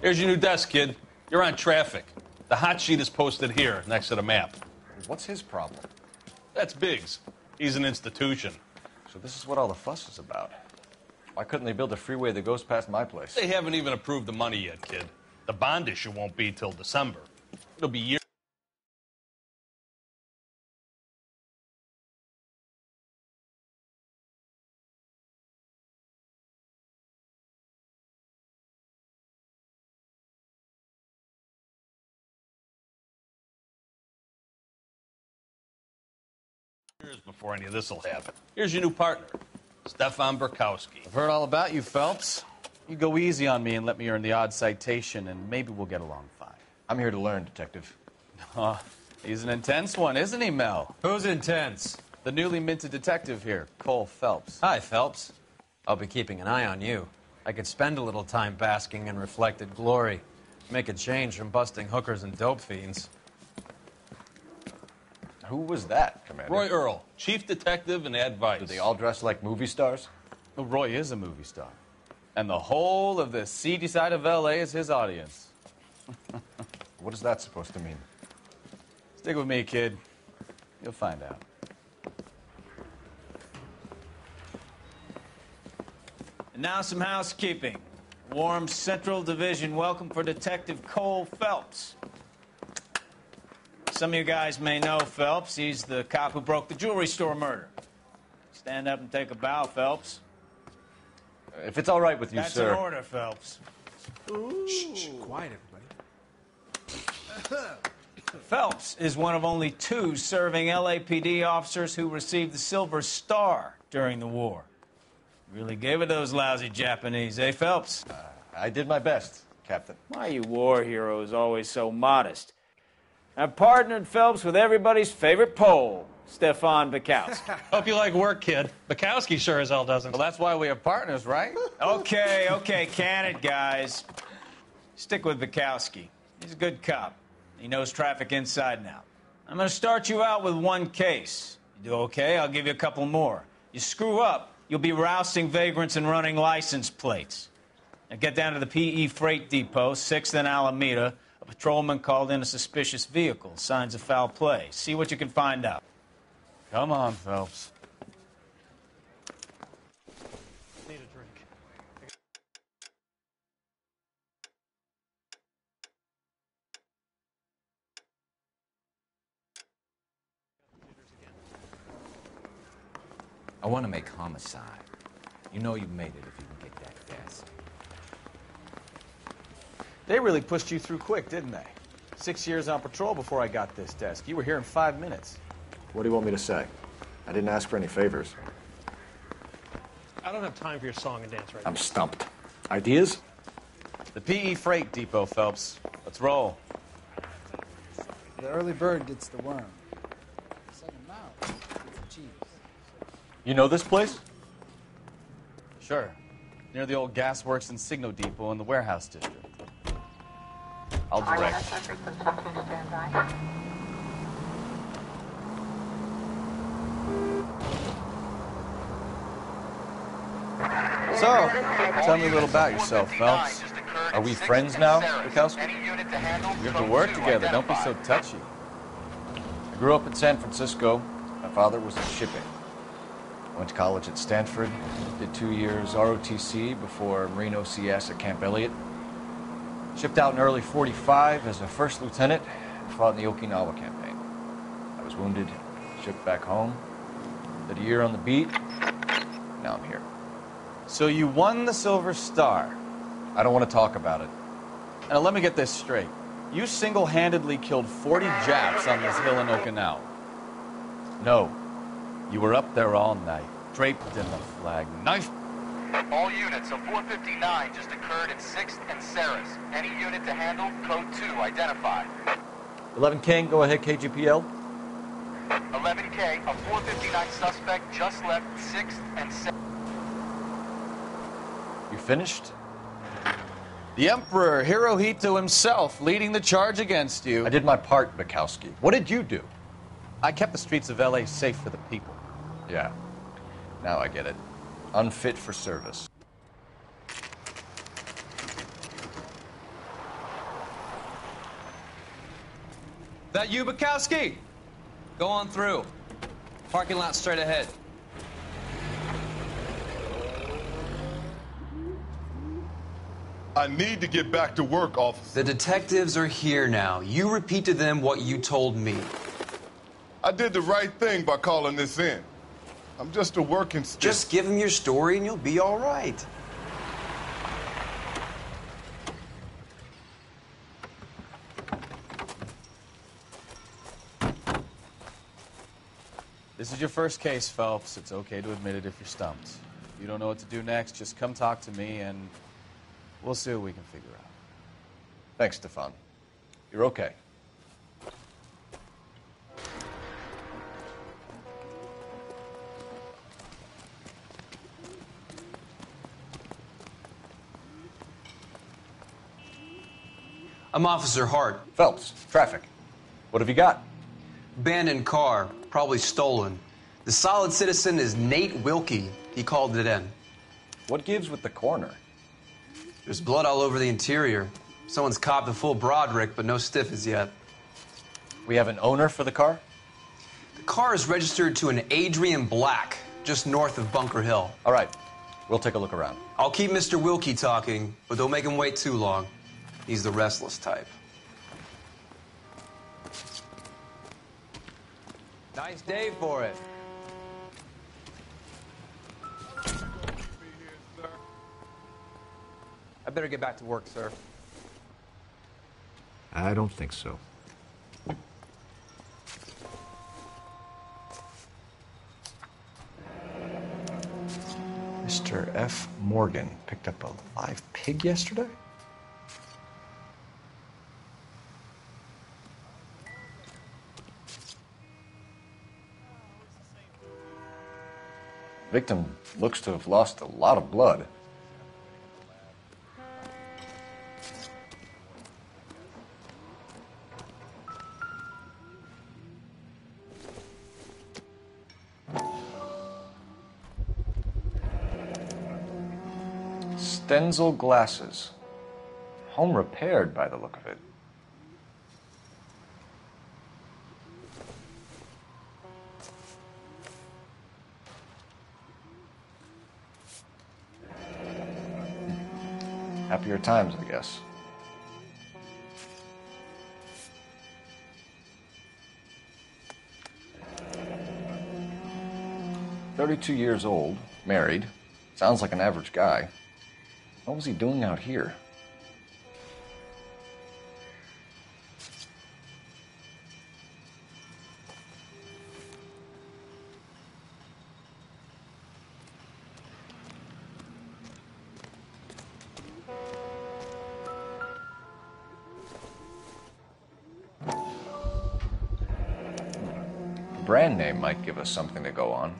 Here's your new desk, kid. You're on traffic. The hot sheet is posted here, next to the map. What's his problem? That's Biggs. He's an institution. So this is what all the fuss is about. Why couldn't they build a freeway that goes past my place? They haven't even approved the money yet, kid. The bond issue won't be till December. It'll be years before any of this will happen. Here's your new partner, Stefan Burkowski. I've heard all about you, Phelps. You go easy on me and let me earn the odd citation, and maybe we'll get along fine. I'm here to learn, Detective. Oh, he's an intense one, isn't he, Mel? Who's intense? The newly minted detective here, Cole Phelps. Hi, Phelps. I'll be keeping an eye on you. I could spend a little time basking in reflected glory. Make a change from busting hookers and dope fiends. Who was that, Commander? Roy Earl, chief detective and advice. Do they all dress like movie stars? Well, Roy is a movie star. And the whole of the seedy side of L.A. is his audience. What is that supposed to mean? Stick with me, kid. You'll find out. And now some housekeeping. Warm Central Division welcome for Detective Cole Phelps. Some of you guys may know Phelps. He's the cop who broke the jewelry store murder. Stand up and take a bow, Phelps. If it's all right with you, That's sir. an order, Phelps. Shh, quiet, everybody. Phelps is one of only 2 serving LAPD officers who received the Silver Star during the war. Really gave it those lousy Japanese, eh, Phelps? I did my best, Captain. Why are you war heroes always so modest? I've partnered Phelps with everybody's favorite Pole, Stefan Burkowski. Hope you like work, kid. Bukowski sure as hell doesn't. Well, that's why we have partners, right? Okay, can it, guys. Stick with Burkowski. He's a good cop. He knows traffic inside and out. I'm going to start you out with 1 case. You do okay, I'll give you a couple more. You screw up, you'll be rousting vagrants and running license plates. Now get down to the PE Freight Depot, 6th and Alameda. A patrolman called in a suspicious vehicle. Signs of foul play. See what you can find out. Come on, Phelps. Need a drink. I want to make homicide. You know you made it if you can get that desk. They really pushed you through quick, didn't they? 6 years on patrol before I got this desk. You were here in 5 minutes. What do you want me to say? I didn't ask for any favors. I don't have time for your song and dance right now. I'm stumped. Ideas? The PE Freight Depot, Phelps. Let's roll. The early bird gets the worm. Second mouse gets the cheese. You know this place? Sure. Near the old gasworks and Signo Depot in the warehouse district. I'll direct. So, tell me a little about yourself, Phelps. Are we friends now, Burkowski? We have to work together. Don't be so touchy. I grew up in San Francisco. My father was in shipping. I went to college at Stanford, did 2 years ROTC before Marine OCS at Camp Elliott. Shipped out in early '45 as a first lieutenant and fought in the Okinawa campaign. I was wounded, shipped back home, did a year on the beat. Now I'm here. So you won the Silver Star. I don't want to talk about it. Now let me get this straight. You single-handedly killed 40 Japs on this hill in Okinawa. No. You were up there all night, draped in the flag, knife. All units, a 459 just occurred at 6th and Saris. Any unit to handle, code 2, identified. 11 King, go ahead, KGPL. 11K, a 459 suspect just left 6th and Saris. You finished? The Emperor Hirohito himself leading the charge against you. I did my part, Bukowski. What did you do? I kept the streets of L.A. safe for the people. Yeah. Now I get it. Unfit for service. That you, Bukowski? Go on through. Parking lot straight ahead. I need to get back to work, officer. The detectives are here now. You repeat to them what you told me. I did the right thing by calling this in. I'm just a working stick. Just give them your story and you'll be all right. This is your first case, Phelps. It's okay to admit it if you're stumped. If you don't know what to do next, just come talk to me and we'll see what we can figure out. Thanks, Stefan. You're okay. I'm Officer Hart. Phelps, traffic. What have you got? Abandoned car, probably stolen. The solid citizen is Nate Wilkie. He called it in. What gives with the coroner? There's blood all over the interior. Someone's copped a full Broderick, but no stiff as yet. We have an owner for the car? The car is registered to an Adrian Black, just north of Bunker Hill. All right. We'll take a look around. I'll keep Mr. Wilkie talking, but don't make him wait too long. He's the restless type. Nice day for it. I better get back to work, sir. I don't think so. Mr. F. Morgan picked up a live pig yesterday? Victim looks to have lost a lot of blood. Stenzel glasses. Home repaired by the look of it. Happier times, I guess. "32 years old, married. Sounds like an average guy. What was he doing out here?" Brand name might give us something to go on.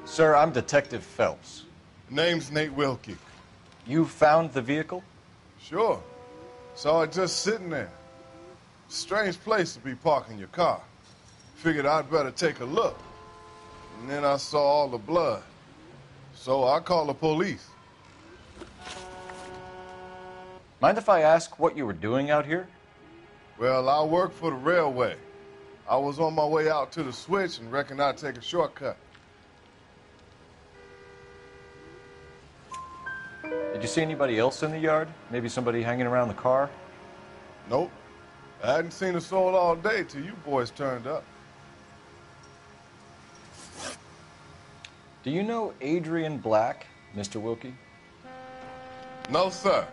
Sir, I'm Detective Phelps. Name's Nate Wilkie. You found the vehicle? Sure. Saw it just sitting there. Strange place to be parking your car. Figured I'd better take a look. And then I saw all the blood. So I called the police. Mind if I ask what you were doing out here? Well, I work for the railway. I was on my way out to the switch and reckoned I'd take a shortcut. Did you see anybody else in the yard? Maybe somebody hanging around the car? Nope. I hadn't seen a soul all day till you boys turned up. Do you know Adrian Black, Mr. Wilkie? No, sir.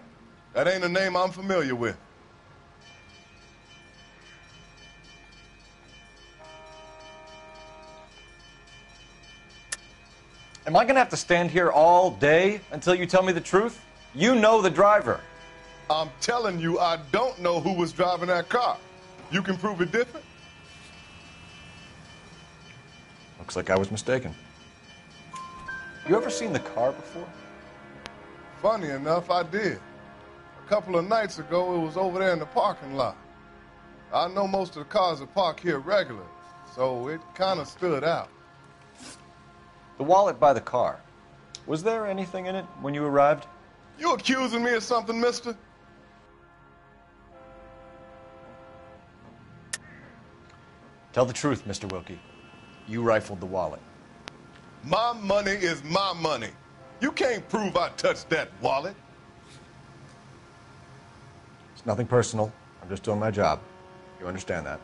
That ain't a name I'm familiar with. Am I gonna have to stand here all day until you tell me the truth? You know the driver. I'm telling you, I don't know who was driving that car. You can prove it different? Looks like I was mistaken. You ever seen the car before? Funny enough, I did. A couple of nights ago, it was over there in the parking lot. I know most of the cars are parked here regular, so it kind of stood out. The wallet by the car. Was there anything in it when you arrived? You accusing me of something, mister? Tell the truth, Mr. Wilkie. You rifled the wallet. My money is my money. You can't prove I touched that wallet. It's nothing personal. I'm just doing my job. You understand that?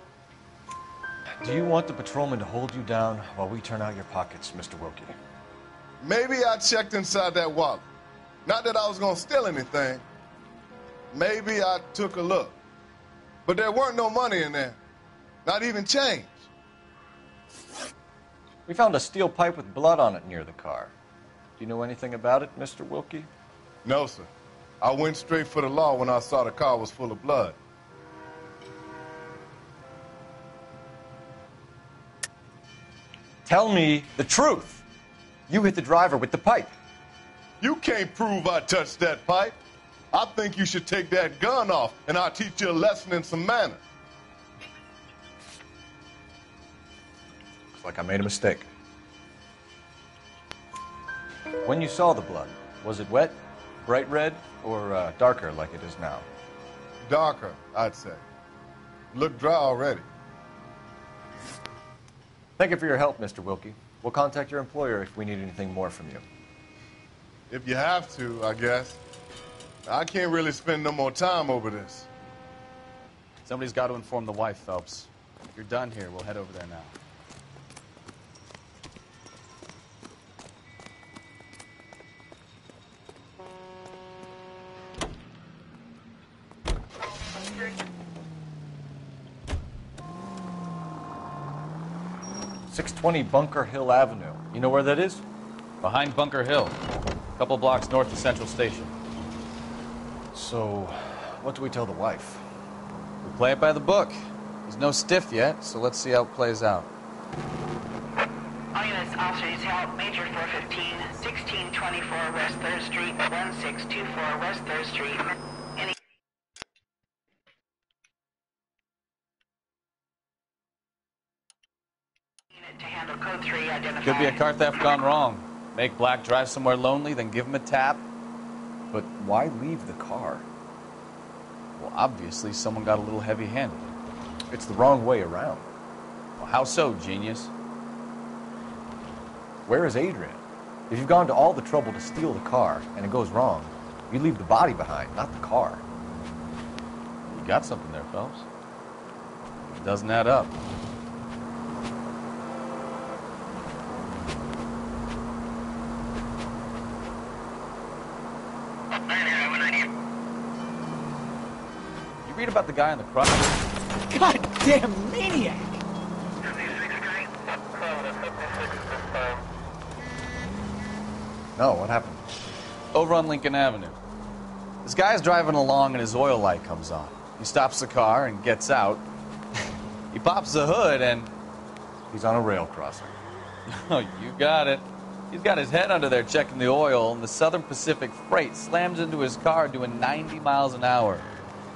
Do you want the patrolman to hold you down while we turn out your pockets, Mr. Wilkie? Maybe I checked inside that wallet. Not that I was going to steal anything. Maybe I took a look. But there weren't no money in there. Not even change. We found a steel pipe with blood on it near the car. Do you know anything about it, Mr. Wilkie? No, sir. I went straight for the law when I saw the car was full of blood. Tell me the truth. You hit the driver with the pipe. You can't prove I touched that pipe. I think you should take that gun off, and I'll teach you a lesson in some manners. Looks like I made a mistake. When you saw the blood, was it wet, bright red, or darker like it is now? Darker, I'd say. Look dry already. Thank you for your help, Mr. Wilkie. We'll contact your employer if we need anything more from you. If you have to, I guess. I can't really spend no more time over this. Somebody's got to inform the wife, Phelps. If you're done here, we'll head over there now. .620 Bunker Hill Avenue. You know where that is? Behind Bunker Hill, a couple blocks north of Central Station. So, what do we tell the wife? We play it by the book. He's no stiff yet, so let's see how it plays out. All units, officers help. Major 415, 1624 West 3rd Street, 1624 West 3rd Street. Any unit to handle code 3 identified. Could be a car theft gone wrong. Make Black drive somewhere lonely, then give him a tap. But why leave the car? Well, obviously someone got a little heavy-handed. It's the wrong way around. Well, how so, genius? Where is Adrian? If you've gone to all the trouble to steal the car and it goes wrong, you leave the body behind, not the car. You got something there, Phelps. It doesn't add up. You read about the guy in the crowd? Goddamn maniac! No, what happened? Over on Lincoln Avenue. This guy's driving along and his oil light comes on. He stops the car and gets out. He pops the hood and... He's on a rail crossing. Oh, you got it. He's got his head under there checking the oil, and the Southern Pacific Freight slams into his car doing 90 miles an hour.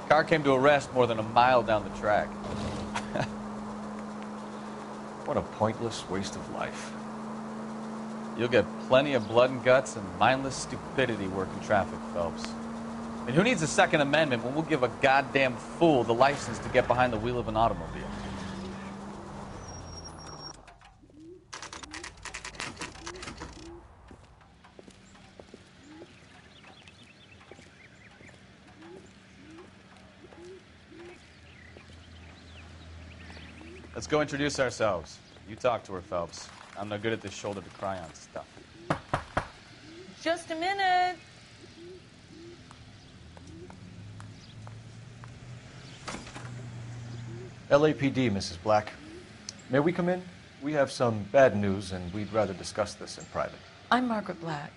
The car came to a rest more than a mile down the track. What a pointless waste of life. You'll get plenty of blood and guts and mindless stupidity working traffic, Phelps. And who needs a Second Amendment when we'll give a goddamn fool the license to get behind the wheel of an automobile? Let's go introduce ourselves. You talk to her, Phelps. I'm no good at this shoulder to cry on stuff. Just a minute. LAPD, Mrs. Black. May we come in? We have some bad news, and we'd rather discuss this in private. I'm Margaret Black.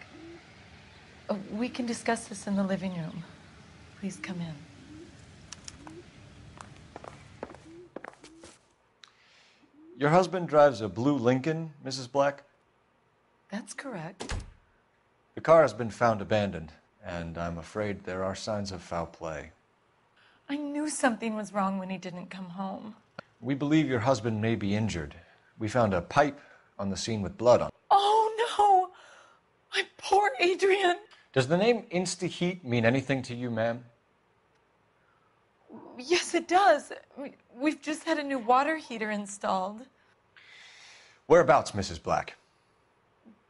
We can discuss this in the living room. Please come in. Your husband drives a blue Lincoln, Mrs. Black? That's correct. The car has been found abandoned, and I'm afraid there are signs of foul play. I knew something was wrong when he didn't come home. We believe your husband may be injured, We found a pipe on the scene with blood on it. Oh, no! My poor Adrian. Does the name Insta-Heat mean anything to you, ma'am? Yes, it does. We've just had a new water heater installed. Whereabouts, Mrs. Black?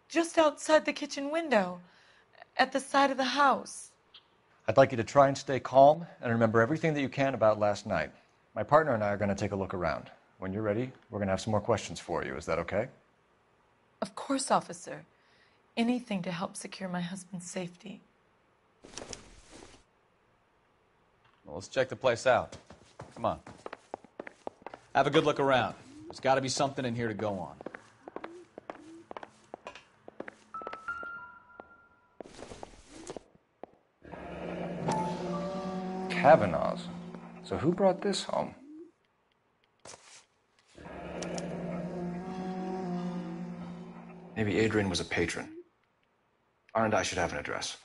Just outside the kitchen window, at the side of the house. I'd like you to try and stay calm and remember everything that you can about last night. My partner and I are going to take a look around. When you're ready, we're going to have some more questions for you. Is that okay? Of course, officer. Anything to help secure my husband's safety. Well, let's check the place out. Come on. Have a good look around. There's got to be something in here to go on. Kavanaugh's. So who brought this home? Maybe Adrian was a patron. R&I should have an address.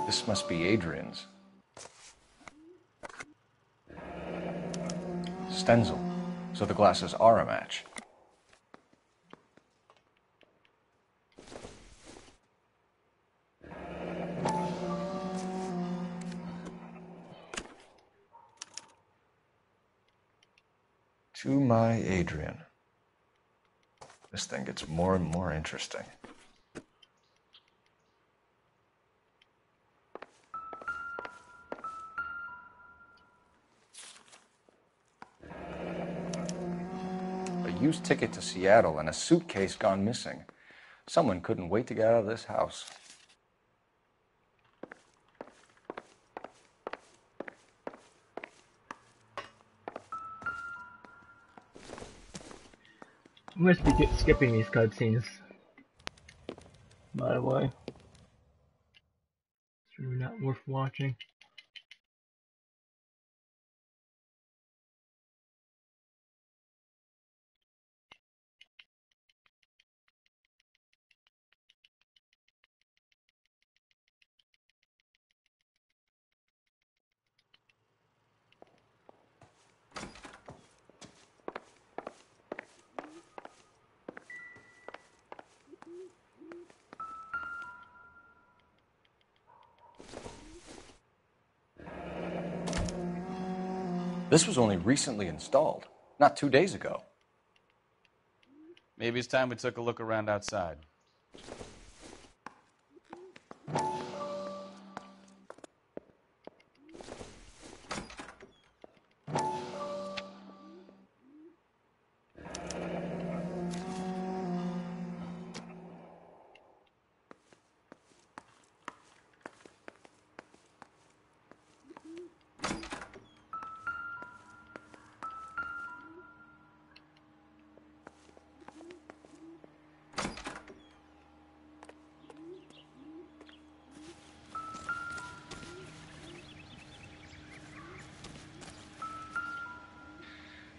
This must be Adrian's. Stenzel. So the glasses are a match. To my Adrian. This thing gets more and more interesting. A used ticket to Seattle and a suitcase gone missing. Someone couldn't wait to get out of this house. We must be skipping these cutscenes, by the way. It's really not worth watching. This was only recently installed, not 2 days ago. Maybe it's time we took a look around outside.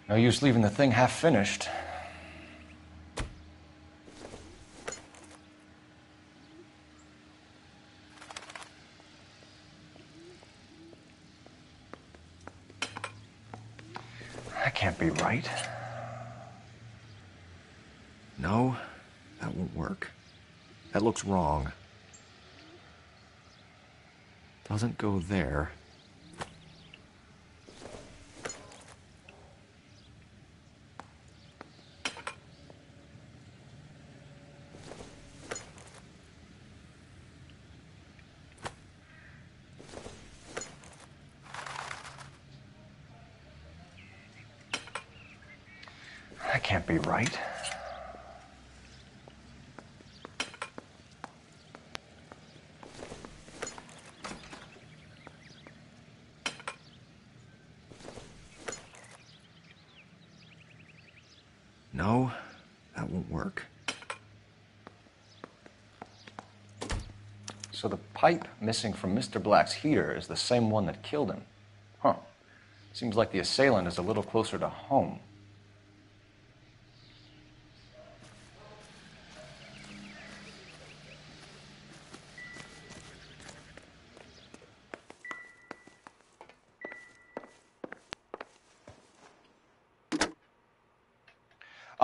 No use leaving the thing half finished. That can't be right. No, that won't work. That looks wrong. Doesn't go there. That can't be right. No, that won't work. So the pipe missing from Mr. Black's heater is the same one that killed him. Huh. Seems like the assailant is a little closer to home.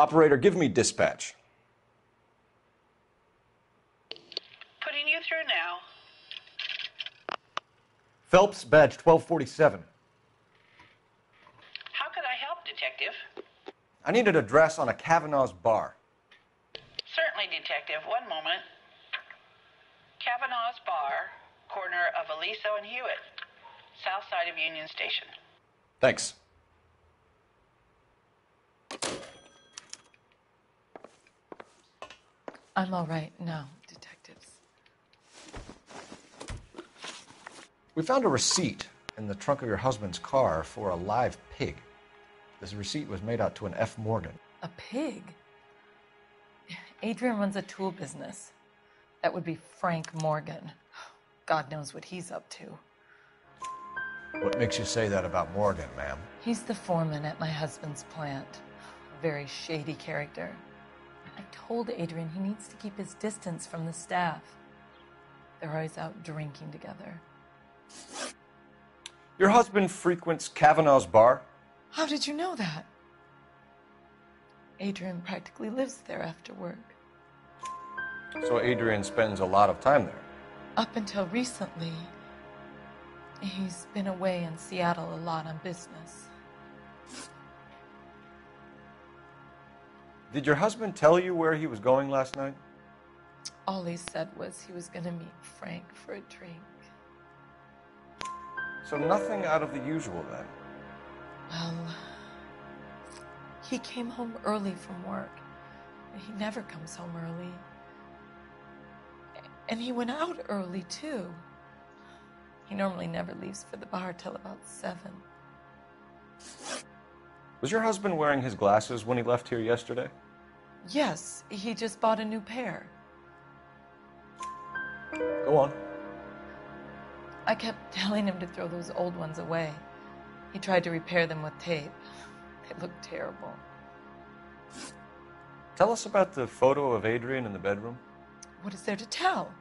Operator, give me dispatch. Putting you through now. Phelps, badge 1247. How could I help, Detective? I need an address on a Kavanaugh's bar. Certainly, Detective. One moment. Kavanaugh's Bar, corner of Aliso and Hewitt, south side of Union Station. Thanks. I'm all right now, detectives. We found a receipt in the trunk of your husband's car for a live pig. This receipt was made out to an F. Morgan. A pig? Adrian runs a tool business. That would be Frank Morgan. God knows what he's up to. What makes you say that about Morgan, ma'am? He's the foreman at my husband's plant. A very shady character. I told Adrian he needs to keep his distance from the staff. They're always out drinking together. Your husband frequents Kavanaugh's bar? How did you know that? Adrian practically lives there after work. So Adrian spends a lot of time there. Up until recently, he's been away in Seattle a lot on business. Did your husband tell you where he was going last night? All he said was he was going to meet Frank for a drink. So nothing out of the usual then? Well, he came home early from work. He never comes home early. And he went out early, too. He normally never leaves for the bar till about 7. Was your husband wearing his glasses when he left here yesterday? Yes, he just bought a new pair. Go on. I kept telling him to throw those old ones away. He tried to repair them with tape. They looked terrible. Tell us about the photo of Adrian in the bedroom. What is there to tell?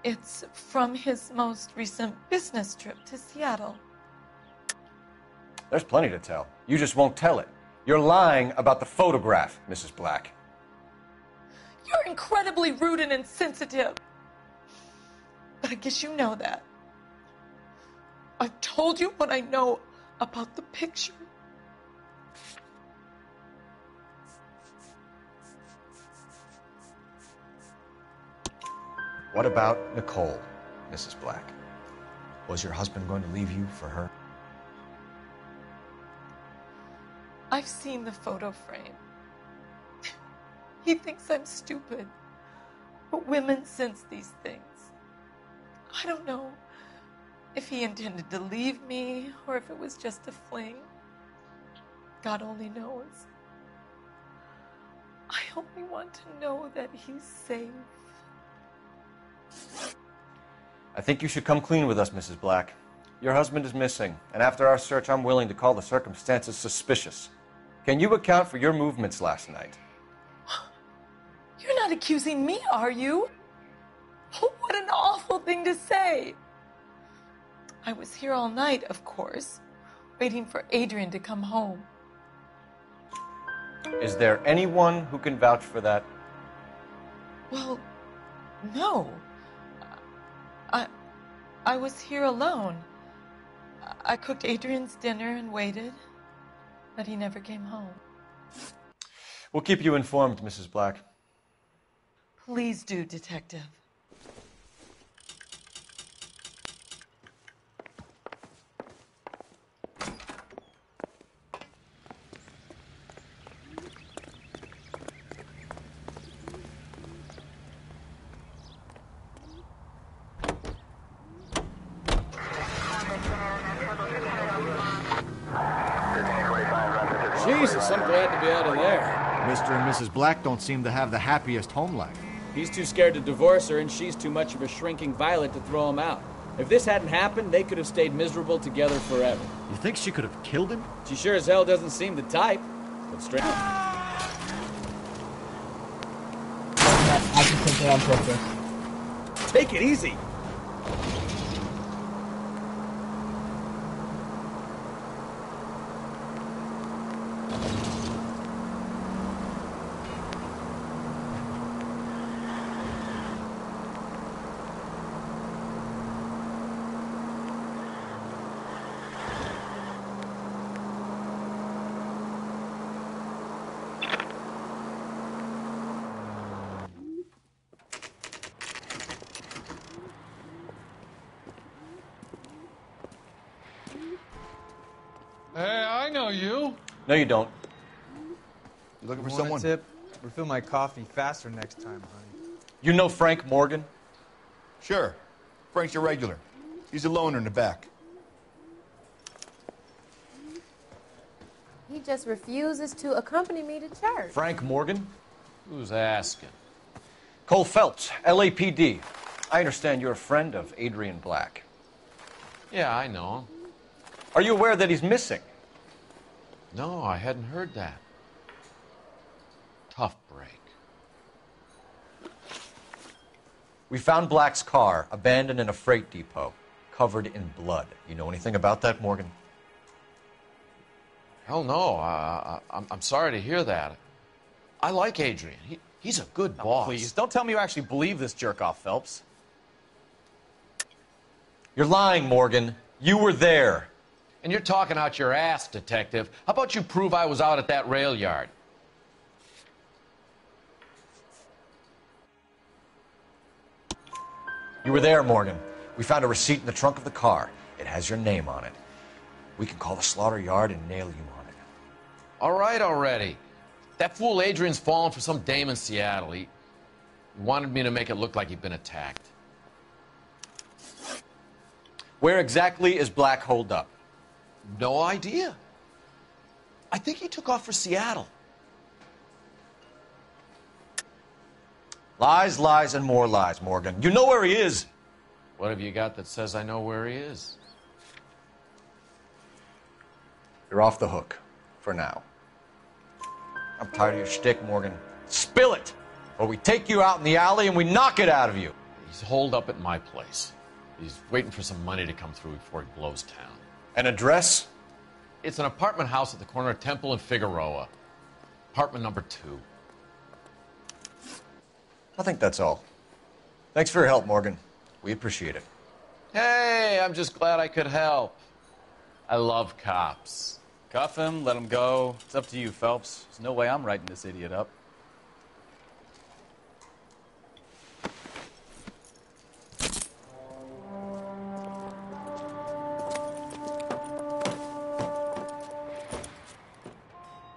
It's from his most recent business trip to Seattle. There's plenty to tell. You just won't tell it. You're lying about the photograph, Mrs. Black. You're incredibly rude and insensitive. But I guess you know that. I've told you what I know about the picture. What about Nicole, Mrs. Black? Was your husband going to leave you for her? I've seen the photo frame. He thinks I'm stupid. But women sense these things. I don't know if he intended to leave me or if it was just a fling. God only knows. I only want to know that he's safe. I think you should come clean with us, Mrs. Black. Your husband is missing, and after our search, I'm willing to call the circumstances suspicious. Can you account for your movements last night? You're not accusing me, are you? Oh, what an awful thing to say. I was here all night, of course, waiting for Adrian to come home. Is there anyone who can vouch for that? Well, no. I was here alone. I cooked Adrian's dinner and waited, but he never came home. We'll keep you informed, Mrs. Black. Please do, Detective. Jesus, I'm glad to be out of there. Mr. and Mrs. Black don't seem to have the happiest home life. He's too scared to divorce her, and she's too much of a shrinking violet to throw him out. If this hadn't happened, they could have stayed miserable together forever. You think she could have killed him? She sure as hell doesn't seem the type. But strange. I just did that on purpose. Take it easy. Hey, I know you. No, you don't. You looking for Want a someone? tip? Refill my coffee faster next time, honey. You know Frank Morgan? Sure. Frank's your regular. He's a loner in the back. He just refuses to accompany me to church. Frank Morgan? Who's asking? Cole Phelps, LAPD. I understand you're a friend of Adrian Black. Yeah, I know him. Are you aware that he's missing? No, I hadn't heard that. Tough break. We found Black's car abandoned in a freight depot, covered in blood. You know anything about that, Morgan? Hell no. I'm sorry to hear that. I like Adrian. He's a good boss. Please, don't tell me you actually believe this jerk-off, Phelps. You're lying, Morgan. You were there. And you're talking out your ass, detective. How about you prove I was out at that rail yard? You were there, Morgan. We found a receipt in the trunk of the car. It has your name on it. We can call the slaughter yard and nail you on it. All right already. That fool Adrian's fallen for some dame in Seattle. He wanted me to make it look like he'd been attacked. Where exactly is Black holed up? No idea. I think he took off for Seattle. Lies, lies, and more lies, Morgan. You know where he is. What have you got that says I know where he is? You're off the hook. For now. I'm tired of your shtick, Morgan. Spill it! Or we take you out in the alley and we knock it out of you. He's holed up at my place. He's waiting for some money to come through before he blows town. An address? It's an apartment house at the corner of Temple and Figueroa. Apartment number 2. I think that's all. Thanks for your help, Morgan. We appreciate it. Hey, I'm just glad I could help. I love cops. Cuff him, let him go. It's up to you, Phelps. There's no way I'm writing this idiot up.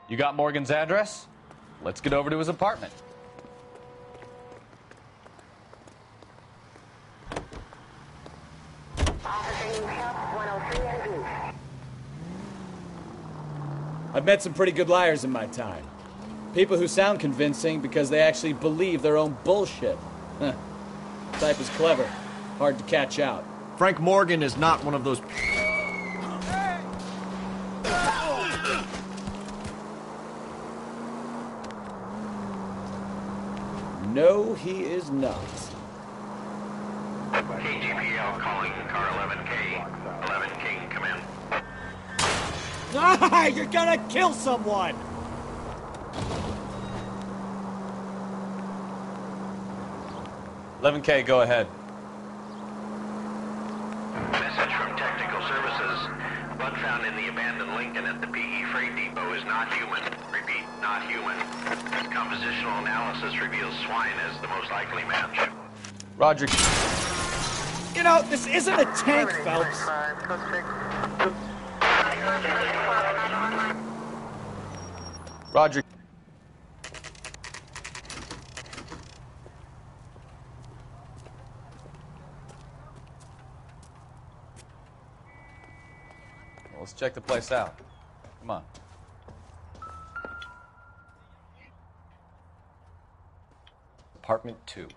You got Morgan's address? Let's get over to his apartment. I've met some pretty good liars in my time. People who sound convincing because they actually believe their own bullshit. Huh. Type is clever. Hard to catch out. Frank Morgan is not one of those... No, he is not. KGPL calling car 11K. 11K, come in. Ah, you're gonna kill someone! $11K, go ahead. Message from Technical Services. Blood found in the abandoned Lincoln at the PE Freight Depot is not human. Repeat, not human. Compositional analysis reveals swine as the most likely match. Roger. You know, this isn't a tank, Phelps. Roger. Well, let's check the place out. Come on. Apartment 2.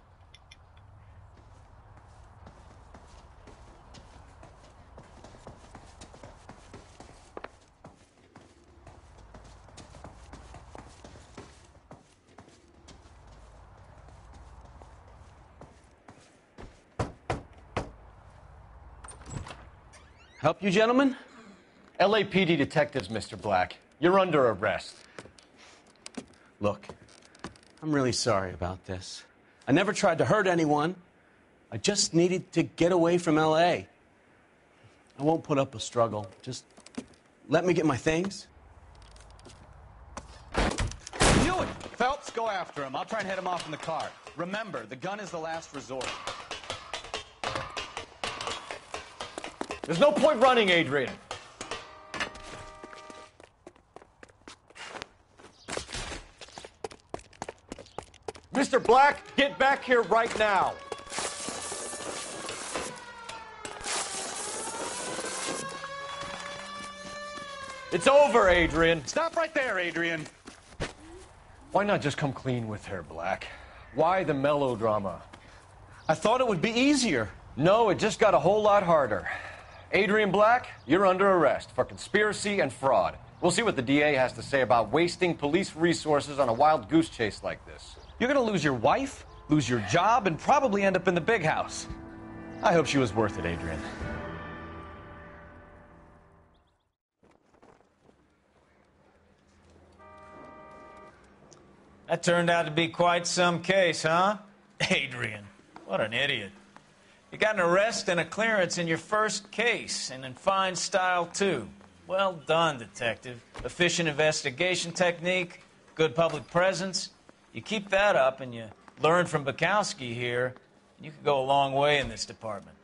Help you, gentlemen? LAPD detectives, Mr. Black. You're under arrest. Look, I'm really sorry about this. I never tried to hurt anyone. I just needed to get away from L.A. I won't put up a struggle. Just let me get my things. Knew it! Phelps, go after him. I'll try and head him off in the car. Remember, the gun is the last resort. There's no point running, Adrian. Mr. Black, get back here right now. It's over, Adrian. Stop right there, Adrian. Why not just come clean with her, Black? Why the melodrama? I thought it would be easier. No, it just got a whole lot harder. Adrian Black, you're under arrest for conspiracy and fraud. We'll see what the DA has to say about wasting police resources on a wild goose chase like this. You're gonna lose your wife, lose your job, and probably end up in the big house. I hope she was worth it, Adrian. That turned out to be quite some case, huh? Adrian, what an idiot. You got an arrest and a clearance in your first case, and in fine style, too. Well done, detective. Efficient investigation technique, good public presence. You keep that up and you learn from Bukowski here, and you could go a long way in this department.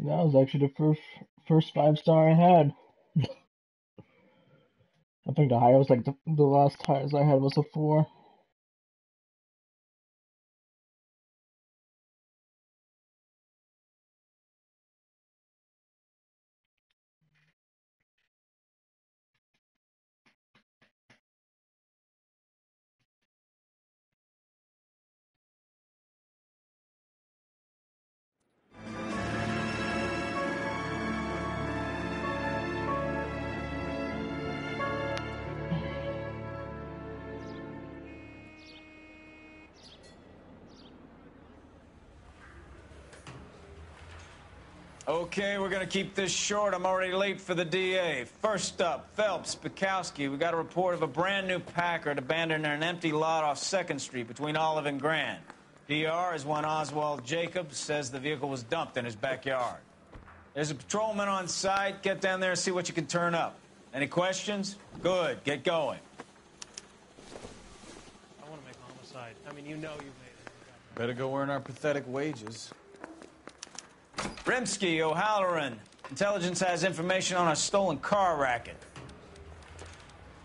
That was actually the first 5-star I had. I think the higher was like the last highest I had was a 4. Okay, we're gonna keep this short. I'm already late for the DA. First up, Phelps, Bukowski. We got a report of a brand new Packard abandoned in an empty lot off 2nd Street between Olive and Grand. PR is one Oswald Jacobs says the vehicle was dumped in his backyard. There's a patrolman on site. Get down there and see what you can turn up. Any questions? Good, get going. I want to make homicide. I mean, you know you made it. Better go earn our pathetic wages. Rimsky, O'Halloran. Intelligence has information on a stolen car racket.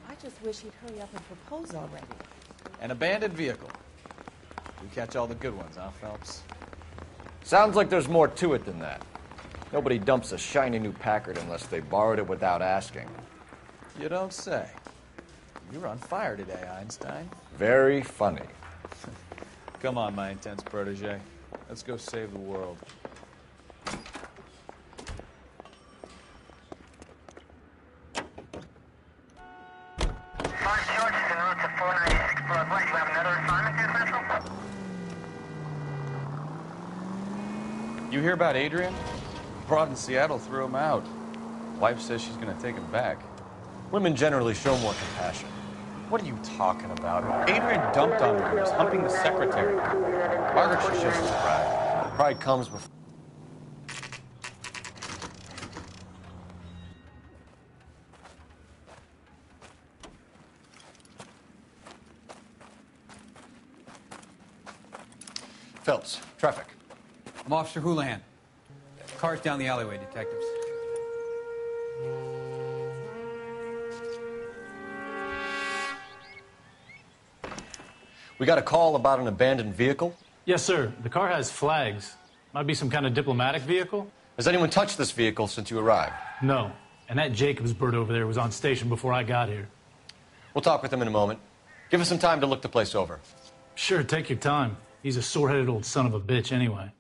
I just wish he'd hurry up and propose already. An abandoned vehicle. We catch all the good ones, huh, Phelps? Sounds like there's more to it than that. Nobody dumps a shiny new Packard unless they borrowed it without asking. You don't say. You're on fire today, Einstein. Very funny. Come on, my intense protege. Let's go save the world. You hear about Adrian? Broad in Seattle threw him out. Wife says she's going to take him back. Women generally show more compassion. What are you talking about? Adrian dumped on her. He was humping the secretary. Margaret should show some pride. Pride comes before... Phelps, traffic. I'm Officer Houlihan. Car's down the alleyway, detectives. We got a call about an abandoned vehicle? Yes, sir. The car has flags. Might be some kind of diplomatic vehicle. Has anyone touched this vehicle since you arrived? No. And that Jacobs bird over there was on station before I got here. We'll talk with him in a moment. Give us some time to look the place over. Sure, take your time. He's a sore-headed old son of a bitch anyway.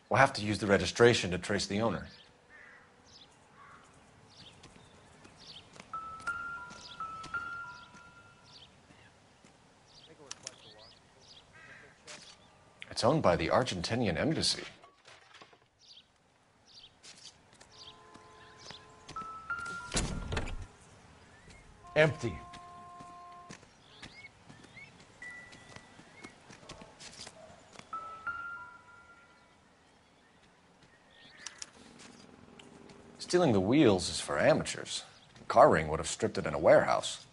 We'll have to use the registration to trace the owner. It's owned by the Argentinian embassy. Empty. Stealing the wheels is for amateurs. The car ring would have stripped it in a warehouse.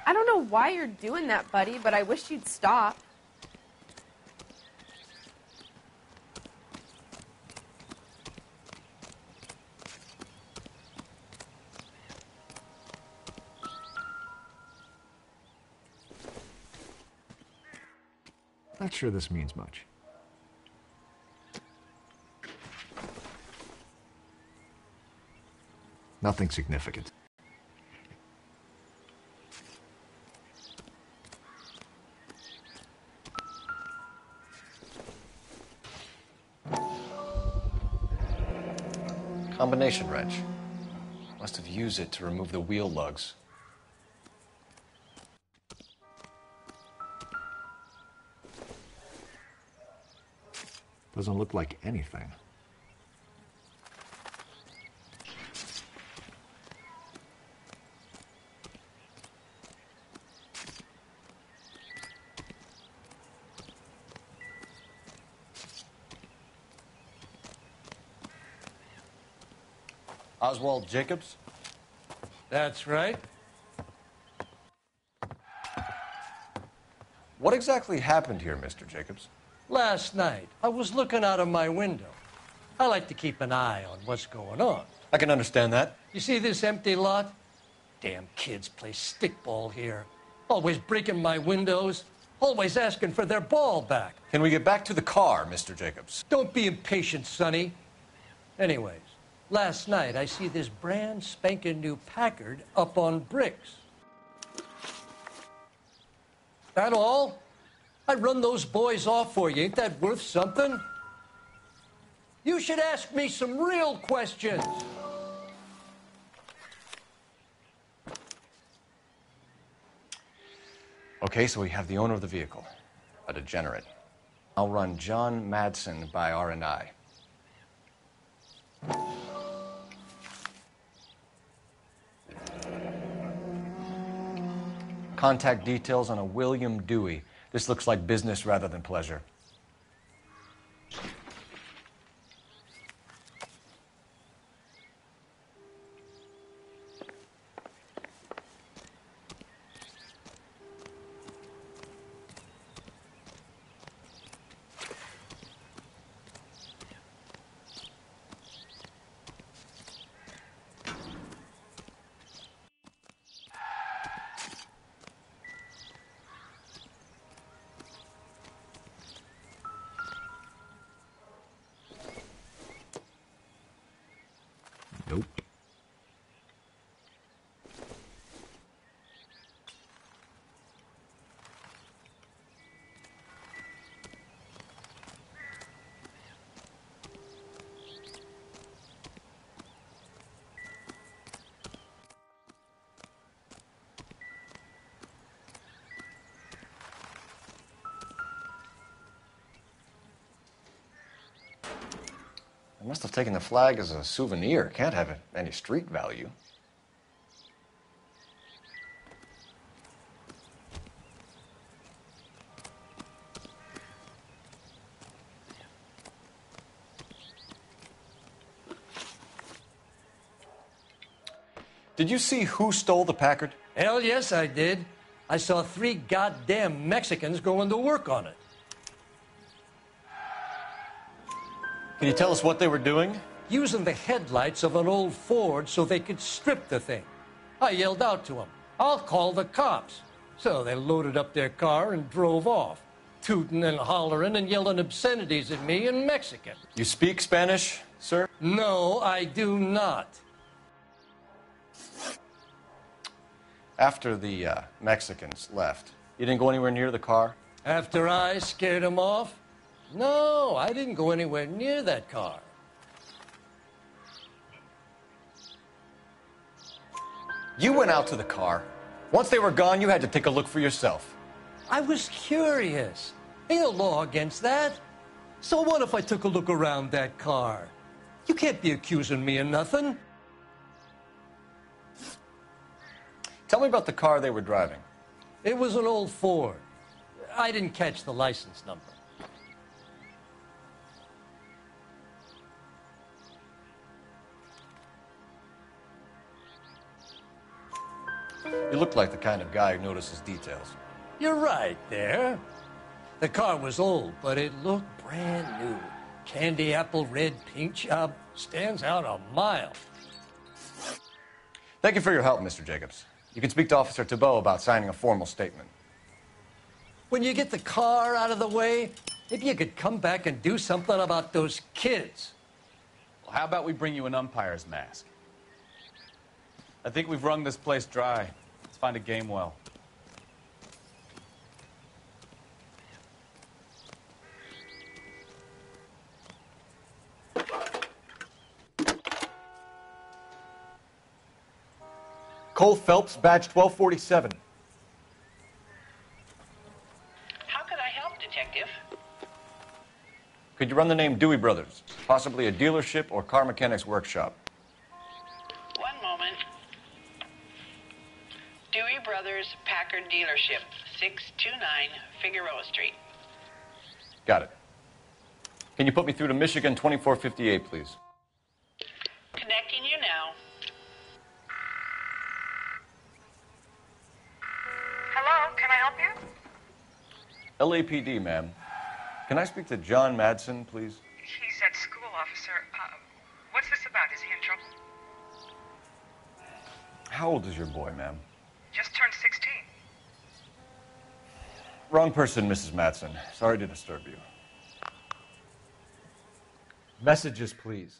I don't know why you're doing that, buddy, but I wish you'd stop. Not sure this means much. Nothing significant. Combination wrench. Must have used it to remove the wheel lugs. Doesn't look like anything. Oswald Jacobs? That's right. What exactly happened here, Mr. Jacobs? Last night, I was looking out of my window. I like to keep an eye on what's going on. I can understand that. You see this empty lot? Damn kids play stickball here. Always breaking my windows. Always asking for their ball back. Can we get back to the car, Mr. Jacobs? Don't be impatient, Sonny. Anyways, last night I see this brand spanking new Packard up on bricks. That all? I run those boys off for you. Ain't that worth something? You should ask me some real questions. Okay, so we have the owner of the vehicle, a degenerate. I'll run John Madsen by R&I. Contact details on a William Dewey. This looks like business rather than pleasure. Nope. I must have taken the flag as a souvenir. Can't have any street value. Did you see who stole the Packard? Hell yes, I did. I saw 3 goddamn Mexicans going to work on it. Can you tell us what they were doing? Using the headlights of an old Ford so they could strip the thing. I yelled out to them, "I'll call the cops." So they loaded up their car and drove off, tooting and hollering and yelling obscenities at me in Mexican. You speak Spanish, sir? No, I do not. After the Mexicans left, you didn't go anywhere near the car? After I scared them off? No, I didn't go anywhere near that car. You went out to the car. Once they were gone, you had to take a look for yourself. I was curious. Ain't no law against that. So what if I took a look around that car? You can't be accusing me of nothing. Tell me about the car they were driving. It was an old Ford. I didn't catch the license number. You look like the kind of guy who notices details. You're right there. The car was old, but it looked brand new. Candy apple red paint job stands out a mile. Thank you for your help, Mr. Jacobs. You can speak to Officer Thibault about signing a formal statement. When you get the car out of the way, maybe you could come back and do something about those kids. Well, how about we bring you an umpire's mask? I think we've wrung this place dry. Let's find a game well. Cole Phelps, badge 1247. How could I help, Detective? Could you run the name Dewey Brothers? Possibly a dealership or car mechanics workshop. One moment. Dewey Brothers Packard Dealership, 629 Figueroa Street. Got it. Can you put me through to Michigan 2458, please? Connecting you now. Hello, can I help you? LAPD, ma'am. Can I speak to John Madsen, please? He's at school, officer. What's this about? Is he in trouble? How old is your boy, ma'am? Just turned 16. Wrong person, Mrs. Madsen. Sorry to disturb you. Messages, please.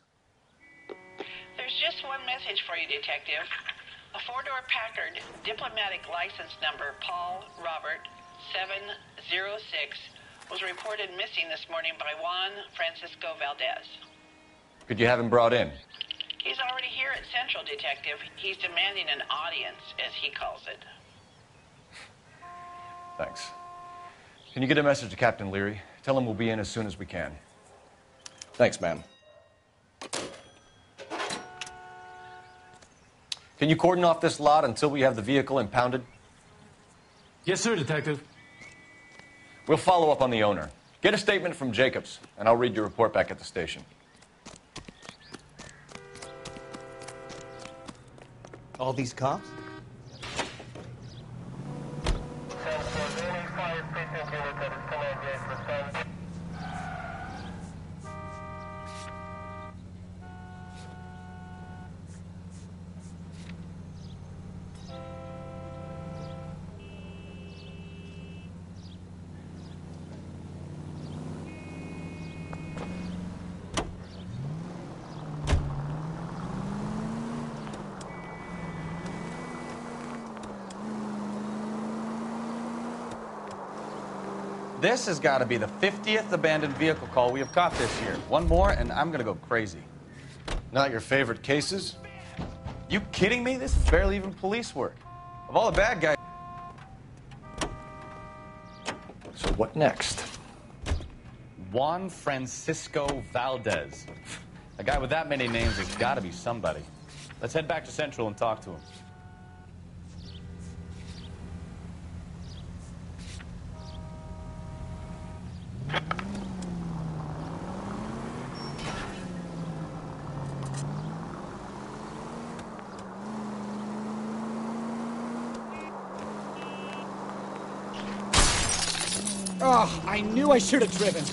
There's just one message for you, Detective. A four-door Packard, diplomatic license number Paul Robert 706, was reported missing this morning by Juan Francisco Valdez. Could you have him brought in? He's already here at Central, Detective. He's demanding an audience, as he calls it. Thanks. Can you get a message to Captain Leary? Tell him we'll be in as soon as we can. Thanks, ma'am. Can you cordon off this lot until we have the vehicle impounded? Yes, sir, Detective. We'll follow up on the owner. Get a statement from Jacobs, and I'll read your report back at the station. All these cops? This has got to be the 50th abandoned vehicle call we have caught this year. One more, and I'm going to go crazy. Not your favorite cases? You kidding me? This is barely even police work. Of all the bad guys... So what next? Juan Francisco Valdez. A guy with that many names has got to be somebody. Let's head back to Central and talk to him. Oh, I knew I should have driven.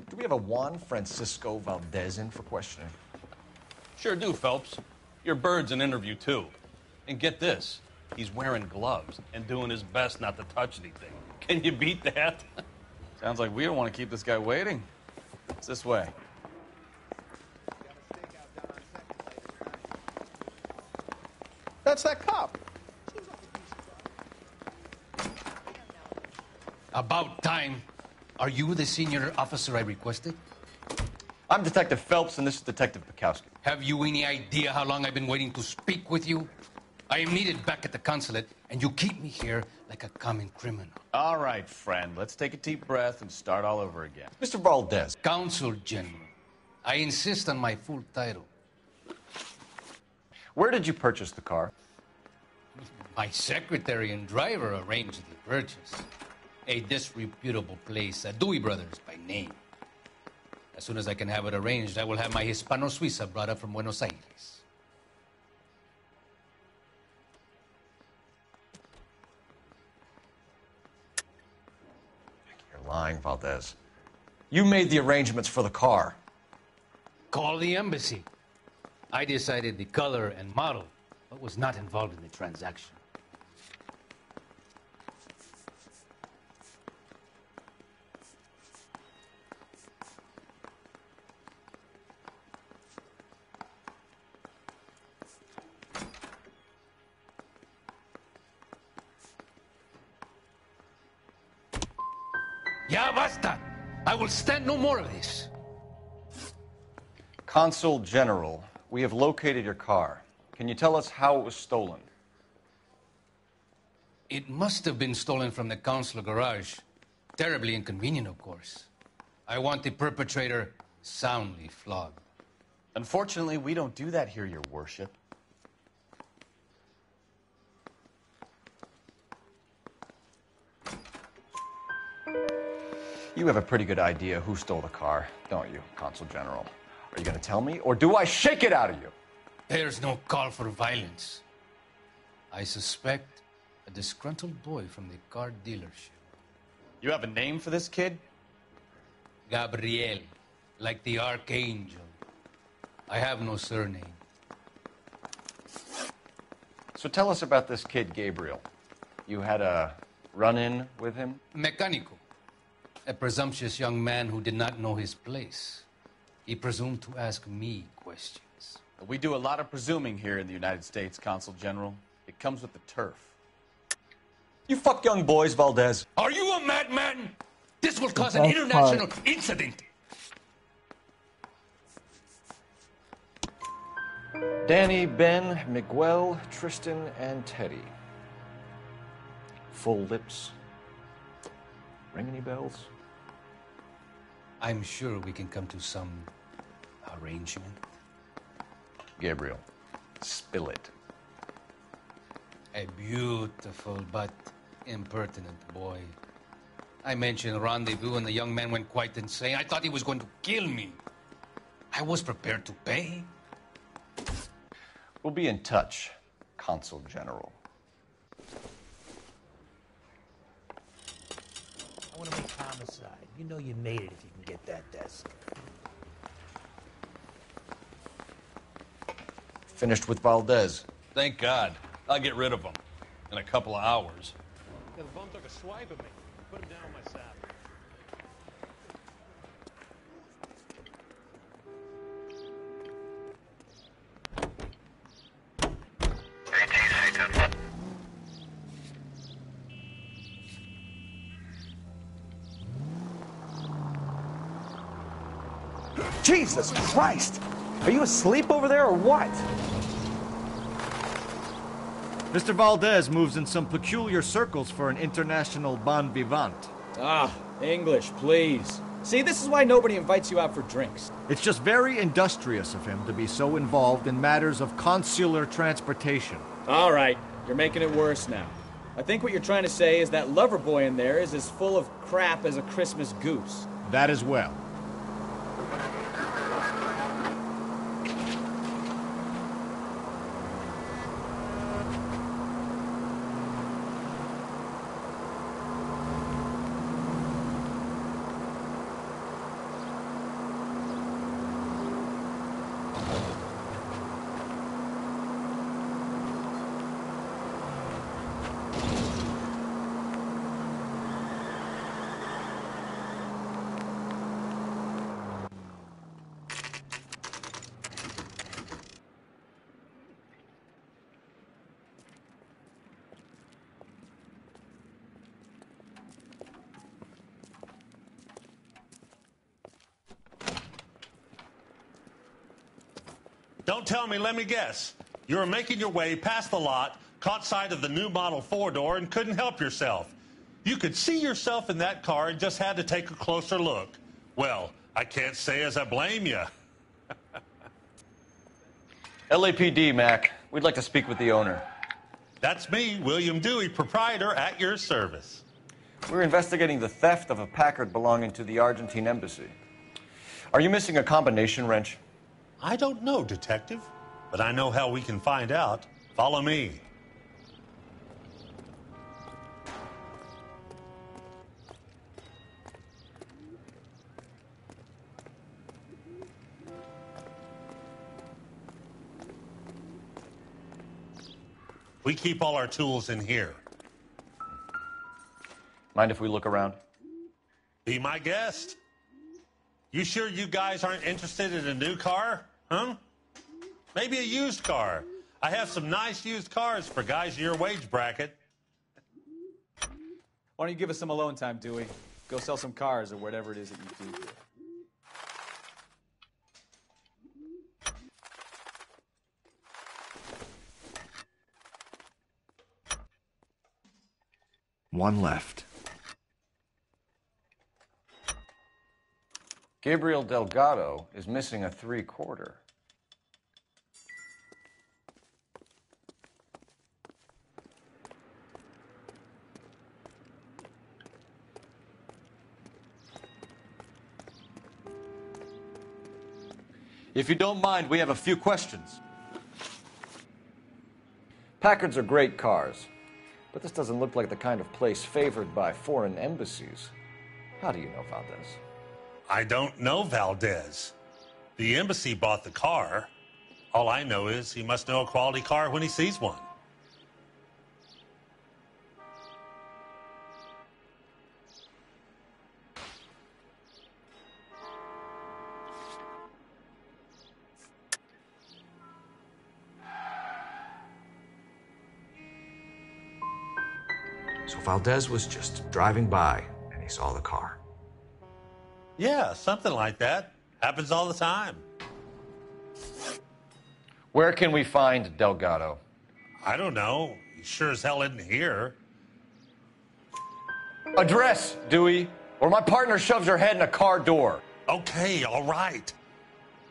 Do we have a Juan Francisco Valdez in for questioning? Sure do, Phelps. Your bird's an interview, too. And get this. He's wearing gloves and doing his best not to touch anything. Can you beat that? Sounds like we don't want to keep this guy waiting. It's this way. That's that cop. About time. Are you the senior officer I requested? I'm Detective Phelps, and this is Detective Bukowski. Have you any idea how long I've been waiting to speak with you? I am needed back at the consulate, and you keep me here like a common criminal. All right, friend. Let's take a deep breath and start all over again. Mr. Valdez. Consul General. I insist on my full title. Where did you purchase the car? My secretary and driver arranged the purchase. A disreputable place, Dewey Brothers by name. As soon as I can have it arranged, I will have my Hispano Suiza brought up from Buenos Aires. You're lying, Valdez. You made the arrangements for the car. Call the embassy. I decided the color and model, but was not involved in the transaction. Ya basta! I will stand no more of this. Consul General, we have located your car. Can you tell us how it was stolen? It must have been stolen from the consular garage. Terribly inconvenient, of course. I want the perpetrator soundly flogged. Unfortunately, we don't do that here, Your Worship. You have a pretty good idea who stole the car, don't you, Consul General? Are you going to tell me, or do I shake it out of you? There's no call for violence. I suspect a disgruntled boy from the car dealership. You have a name for this kid? Gabriel, like the archangel. I have no surname. So tell us about this kid, Gabriel. You had a run-in with him? Mecánico. A presumptuous young man who did not know his place. He presumed to ask me questions. We do a lot of presuming here in the United States, Consul General. It comes with the turf. You fuck young boys, Valdez. Are you a madman? This will cause an international incident. Danny, Ben, Miguel, Tristan, and Teddy. Full lips. Ring any bells? I'm sure we can come to some arrangement. Gabriel, spill it. A beautiful but impertinent boy. I mentioned rendezvous and the young man went quite insane. I thought he was going to kill me. I was prepared to pay. We'll be in touch, Consul General. I want to make homicide. You know you made it if you can get that desk. Finished with Valdez. Thank God. I'll get rid of him in a couple of hours. Yeah, the bum took a swipe at me. Put him down on my saddle. Jesus Christ! Are you asleep over there or what? Mr. Valdez moves in some peculiar circles for an international bon vivant. Ah, English, please. See, this is why nobody invites you out for drinks. It's just very industrious of him to be so involved in matters of consular transportation. All right, you're making it worse now. I think what you're trying to say is that lover boy in there is as full of crap as a Christmas goose. That as well. Don't tell me, let me guess. You were making your way past the lot, caught sight of the new model four-door, and couldn't help yourself. You could see yourself in that car and just had to take a closer look. Well, I can't say as I blame you. LAPD, Mac. We'd like to speak with the owner. That's me, William Dewey, proprietor, at your service. We're investigating the theft of a Packard belonging to the Argentine embassy. Are you missing a combination wrench? I don't know, Detective, but I know how we can find out. Follow me. We keep all our tools in here. Mind if we look around? Be my guest. You sure you guys aren't interested in a new car? Huh? Maybe a used car. I have some nice used cars for guys in your wage bracket. Why don't you give us some alone time, Dewey? Go sell some cars or whatever it is that you do. One left. Gabriel Delgado is missing a 3/4. If you don't mind, we have a few questions. Packards are great cars, but this doesn't look like the kind of place favored by foreign embassies. How do you know Valdez? I don't know Valdez. The embassy bought the car. All I know is he must know a quality car when he sees one. So Valdez was just driving by and he saw the car. Yeah, something like that. Happens all the time. Where can we find Delgado? I don't know. He sure as hell isn't here. Address, Dewey, or my partner shoves her head in a car door. Okay, all right.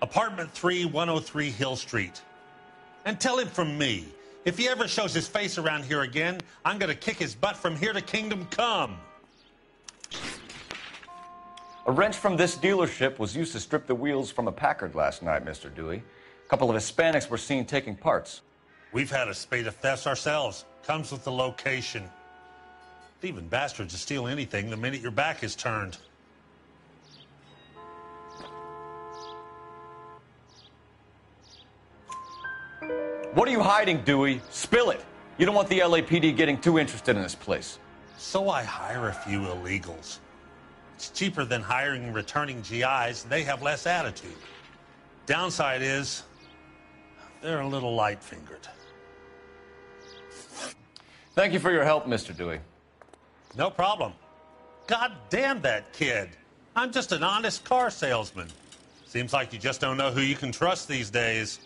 Apartment 3, 103 Hill Street. And tell him from me, if he ever shows his face around here again, I'm going to kick his butt from here to Kingdom Come. A wrench from this dealership was used to strip the wheels from a Packard last night, Mr. Dewey. A couple of Hispanics were seen taking parts. We've had a spate of thefts ourselves. Comes with the location. Thieving bastards to steal anything the minute your back is turned. What are you hiding, Dewey? Spill it. You don't want the LAPD getting too interested in this place. So I hire a few illegals. It's cheaper than hiring returning GIs, and they have less attitude. Downside is, they're a little light-fingered. Thank you for your help, Mr. Dewey. No problem. God damn that kid. I'm just an honest car salesman. Seems like you just don't know who you can trust these days.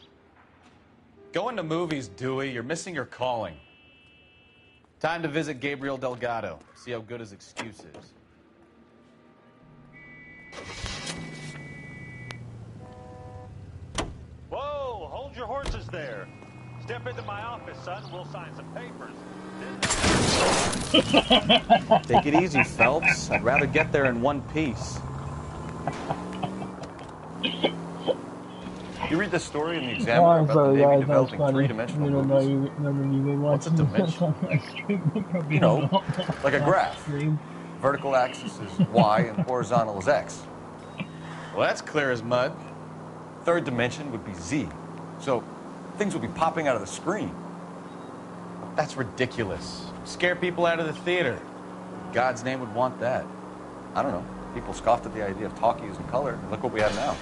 Going to movies, Dewey. You're missing your calling. Time to visit Gabriel Delgado. See how good his excuse is. Whoa, hold your horses there. Step into my office, son. We'll sign some papers. Take it easy, Phelps. I'd rather get there in one piece. You read this story in the Examiner about the Navy developing three-dimensional movies. What's a dimension? You know, like a graph. Vertical axis is Y and horizontal is X. Well, that's clear as mud. Third dimension would be Z. So things would be popping out of the screen. That's ridiculous. Scare people out of the theater. God's name would want that. I don't know. People scoffed at the idea of talkies in color. Look what we have now.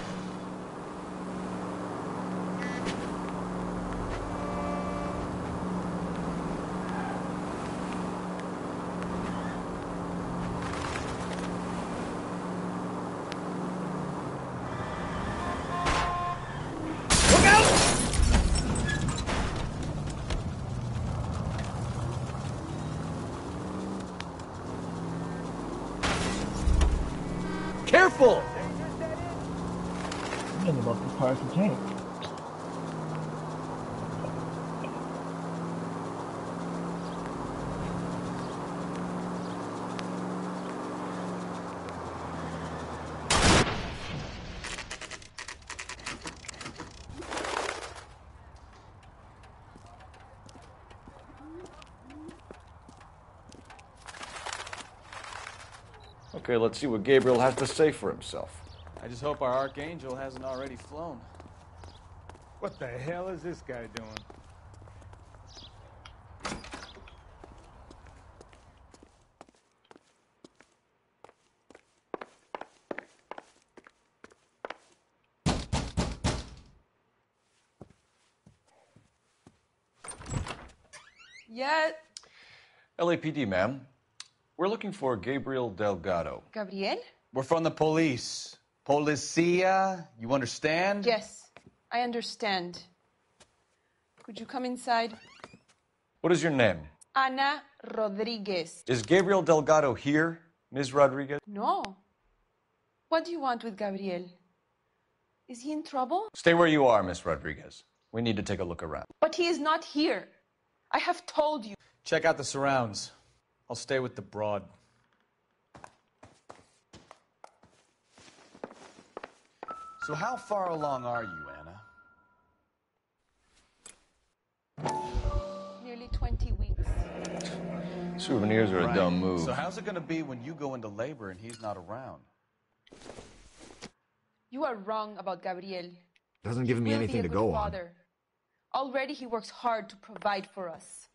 Look out! full. I don't know about this car container. Okay, let's see what Gabriel has to say for himself. I just hope our Archangel hasn't already flown. What the hell is this guy doing? Yeah, LAPD, ma'am. We're looking for Gabriel Delgado. Gabriel? We're from the police. Policia, you understand? Yes, I understand. Could you come inside? What is your name? Ana Rodriguez. Is Gabriel Delgado here, Ms. Rodriguez? No. What do you want with Gabriel? Is he in trouble? Stay where you are, Ms. Rodriguez. We need to take a look around. But he is not here. I have told you. Check out the surrounds. I'll stay with the broad. So how far along are you, Anna? Nearly 20 weeks. Souvenirs are a dumb move. So how's it going to be when you go into labor and he's not around? You are wrong about Gabriel. Doesn't give me He will anything be a to good go on. father. Already he works hard to provide for us.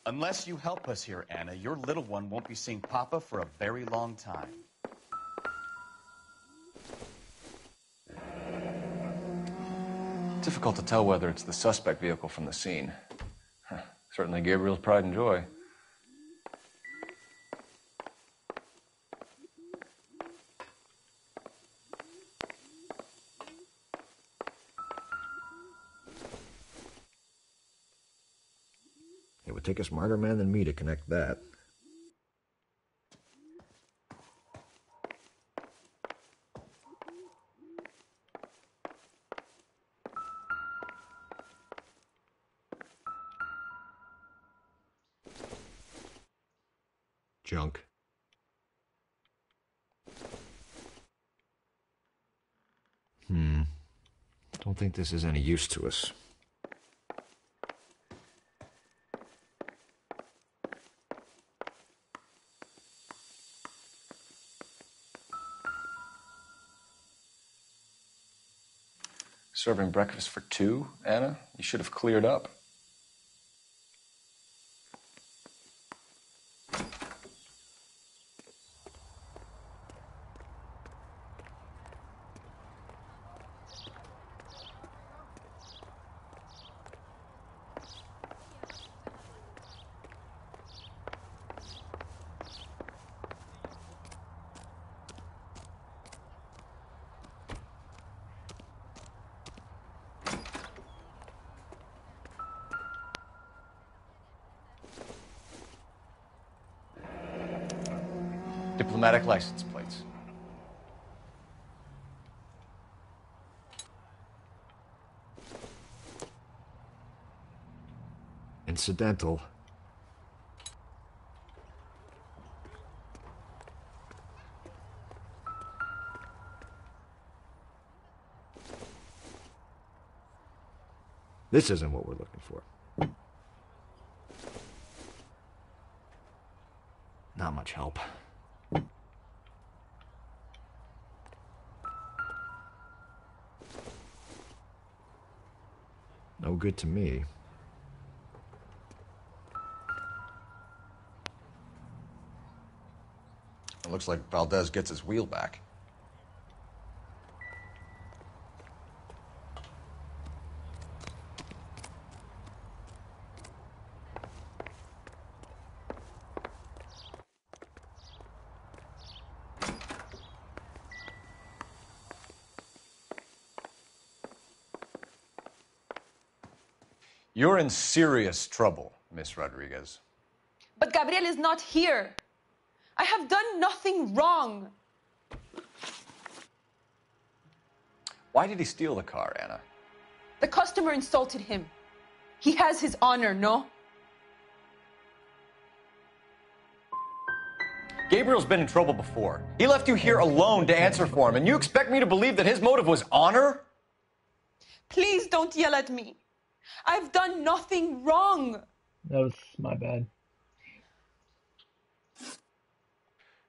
Unless you help us here, Anna, your little one won't be seeing Papa for a very long time. Difficult to tell whether it's the suspect vehicle from the scene. Certainly Gabriel's pride and joy. It would take a smarter man than me to connect that. Junk. Don't think this is any use to us. Serving breakfast for two, Anna? You should have cleared up. Diplomatic license plates. Incidental. This isn't what we're looking for. Not much help. No good to me. It looks like Valdez gets his wheel back. You're in serious trouble, Miss Rodriguez. But Gabriel is not here. I have done nothing wrong. Why did he steal the car, Anna? The customer insulted him. He has his honor, no? Gabriel's been in trouble before. He left you here alone to answer for him, and you expect me to believe that his motive was honor? Please don't yell at me. I've done nothing wrong. That was my bad.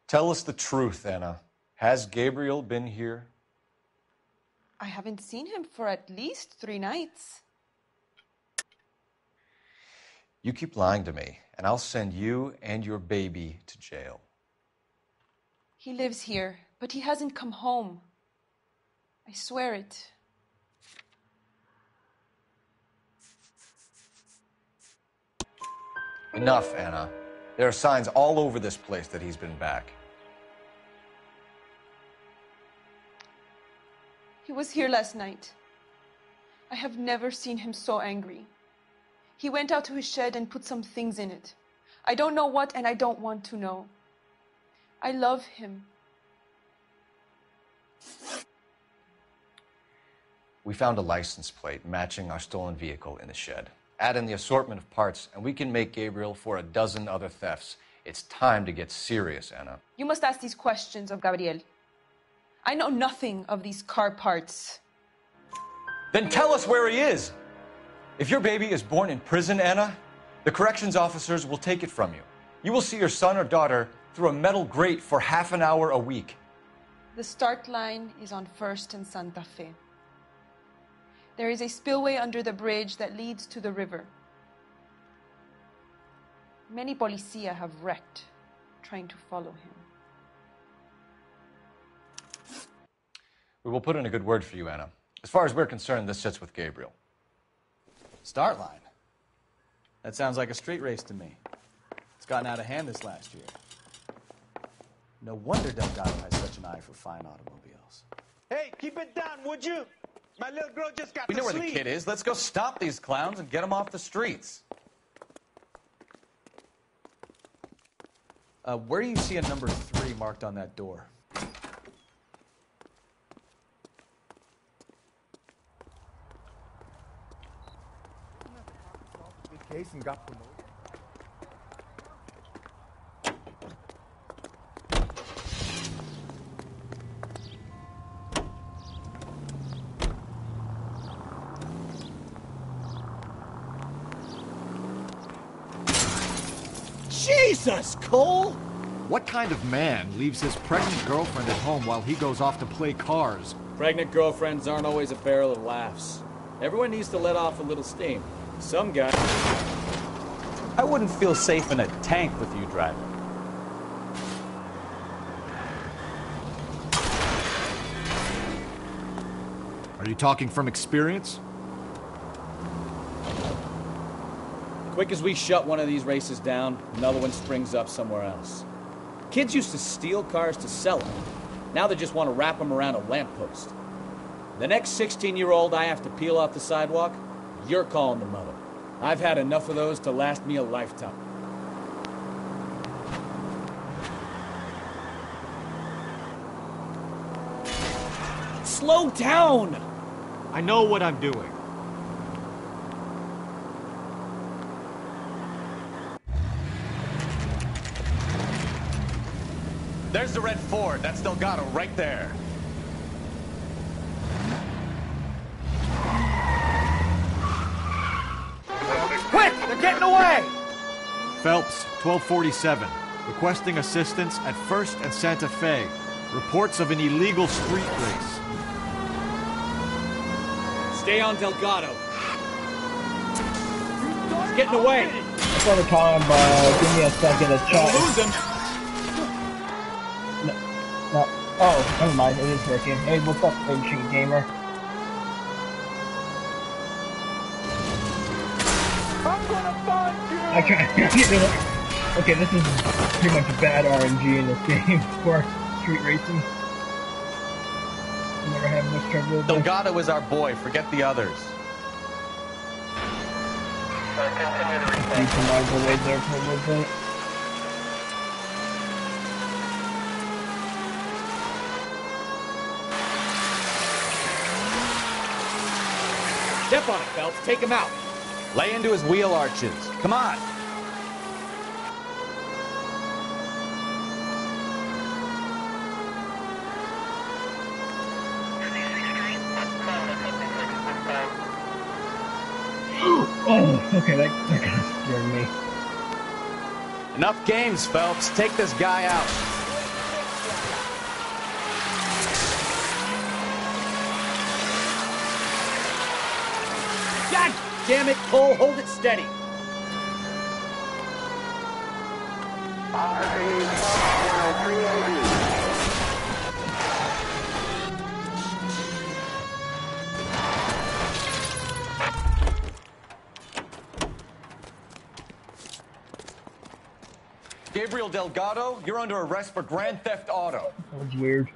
Tell us the truth, Anna. Has Gabriel been here? I haven't seen him for at least 3 nights. You keep lying to me, and I'll send you and your baby to jail. He lives here, but he hasn't come home. I swear it. Enough, Anna. There are signs all over this place that he's been back. He was here last night. I have never seen him so angry. He went out to his shed and put some things in it. I don't know what, and I don't want to know. I love him. We found a license plate matching our stolen vehicle in the shed. Add in the assortment of parts, and we can make Gabriel for a dozen other thefts. It's time to get serious, Anna. You must ask these questions of Gabriel. I know nothing of these car parts. Then tell us where he is. If your baby is born in prison, Anna, the corrections officers will take it from you. You will see your son or daughter through a metal grate for half an hour a week. The start line is on 1st and Santa Fe. There is a spillway under the bridge that leads to the river. Many policia have wrecked trying to follow him. We will put in a good word for you, Anna. As far as we're concerned, this sits with Gabriel. Start line? That sounds like a street race to me. It's gotten out of hand this last year. No wonder Delgado has such an eye for fine automobiles. Hey, keep it down, would you? My little girl just got We to know where sleep. the kid is. Let's go stop these clowns and get them off the streets. Where do you see a number 3 marked on that door? Case and got promoted. Jesus, Cole! What kind of man leaves his pregnant girlfriend at home while he goes off to play cars? Pregnant girlfriends aren't always a barrel of laughs. Everyone needs to let off a little steam. Some guy... I wouldn't feel safe in a tank with you driving. Are you talking from experience? Quick as we shut one of these races down, another one springs up somewhere else. Kids used to steal cars to sell them. Now they just want to wrap them around a lamppost. The next 16-year-old I have to peel off the sidewalk, you're calling the mother. I've had enough of those to last me a lifetime. Slow down! I know what I'm doing. There's the red Ford. That's Delgado right there. Quick! They're getting away! Phelps, 1247. Requesting assistance at 1st and Santa Fe. Reports of an illegal street race. Stay on Delgado. He's getting away. That's what we're talking about. Give me a second to check. Lose him. No. Oh, never mind. It is working. Hey, what's up, Ancient Gamer? I'm gonna find you! I try. Okay, this is pretty much bad RNG in this game for street racing. I never have much trouble with this. Delgado is our boy. Forget the others. You can ride the way there for a little bit. Step on it, Phelps. Take him out. Lay into his wheel arches. Come on. Oh, okay, that kind of scared me. Enough games, Phelps. Take this guy out. God damn it, Cole. Hold it steady. Gabriel Delgado, you're under arrest for Grand Theft Auto. That was weird.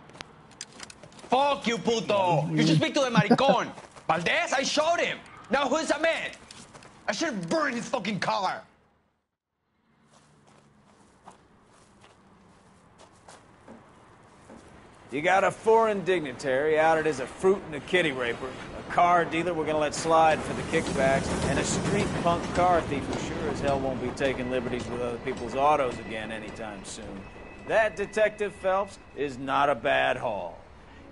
Fuck you, puto! You should speak to the maricon. Valdez, I showed him. Now who's the man? I should have burned his fucking car. You got a foreign dignitary outed as a fruit and a kitty raper, a car dealer we're gonna let slide for the kickbacks, and a street punk car thief who sure as hell won't be taking liberties with other people's autos again anytime soon. That, Detective Phelps, is not a bad haul.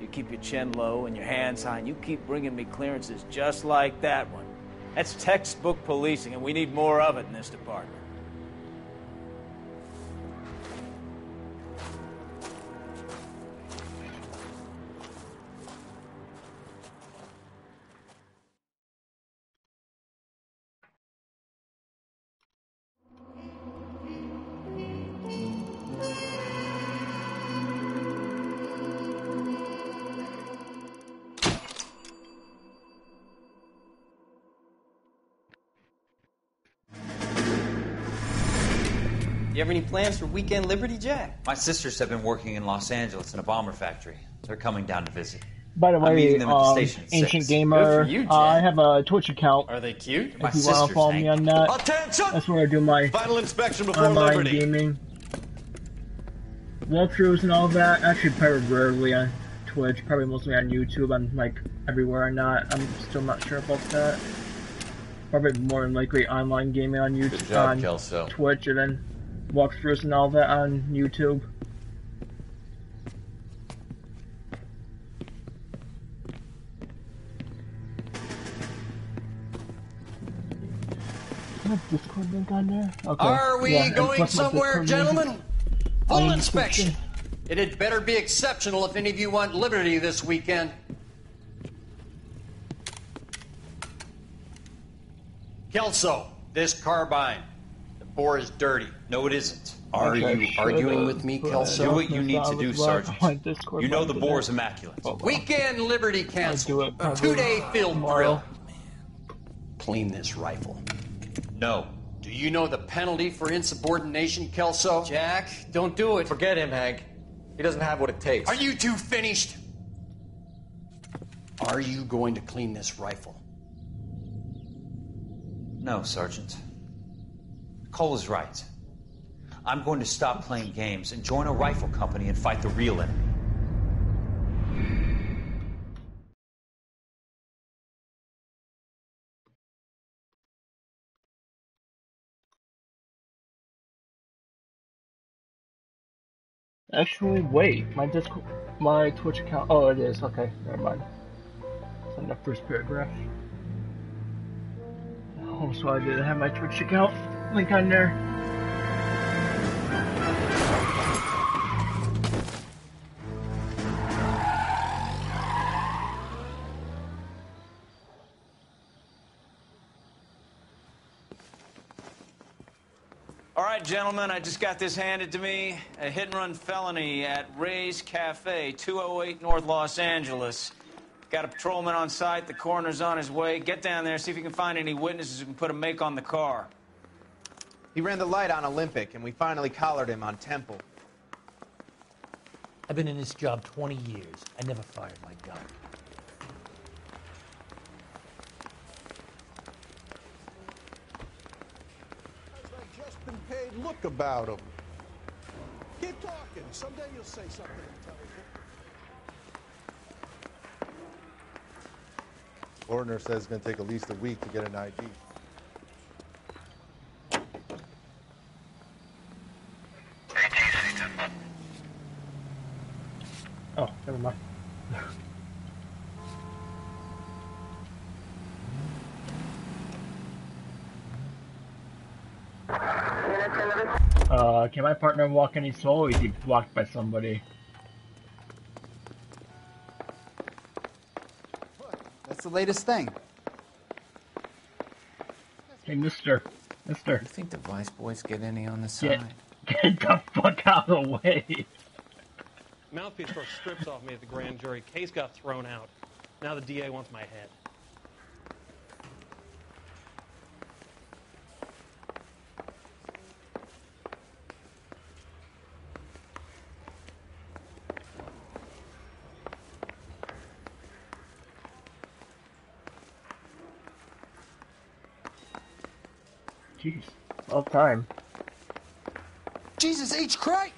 You keep your chin low and your hands high, and you keep bringing me clearances just like that one. That's textbook policing, and we need more of it in this department. You have any plans for Weekend Liberty, Jack? My sisters have been working in Los Angeles in a bomber factory. They're coming down to visit. By the I'm meeting way, them at the station at Ancient 6. Gamer, Good for you, Jack. I have a Twitch account. Are they cute? If you want to follow me on that, Attention! that's where I do my Final inspection before online Liberty. gaming walkthroughs and all that. Actually, probably rarely on Twitch, probably mostly on YouTube. I'm like everywhere or not. I'm still not sure about that. Probably more than likely online gaming on YouTube, Good job, on Kelso. Twitch, and then walkthroughs and all that on YouTube. Discord link on there? Okay. Are we Yeah, and going plus my somewhere, Discord gentlemen? link Full on the inspection. description. It had better be exceptional if any of you want liberty this weekend. Kelso, this carbine. The bore is dirty. No, it isn't. Are you arguing with me, Kelso? Do what you need to do, Sergeant. You know the bore's is immaculate. Weekend Liberty canceled. A 2-day field drill. Clean this rifle. No. Do you know the penalty for insubordination, Kelso? Jack, don't do it. Forget him, Hank. He doesn't have what it takes. Are you two finished? Are you going to clean this rifle? No, Sergeant. Cole is right. I'm going to stop playing games and join a rifle company and fight the real enemy. Actually, wait, my Twitch account. Oh, it is. Okay, never mind. It's on the first paragraph. Oh, so I didn't have my Twitch account link on there. All right, gentlemen, I just got this handed to me. A hit-and-run felony at Ray's Cafe, 208 North Los Angeles. Got a patrolman on site. The coroner's on his way. Get down there, see if you can find any witnesses who can put a make on the car. He ran the light on Olympic, and we finally collared him on Temple. I've been in this job 20 years. I never fired my gun. Been paid look about him. Keep talking. Someday you'll say something intelligent. Coroner says it's going to take at least a week to get an ID. Oh, never mind. Can my partner walk any slow, or is he blocked by somebody? That's the latest thing. Hey, Mister. You think the Vice Boys get any on the Get, side? get the fuck out of the way. Mouthpiece tore strips off me at the grand jury. Case got thrown out. Now the DA wants my head. Jeez, all time. Jesus H. Christ!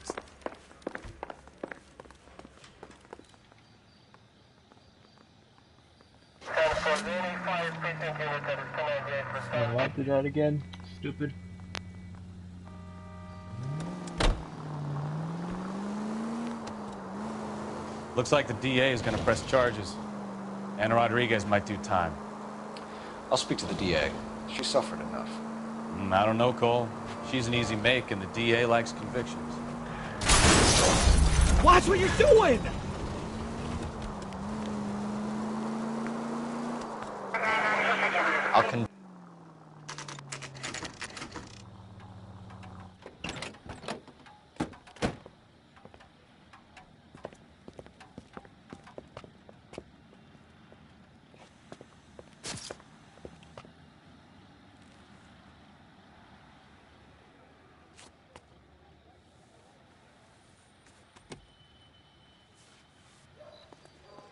Why did that again? Stupid. Looks like the DA is going to press charges. Anna Rodriguez might do time. I'll speak to the DA. She suffered enough. I don't know, Cole. She's an easy make, and the DA likes convictions. Watch what you're doing! I'll con...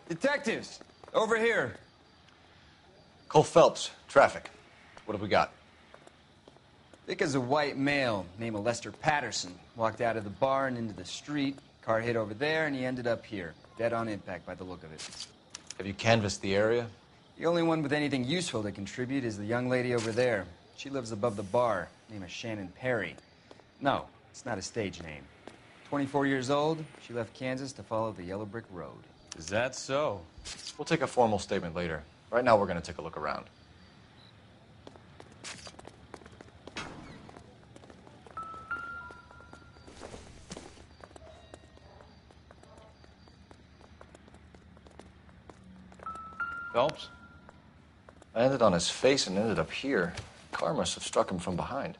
Detectives, over here. Cole Phelps, traffic. What have we got? Thick as a white male named Lester Patterson. Walked out of the bar and into the street. Car hit over there, and he ended up here. Dead on impact by the look of it. Have you canvassed the area? The only one with anything useful to contribute is the young lady over there. She lives above the bar. Name is Shannon Perry. No, it's not a stage name. 24 years old, she left Kansas to follow the Yellow Brick Road. Is that so? We'll take a formal statement later. Right now, we're going to take a look around. Phelps? I landed on his face and ended up here. Car must have struck him from behind.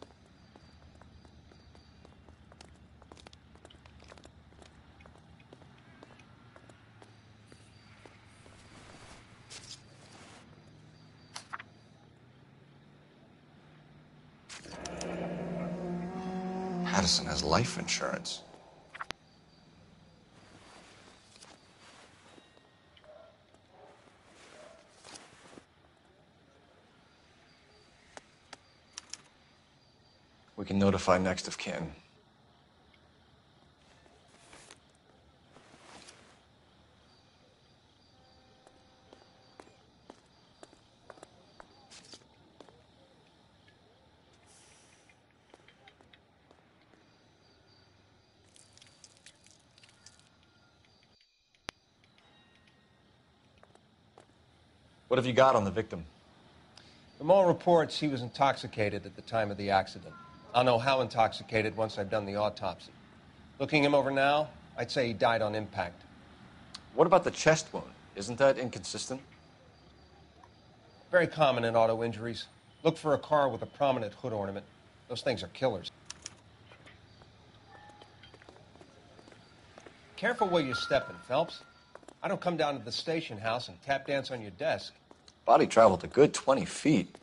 Patterson has life insurance. We can notify next of kin. What have you got on the victim? From all reports, he was intoxicated at the time of the accident. I'll know how intoxicated once I've done the autopsy. Looking him over now, I'd say he died on impact. What about the chest wound? Isn't that inconsistent? Very common in auto injuries. Look for a car with a prominent hood ornament. Those things are killers. Careful where you're stepping, Phelps. I don't come down to the station house and tap dance on your desk. Body traveled a good 20 feet.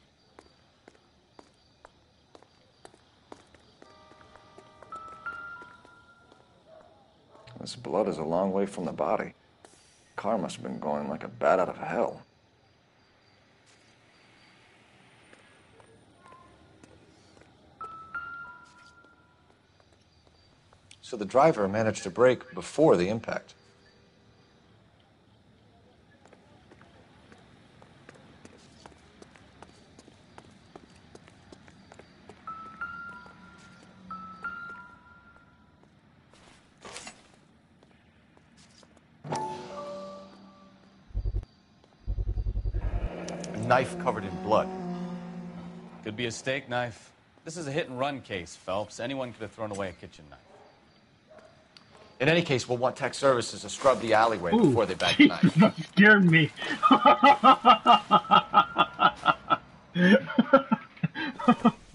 This blood is a long way from the body. Car must have been going like a bat out of hell. So the driver managed to brake before the impact. knife covered in blood. Could be a steak knife. This is a hit-and-run case, Phelps. Anyone could have thrown away a kitchen knife. In any case, we'll want tech services to scrub the alleyway Ooh, before they bag the knife. that scared me.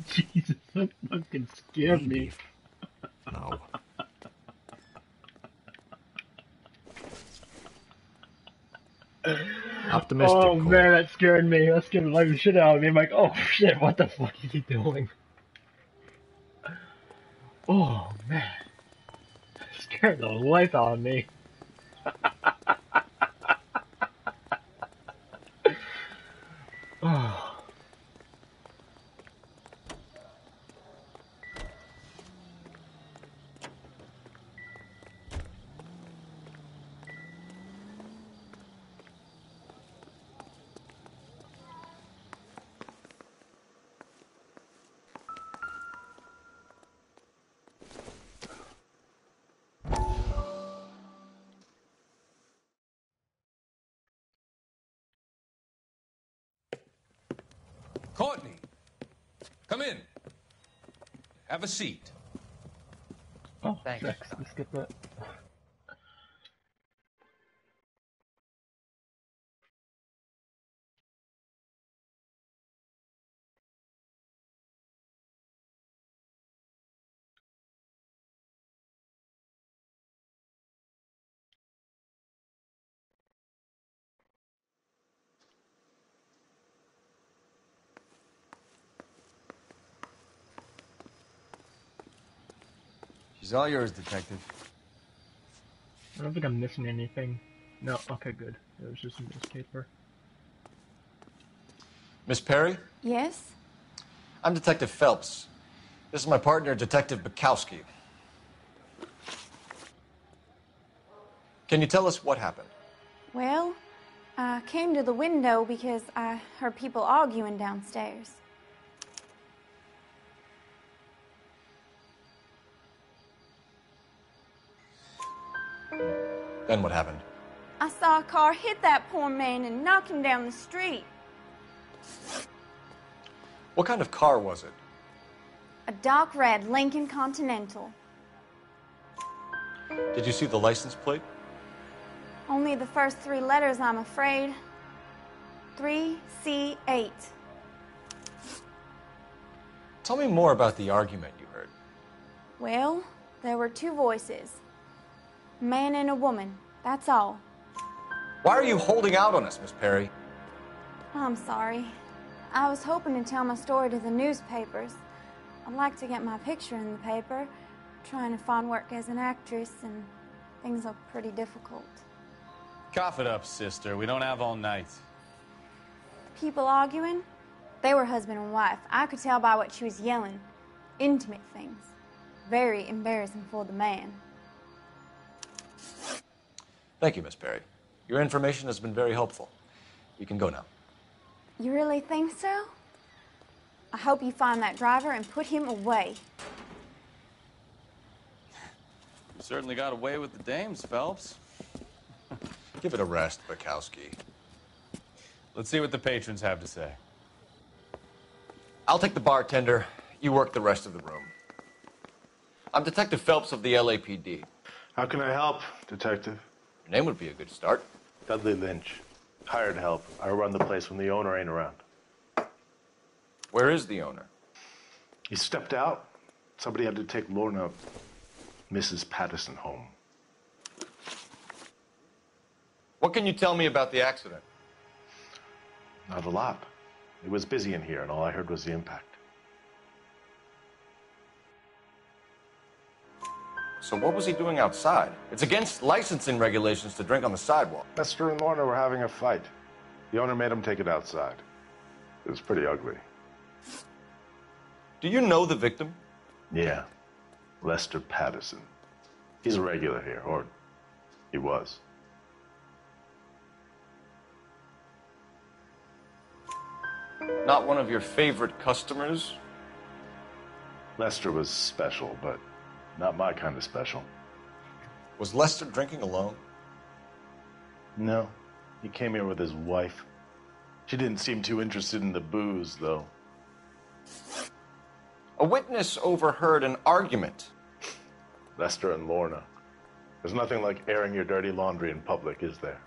Jesus, that fucking scared me. No. Optimistic. Oh Cole. man, that scared me. That scared the living shit out of me. I'm like, oh shit, what the fuck is he doing? Oh man, that scared the life out of me. Oh. Courtney, come in. Have a seat. Oh, thanks. Let's skip that. She's all yours, Detective. I don't think I'm missing anything. No, okay, good. It was just a newspaper. Miss Perry? Yes? I'm Detective Phelps. This is my partner, Detective Bukowski. Can you tell us what happened? Well, I came to the window because I heard people arguing downstairs. Then what happened? I saw a car hit that poor man and knock him down the street. What kind of car was it? A dark red Lincoln Continental. Did you see the license plate? Only the first three letters, I'm afraid. 3C8. Tell me more about the argument you heard. Well, there were two voices. A man and a woman, that's all. Why are you holding out on us, Miss Perry? I'm sorry. I was hoping to tell my story to the newspapers. I'd like to get my picture in the paper. Trying to find work as an actress, and things are pretty difficult. Cough it up, sister. We don't have all night. People arguing? They were husband and wife. I could tell by what she was yelling. Intimate things. Very embarrassing for the man. Thank you, Miss Perry. Your information has been very helpful. You can go now. You really think so? I hope you find that driver and put him away. You certainly got away with the dames, Phelps. Give it a rest, Bukowski. Let's see what the patrons have to say. I'll take the bartender. You work the rest of the room. I'm Detective Phelps of the LAPD. How can I help, Detective? Your name would be a good start. Dudley Lynch. Hired help. I run the place when the owner ain't around. Where is the owner? He stepped out. Somebody had to take Lorna, Mrs. Patterson, home. What can you tell me about the accident? Not a lot. It was busy in here, and all I heard was the impact. So what was he doing outside? It's against licensing regulations to drink on the sidewalk. Lester and Lorna were having a fight. The owner made him take it outside. It was pretty ugly. Do you know the victim? Yeah. Lester Patterson. He's a regular here, or he was. Not one of your favorite customers? Lester was special, but not my kind of special. Was Lester drinking alone? No. He came here with his wife. She didn't seem too interested in the booze, though. A witness overheard an argument. Lester and Lorna. There's nothing like airing your dirty laundry in public, is there?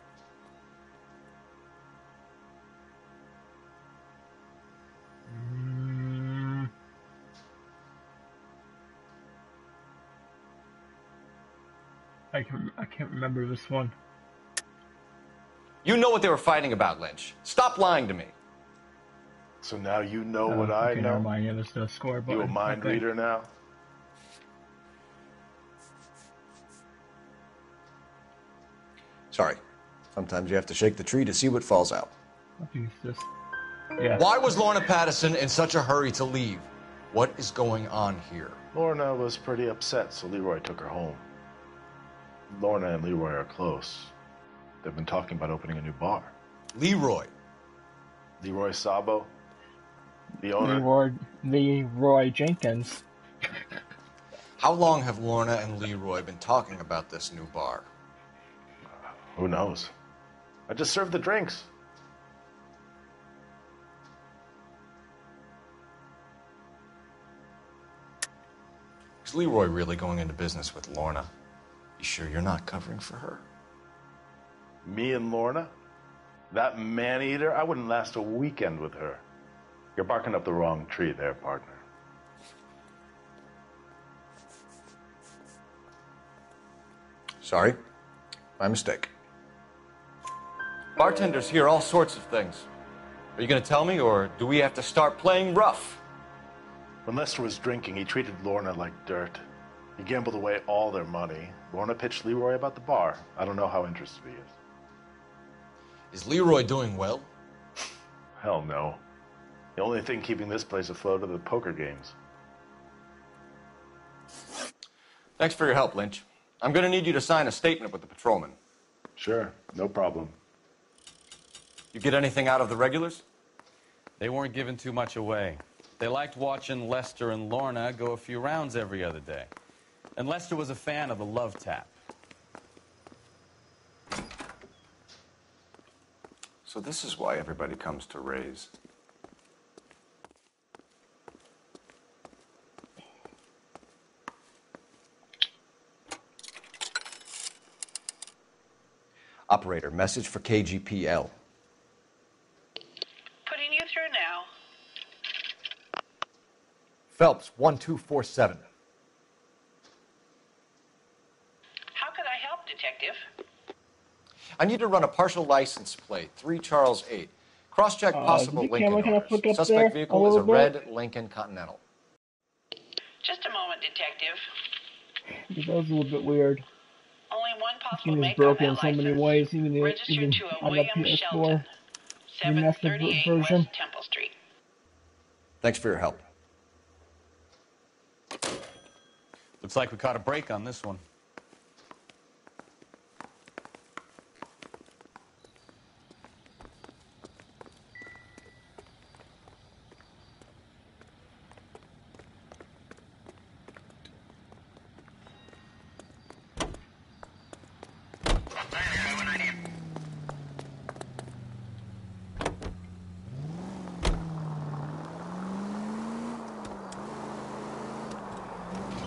I can't remember this one. You know what they were fighting about, Lynch. Stop lying to me. So now you know what I okay, know? never mind. Yeah, there's the score button. You a mind Okay. reader now? Sorry. Sometimes you have to shake the tree to see what falls out. I think it's just... Yeah. Why was Lorna Patterson in such a hurry to leave? What is going on here? Lorna was pretty upset, so Leroy took her home. Lorna and Leroy are close. They've been talking about opening a new bar. Leroy? Leroy Sabo? The owner? Leroy Jenkins. How long have Lorna and Leroy been talking about this new bar? Who knows? I just served the drinks. Is Leroy really going into business with Lorna? You sure you're not covering for her? Me and Lorna? That man-eater? I wouldn't last a weekend with her. You're barking up the wrong tree there, partner. Sorry. My mistake. Bartenders hear all sorts of things. Are you going to tell me, or do we have to start playing rough? When Lester was drinking, he treated Lorna like dirt. He gambled away all their money. Lorna pitched Leroy about the bar. I don't know how interested he is. Is Leroy doing well? Hell no. The only thing keeping this place afloat are the poker games. Thanks for your help, Lynch. I'm going to need you to sign a statement with the patrolman. Sure, no problem. You get anything out of the regulars? They weren't giving too much away. They liked watching Lester and Lorna go a few rounds every other day. And Lester was a fan of the love tap. So this is why everybody comes to Ray's. Operator, message for KGPL. Putting you through now. Phelps, 1247. How could I help, Detective? I need to run a partial license plate, 3 Charles 8. Cross-check possible did the Lincoln camera kind of owners. flick up Suspect there vehicle a is a little red bit? Lincoln Continental. Just a moment, Detective. That was a little bit weird. Only one This possible game is make broken on in that so many license. ways, even Registered to a on the William PS4 Shelton, remastered 738 version. West Temple Street. Thanks for your help. Looks like we caught a break on this one.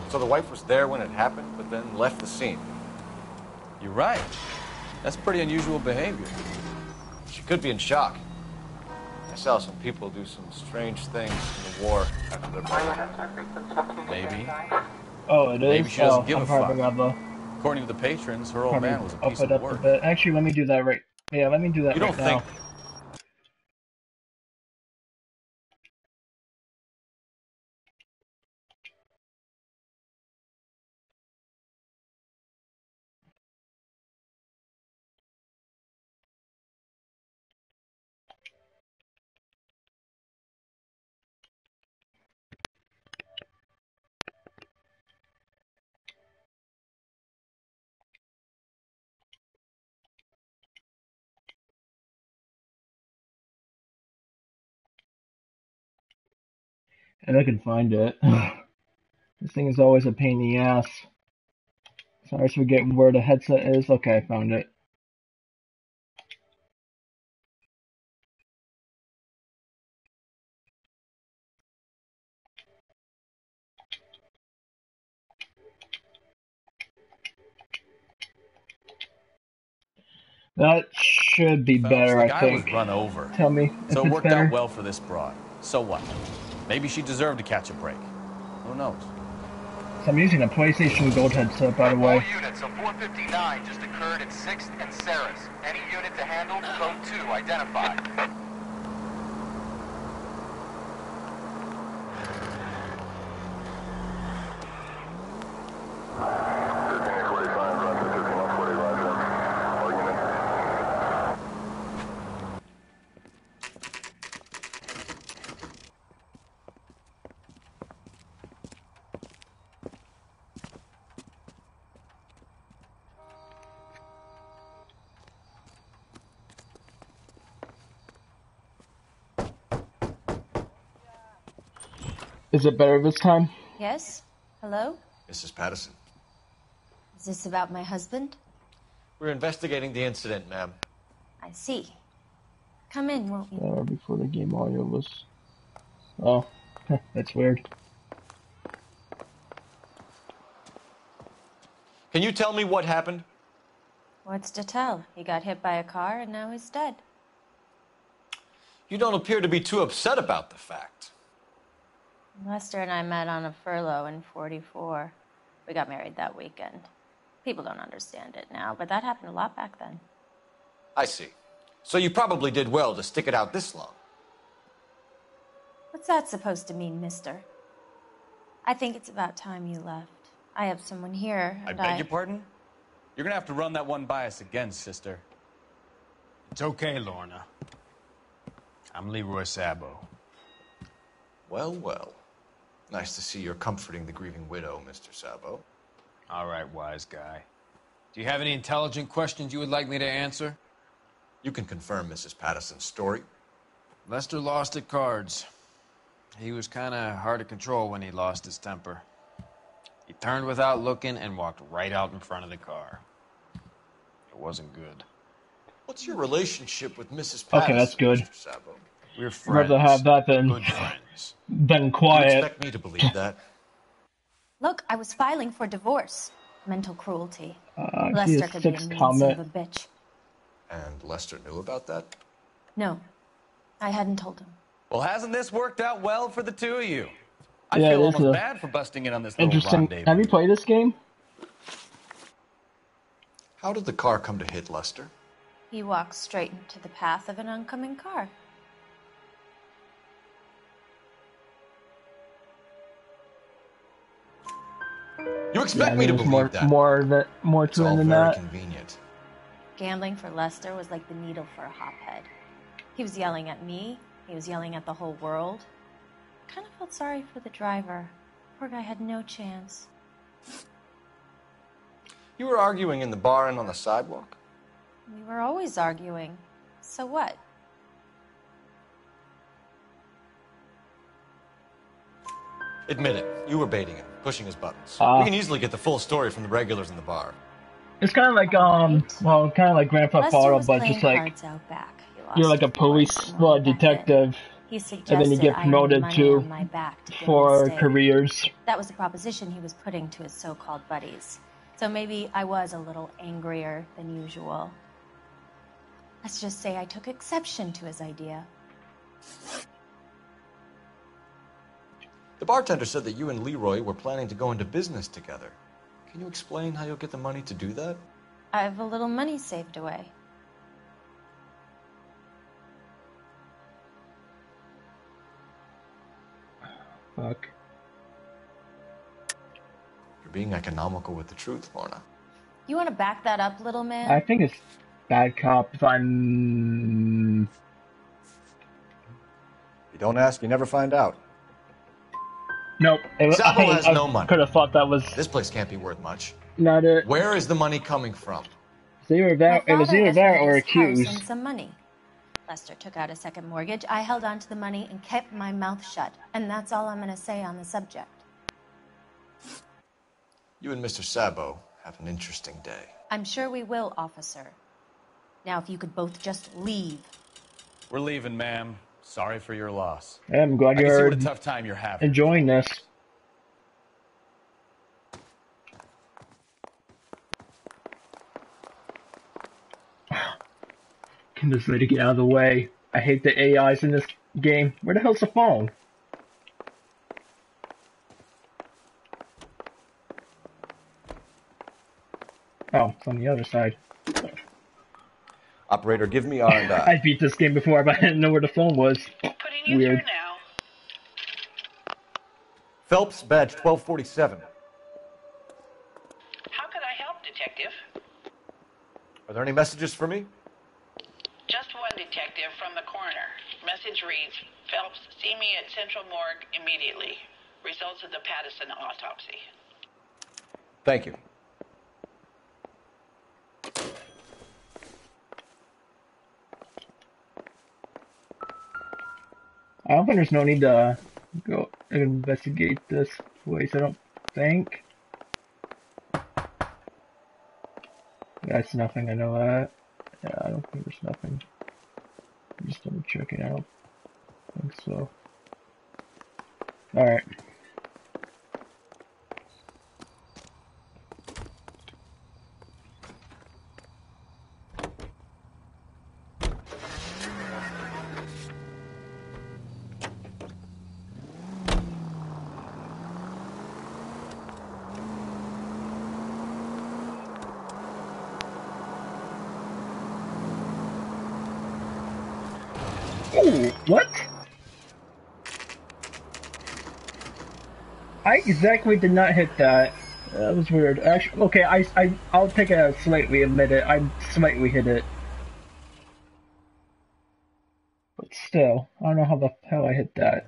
So the wife was there when it happened, but then left the scene. You're right. That's pretty unusual behavior. She could be in shock. I saw some people do some strange things in the war after their break. Maybe. Oh, it is? Maybe she doesn't Oh, give I'm a probably fuck. gonna According to the patrons, her old probably man was a up piece it of up a work. bit. Actually, let me do that right. Yeah, let me do that You right don't now. think... And I can find it. This thing is always a pain in the ass. Sorry, I forget where the headset is. Okay, I found it. That should be Phelps, better, the I guy think. was run over. Tell me if So it it's worked better. out well for this broad. So what? Maybe she deserved to catch a break. Who knows? So I'm using a PlayStation Gold headset, by the way. All units, a 459 just occurred at 6th and Saris. Any unit to handle, code 2, identified. Is it better this time? Yes? Hello? Mrs. Patterson. Is this about my husband? We're investigating the incident, ma'am. I see. Come in, won't you? Before the game audio was... Oh, that's weird. Can you tell me what happened? What's to tell? He got hit by a car and now he's dead. You don't appear to be too upset about the fact. Lester and I met on a furlough in '44. We got married that weekend. People don't understand it now, but that happened a lot back then. I see. So you probably did well to stick it out this long. What's that supposed to mean, mister? I think it's about time you left. I have someone here, I and beg your pardon? You're gonna have to run that one by us again, sister. It's okay, Lorna. I'm Leroy Sabo. Well, well. Nice to see you're comforting the grieving widow, Mr. Sabo. All right, wise guy. Do you have any intelligent questions you would like me to answer? You can confirm Mrs. Patterson's story. Lester lost at cards. He was kind of hard to control when he lost his temper. He turned without looking and walked right out in front of the car. It wasn't good. What's your relationship with Mrs. Patterson, Okay, that's good. Mr. Sabo? We're I'd friends. rather have that Good friends. than quiet. You expect me to believe that? Look, I was filing for divorce. Mental cruelty. See Lester a could be a 6 mean son comment. of a bitch. And Lester knew about that? No, I hadn't told him. Well, hasn't this worked out well for the two of you? I Yeah, feel it is almost a bad for busting in on this little Interesting. rendezvous. Have you played this game? How did the car come to hit Lester? He walked straight into the path of an oncoming car. You expect me to there's believe that? more It's to it all than very that. convenient. Gambling for Lester was like the needle for a hophead. He was yelling at me. He was yelling at the whole world. I kind of felt sorry for the driver. Poor guy had no chance. You were arguing in the bar and on the sidewalk? We were always arguing. So what? Admit it. You were baiting him, pushing his buttons. Ah. We can easily get the full story from the regulars in the bar. It's kind of like well, kind of like Grand Theft Lester Auto, was but playing just like cards out back. He lost you're like a police, well, a detective, He and then suggested you get I earn promoted money to on my back to give him a for stake. careers. That was the proposition he was putting to his so-called buddies. So maybe I was a little angrier than usual. Let's just say I took exception to his idea. The bartender said that you and Leroy were planning to go into business together. Can you explain how you'll get the money to do that? I have a little money saved away. Fuck. You're being economical with the truth, Lorna. You want to back that up, little man? I think it's bad cop if I'm... You don't ask, you never find out. Nope. Sabo has no money. Could have thought that was This place can't be worth much. not it. Where is the money coming from? It was either that or his house and accused. some money. Lester took out a second mortgage. I held on to the money and kept my mouth shut. And that's all I'm going to say on the subject. You and Mr. Sabo have an interesting day. I'm sure we will, officer. Now, if you could both just leave. We're leaving, ma'am. Sorry for your loss. I'm glad I can see you're what a tough time you're having. enjoying this. I'm just ready to get out of the way. I hate the AIs in this game. Where the hell's the phone? Oh, it's on the other side. Operator, give me R&I. I beat this game before, but I didn't know where the phone was. Weird. Phelps, badge 1247. How could I help, Detective? Are there any messages for me? Just one detective from the coroner. Message reads, Phelps, see me at Central Morgue immediately. Results of the Pattison autopsy. Thank you. I don't think there's no need to go investigate this place, I don't think. That's nothing, I know that. Yeah, I don't think there's nothing. I'm just double checking, I don't think so. Alright. Oh, what? I exactly did not hit that. That was weird. Actually, okay, I'll take it as slightly admit it. I slightly hit it. But still, I don't know how the hell I hit that.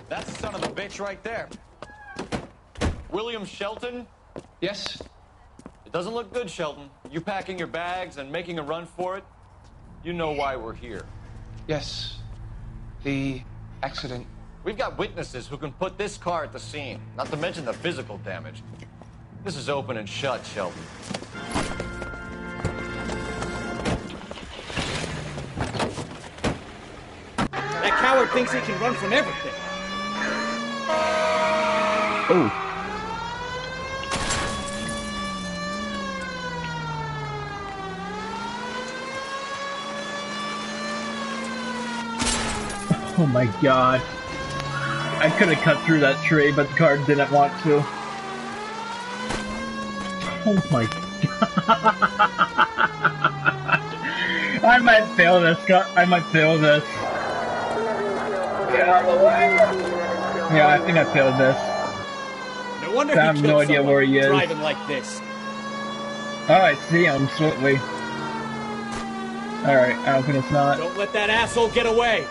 That's the son of a bitch right there. William Shelton? Yes? It doesn't look good, Shelton. You packing your bags and making a run for it? You know why we're here. Yes. The accident. We've got witnesses who can put this car at the scene, not to mention the physical damage. This is open and shut, Shelton. That coward thinks he can run from everything. Oh. Oh my god. I could have cut through that tree, but the car didn't want to. Oh my god. I might fail this. I might fail this. Get out of the way. Yeah, I think I failed this. No wonder I have no idea where he is. Driving like this. Oh, I see him swiftly. Alright, I don't think it's not. Don't let that asshole get away.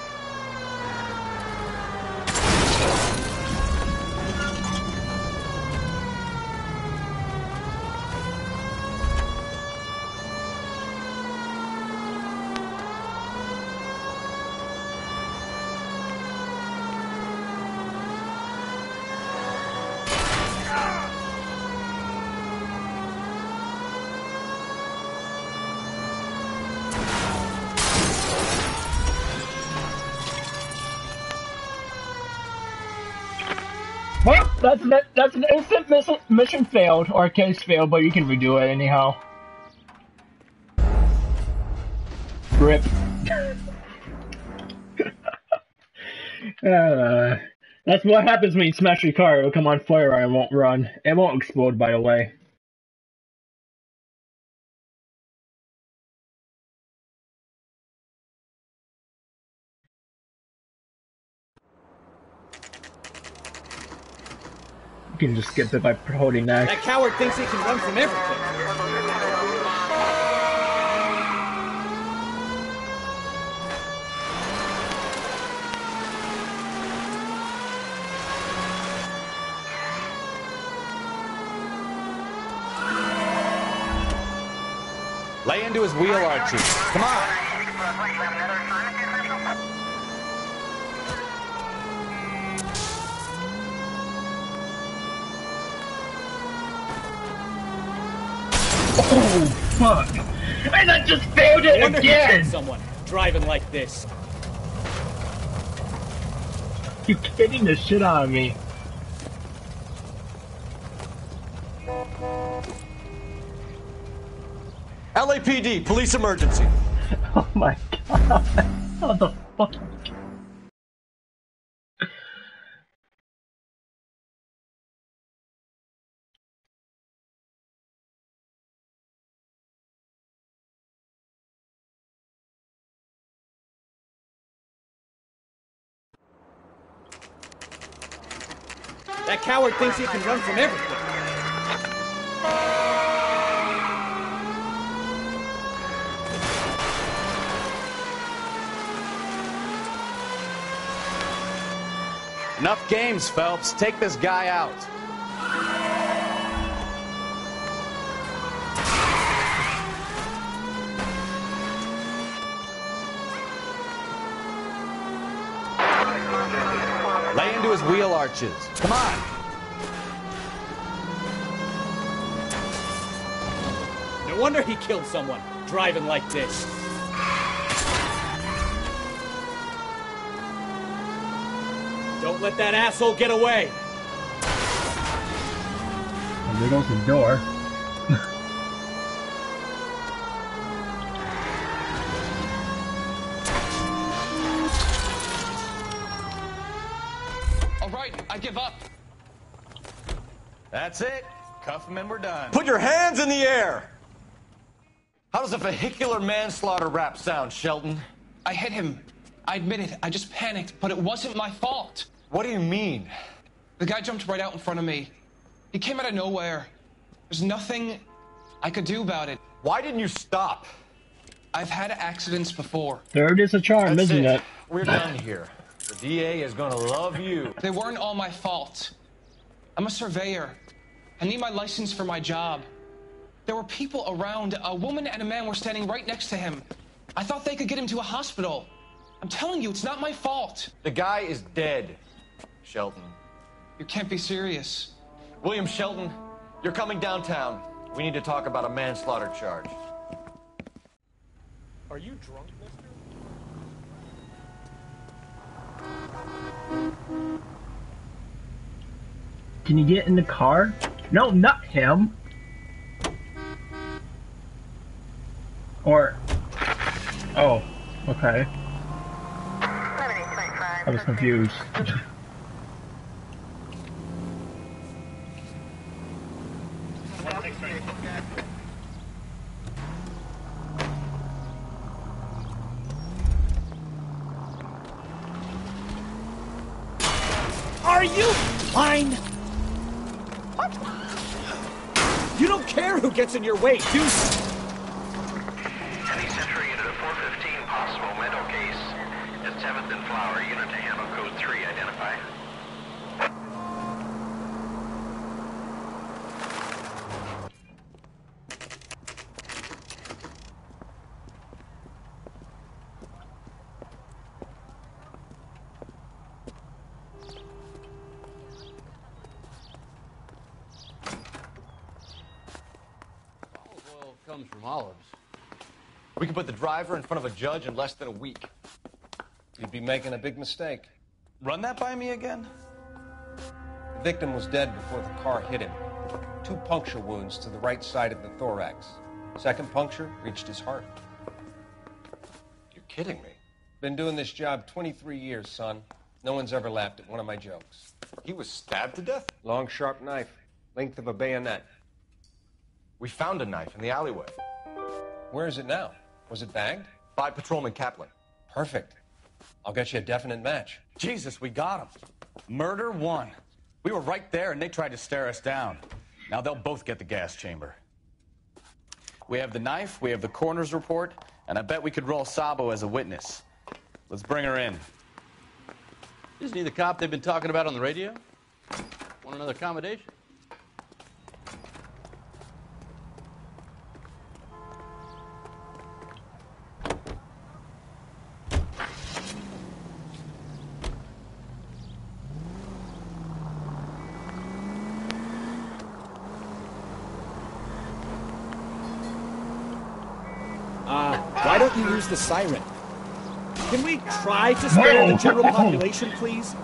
Well, that's an instant mission failed, or case failed, but you can redo it anyhow. Rip. That's what happens when you smash your car. It will come on fire and it won't run. It won't explode, by the way. You can just skip it by holding that. That coward thinks he can run from everything. Lay into his wheel, Archie. Come on. Oh, fuck. And I just failed it Wonder again! He killed someone driving like this. You're kidding the shit out of me. LAPD, police emergency. Oh my god. What the fuck? That coward thinks he can run from everything. Enough games, Phelps. Take this guy out. Lay into his wheel arches. Come on. No wonder he killed someone driving like this. Don't let that asshole get away. And there goes the door. All right, I give up. That's it. Cuff him and we're done. Put your hands in the air! How does a vehicular manslaughter rap sound, Shelton? I hit him. I admit it. I just panicked, but it wasn't my fault. What do you mean? The guy jumped right out in front of me. He came out of nowhere. There's nothing I could do about it. Why didn't you stop? I've had accidents before. Third is a charm, That's isn't it? We're done here. The DA is gonna love you. They weren't all my fault. I'm a surveyor. I need my license for my job. There were people around. A woman and a man were standing right next to him. I thought they could get him to a hospital. I'm telling you, it's not my fault. The guy is dead, Shelton. You can't be serious. William Shelton, you're coming downtown. We need to talk about a manslaughter charge. Are you drunk, mister? Can you get in the car? No, not him. Or... Oh, okay. I was confused. Are you blind? You don't care who gets in your way, do you? Any Century unit at 415, possible mental case. At 7th and Flower, unit to handle code 3, identify. Oil comes from olives. We can put the driver in front of a judge in less than a week. You'd be making a big mistake. Run that by me again? The victim was dead before the car hit him. 2 puncture wounds to the right side of the thorax. Second puncture reached his heart. You're kidding me. Been doing this job 23 years, son. No one's ever laughed at one of my jokes. He was stabbed to death? Long, sharp knife. Length of a bayonet. We found a knife in the alleyway. Where is it now? Was it bagged? By Patrolman Kaplan. Perfect. I'll get you a definite match. Jesus, we got him. Murder 1. We were right there and they tried to stare us down. Now they'll both get the gas chamber. We have the knife, we have the coroner's report, and I bet we could roll Sabo as a witness. Let's bring her in. Isn't he the cop they've been talking about on the radio? Want another accommodation? Why don't you use the siren? Can we try to spare the general population, please?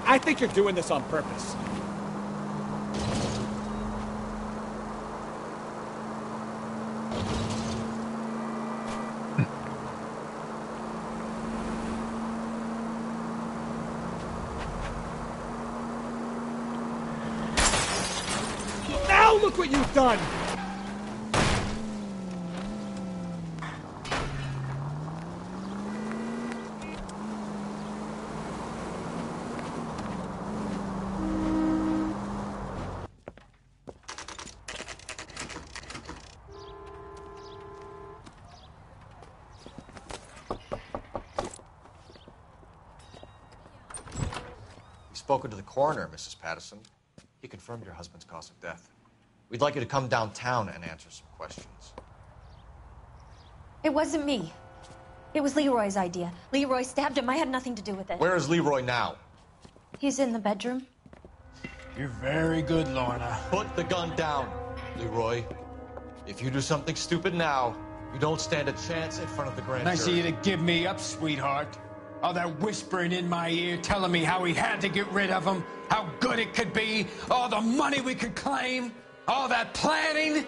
I think you're doing this on purpose. Now look what you've done! Spoken to the coroner, Mrs. Patterson. He confirmed your husband's cause of death. We'd like you to come downtown and answer some questions. It wasn't me. It was Leroy's idea. Leroy stabbed him. I had nothing to do with it. Where is Leroy now? He's in the bedroom. You're very good, Lorna. Put the gun down, Leroy. If you do something stupid now, you don't stand a chance in front of the grand Nice of jury. you to give me up, sweetheart. All that whispering in my ear, telling me how we had to get rid of him, how good it could be, all the money we could claim, all that planning,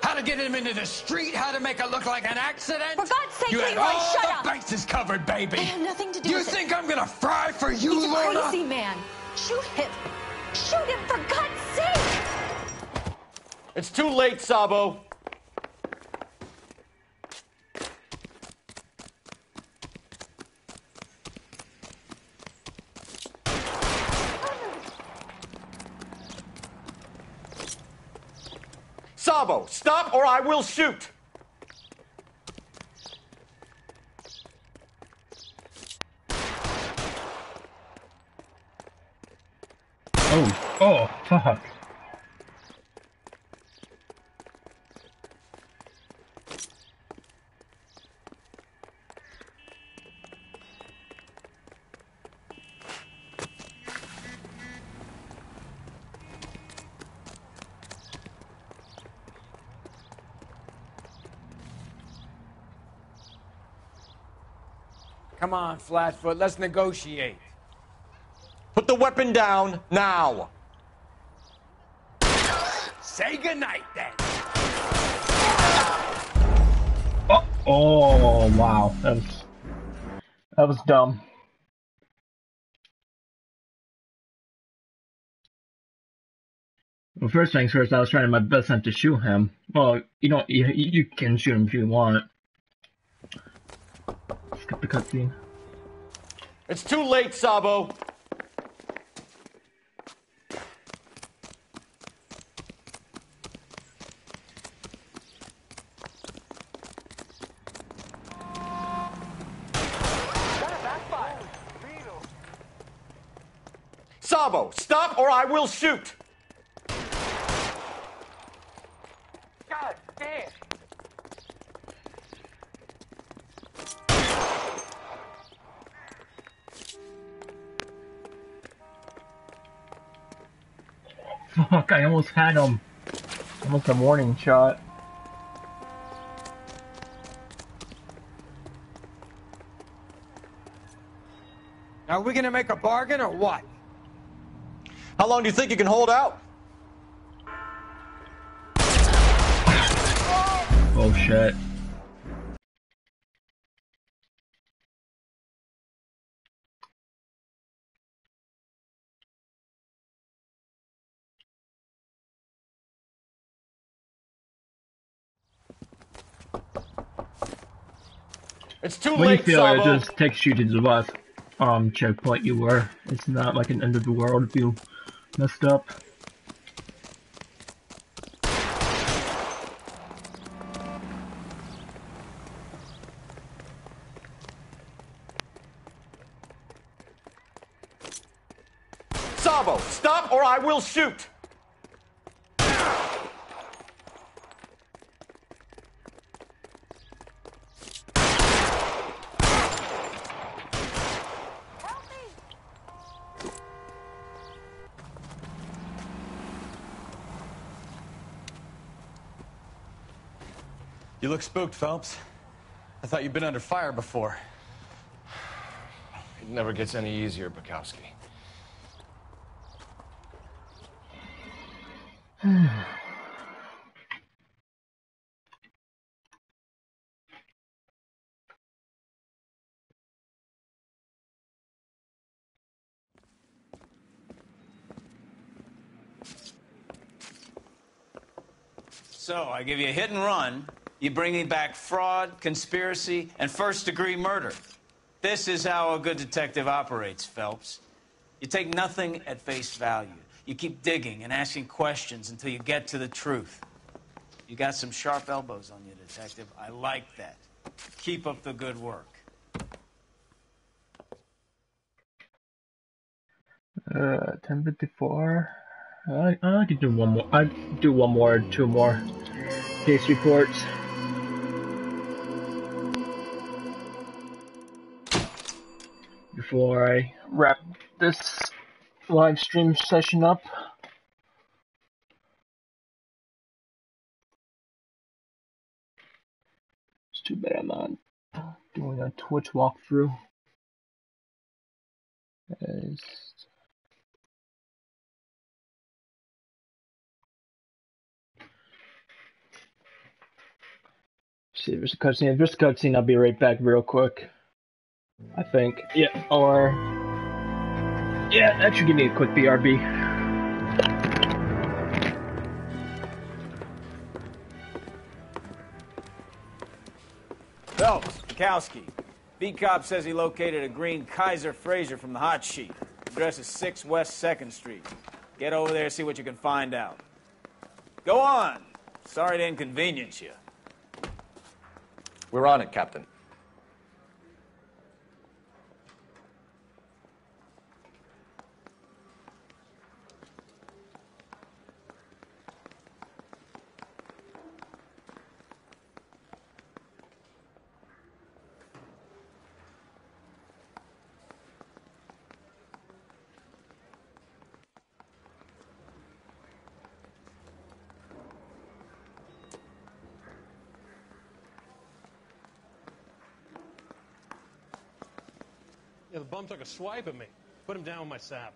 how to get him into the street, how to make it look like an accident. For God's sake, you had Leroy, all shut the up! bases covered, baby. I have nothing to do You with it. think I'm gonna fry for you, He's a Lorna? crazy man. Shoot him. Shoot him, for God's sake! It's too late, Sabo. Sabo, stop or I will shoot! Oh, fuck. Come on, Flatfoot, let's negotiate. Put the weapon down now. Say goodnight, then. Oh, wow. That was dumb. Well, first things first, I was trying my best not to shoot him. Well, you can shoot him if you want. Skip the cutscene. It's too late, Sabo. Sabo, stop or I will shoot! God damn! Fuck, I almost had him. Almost a warning shot. Now, are we gonna make a bargain or what? How long do you think you can hold out? Oh shit. It's too When you late, feel it Sabo. just takes you to the last checkpoint you were. It's not like an end of the world if you messed up. Sabo, stop or I will shoot! You look spooked, Phelps. I thought you'd been under fire before. It never gets any easier, Bukowski. So, I give you a hit and run. You bring me back fraud, conspiracy, and first-degree murder. This is how a good detective operates, Phelps. You take nothing at face value. You keep digging and asking questions until you get to the truth. You got some sharp elbows on you, detective. I like that. Keep up the good work. 10:54. I could do one more. I'd do one more, two more case reports. Before I wrap this live stream session up. It's too bad I'm not doing a Twitch walkthrough. See if there's a cutscene. If there's a cutscene, I'll be right back real quick. I think. Yeah, or... Yeah, that should give me a quick BRB. Phelps, Bukowski. B-Cop says he located a green Kaiser Fraser from the hot sheet. Address is 6 West 2nd Street. Get over there, see what you can find out. Go on. Sorry to inconvenience you. We're on it, Captain. Yeah, the bum took a swipe at me. Put him down with my sap.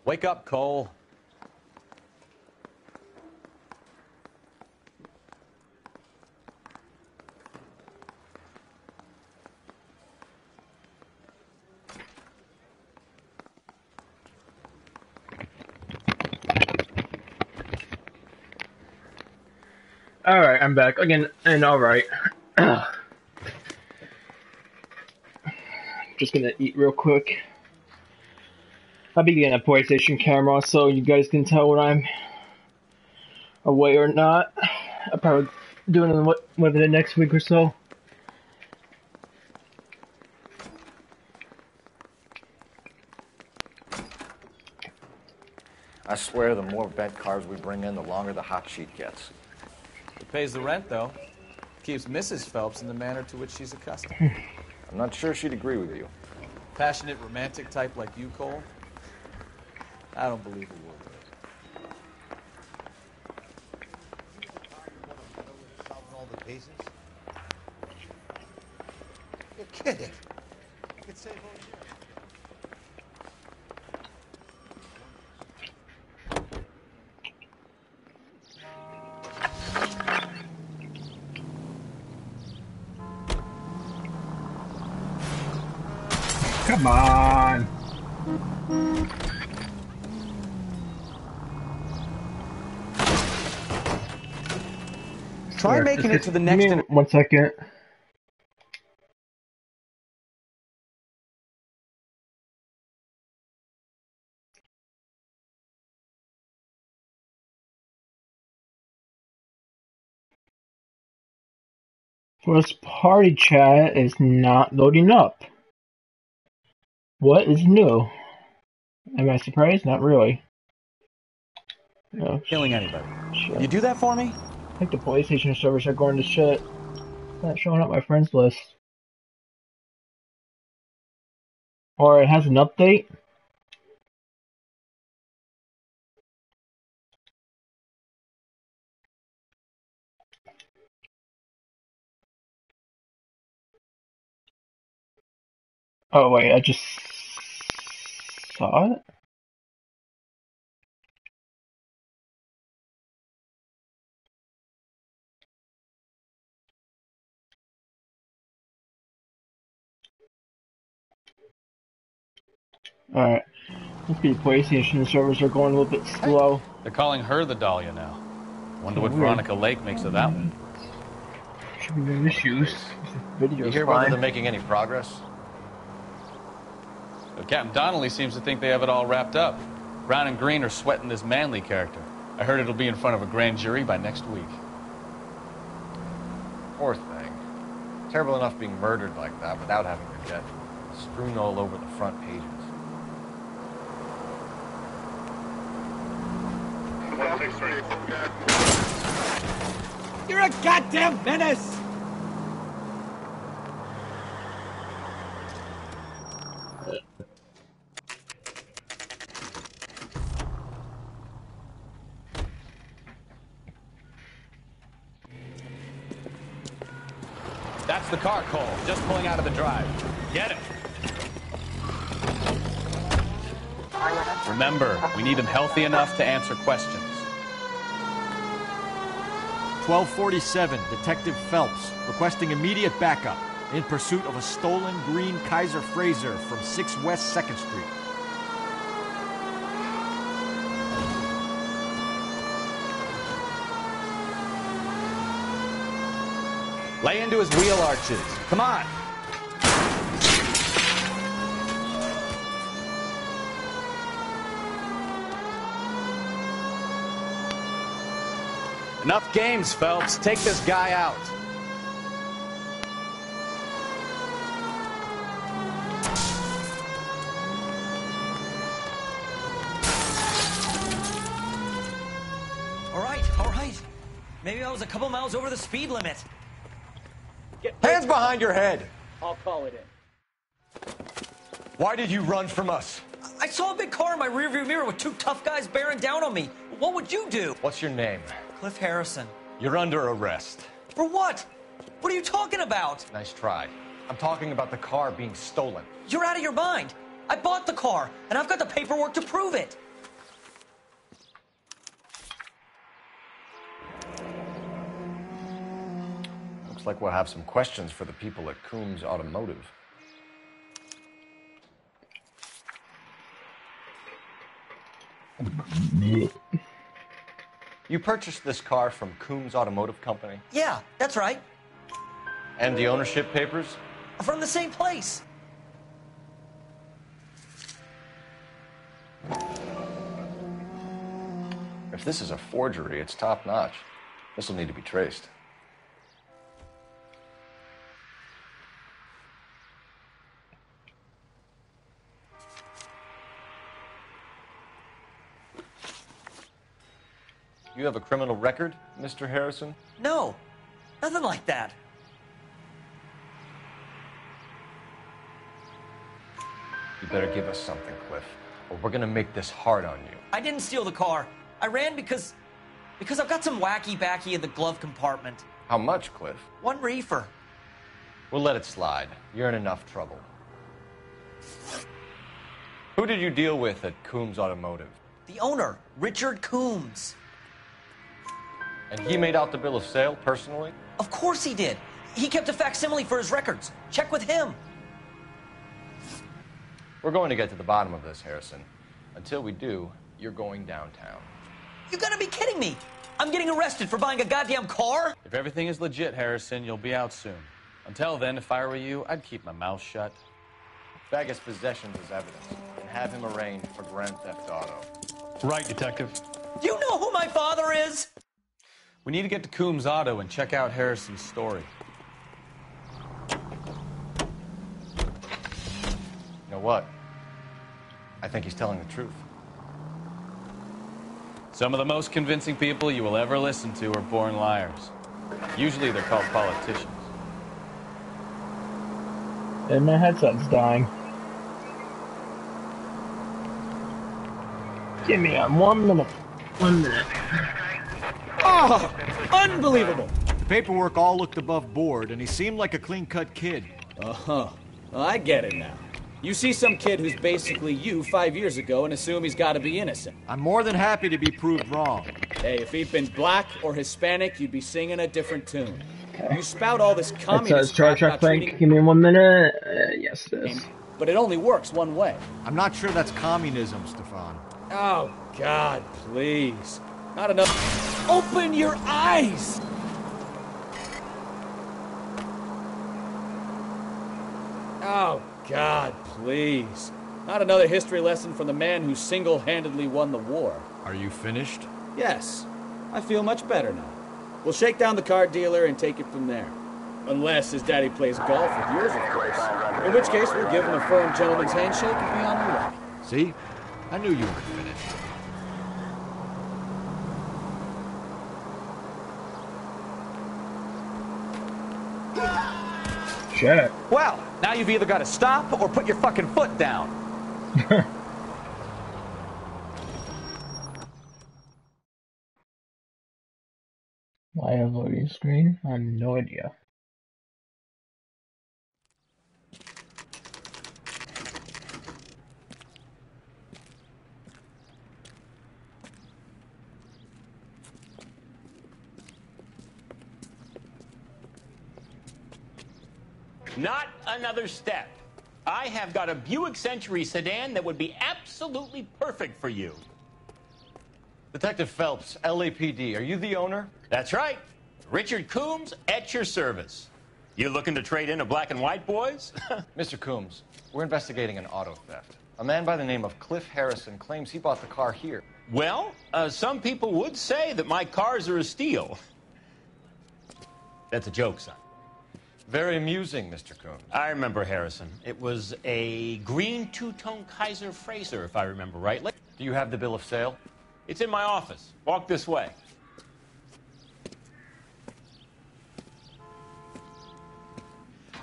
Wake up, Cole. Alright, I'm back again, and alright. Just gonna eat real quick. I'll be getting a PlayStation camera so you guys can tell when I'm away or not. I'll probably do it within the next week or so. I swear the more bent cars we bring in, the longer the hot sheet gets. It pays the rent, though. Keeps Mrs. Phelps in the manner to which she's accustomed. I'm not sure she'd agree with you. Passionate, romantic type like you, Cole? I don't believe a word of it. Solving all the cases? You're kidding. You could save all year. Come on. Try making it to the next... Give me 1 second. First party chat is not loading up. What is new? Am I surprised? Not really. No. Killing anybody. Shit. Can you do that for me? I think the PlayStation servers are going to shit. Not showing up my friends list. Or it has an update. Oh wait, I just saw it? Alright. Must be PlayStation servers are going a little bit slow. They're calling her the Dahlia now. Wonder what Weird. Veronica Lake makes of that one. Should be no issues. Video's You hear whether fine. they're making any progress? But Captain Donnelly seems to think they have it all wrapped up. Brown and Green are sweating this Manley character. I heard it'll be in front of a grand jury by next week. Poor thing. Terrible enough being murdered like that without having her death strewn all over the front pages. You're a goddamn menace! That's the car, Cole. Just pulling out of the drive. Get him. Remember, we need him healthy enough to answer questions. 1247, Detective Phelps, requesting immediate backup in pursuit of a stolen green Kaiser Frazer from 6 West 2nd Street. Lay into his wheel arches. Come on. Enough games, Phelps. Take this guy out. All right. Maybe I was a couple miles over the speed limit. Hands behind your head! I'll call it in. Why did you run from us? I saw a big car in my rearview mirror with 2 tough guys bearing down on me. What would you do? What's your name? Cliff Harrison. You're under arrest. For what? What are you talking about? Nice try. I'm talking about the car being stolen. You're out of your mind. I bought the car, and I've got the paperwork to prove it. Looks like we'll have some questions for the people at Coombs Automotive. You purchased this car from Coombs Automotive Company? Yeah, that's right. And the ownership papers? From the same place. If this is a forgery, it's top-notch. This will need to be traced. You have a criminal record, Mr. Harrison? No, nothing like that. You better give us something, Cliff, or we're gonna make this hard on you. I didn't steal the car. I ran because I've got some wacky backy in the glove compartment. How much, Cliff? 1 reefer. We'll let it slide. You're in enough trouble. Who did you deal with at Coombs Automotive? The owner, Richard Coombs. And he made out the bill of sale personally? Of course he did. He kept a facsimile for his records. Check with him. We're going to get to the bottom of this, Harrison. Until we do, you're going downtown. You gotta be kidding me. I'm getting arrested for buying a goddamn car? If everything is legit, Harrison, you'll be out soon. Until then, if I were you, I'd keep my mouth shut. Bag his possessions as evidence and have him arraigned for grand theft auto. Right, Detective. Do you know who my father is? We need to get to Coombs Auto and check out Harrison's story. You know what? I think he's telling the truth. Some of the most convincing people you will ever listen to are born liars. Usually they're called politicians. And my headset's dying. Give me 1 minute. 1 minute. Oh, unbelievable! The paperwork all looked above board, and he seemed like a clean-cut kid. Uh-huh. Well, I get it now. You see some kid who's basically you 5 years ago and assume he's got to be innocent. I'm more than happy to be proved wrong. Hey, if he'd been black or Hispanic, you'd be singing a different tune. You spout all this That communist says Star crap Trek about Frank. treating... Give me 1 minute. Yes, it is. But it only works one way. I'm not sure that's communism, Stefan. Oh, God, please. Not enough. Open your eyes! Oh, God, please. Not another history lesson from the man who single-handedly won the war. Are you finished? Yes. I feel much better now. We'll shake down the car dealer and take it from there. Unless his daddy plays golf with yours, of course. In which case, we'll give him a firm gentleman's handshake and be on our way. See? I knew you were finished. Shit. Well, now you've either got to stop or put your fucking foot down. Why a loading screen? I have no idea. Not another step. I have got a Buick Century sedan that would be absolutely perfect for you. Detective Phelps, LAPD, are you the owner? That's right. Richard Coombs at your service. You looking to trade in a black and white, boys? Mr. Coombs, we're investigating an auto theft. A man by the name of Cliff Harrison claims he bought the car here. Well, some people would say that my cars are a steal. That's a joke, son. Very amusing, Mr. Coombs. I remember Harrison. It was a green two-tone Kaiser Frazer, if I remember rightly. Do you have the bill of sale? It's in my office. Walk this way.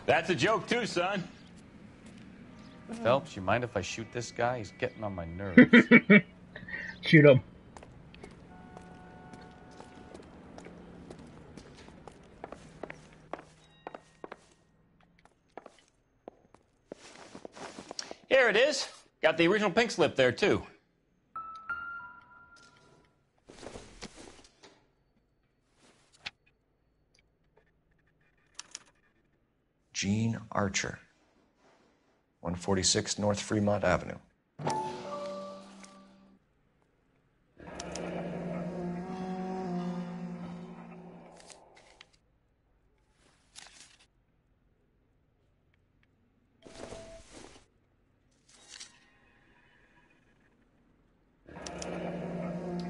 That's a joke, too, son. Phelps, you mind if I shoot this guy? He's getting on my nerves. Shoot him. Here it is. Got the original pink slip there, too. Gene Archer, 146 North Fremont Avenue.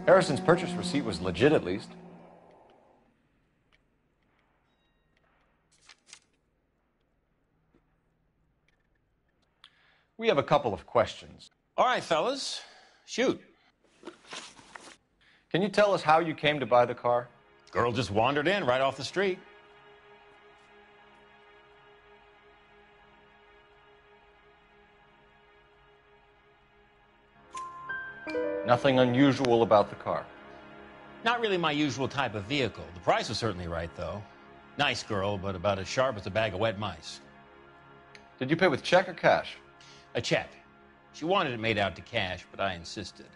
Harrison's purchase receipt was legit, at least. We have a couple of questions. All right, fellas. Shoot. Can you tell us how you came to buy the car? Girl just wandered in right off the street. Nothing unusual about the car. Not really my usual type of vehicle. The price was certainly right, though. Nice girl, but about as sharp as a bag of wet mice. Did you pay with check or cash? A check. She wanted it made out to cash, but I insisted.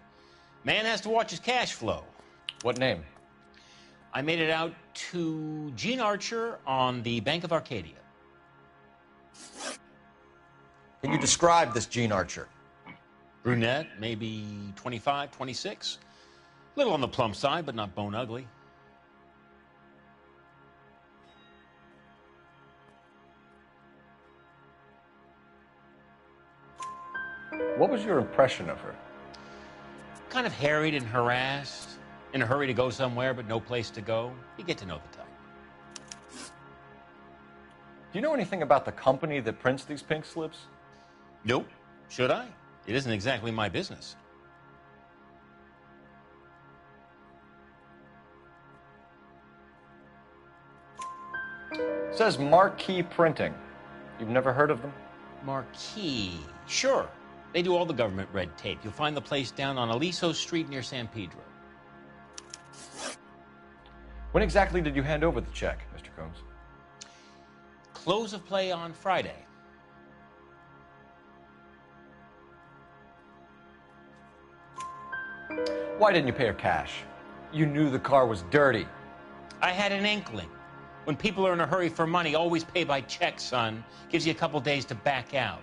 Man has to watch his cash flow. What name? I made it out to Gene Archer on the Bank of Arcadia. Can you describe this Gene Archer? Brunette, maybe 25, 26. Little on the plump side, but not bone ugly. What was your impression of her? Kind of harried and harassed, in a hurry to go somewhere, but no place to go. You get to know the type. Do you know anything about the company that prints these pink slips? Nope. Should I? It isn't exactly my business. It says Marquee Printing. You've never heard of them? Marquee. Sure. They do all the government red tape. You'll find the place down on Aliso Street near San Pedro. When exactly did you hand over the check, Mr. Combs? Close of play on Friday. Why didn't you pay her cash? You knew the car was dirty. I had an inkling. When people are in a hurry for money, always pay by check, son. Gives you a couple days to back out.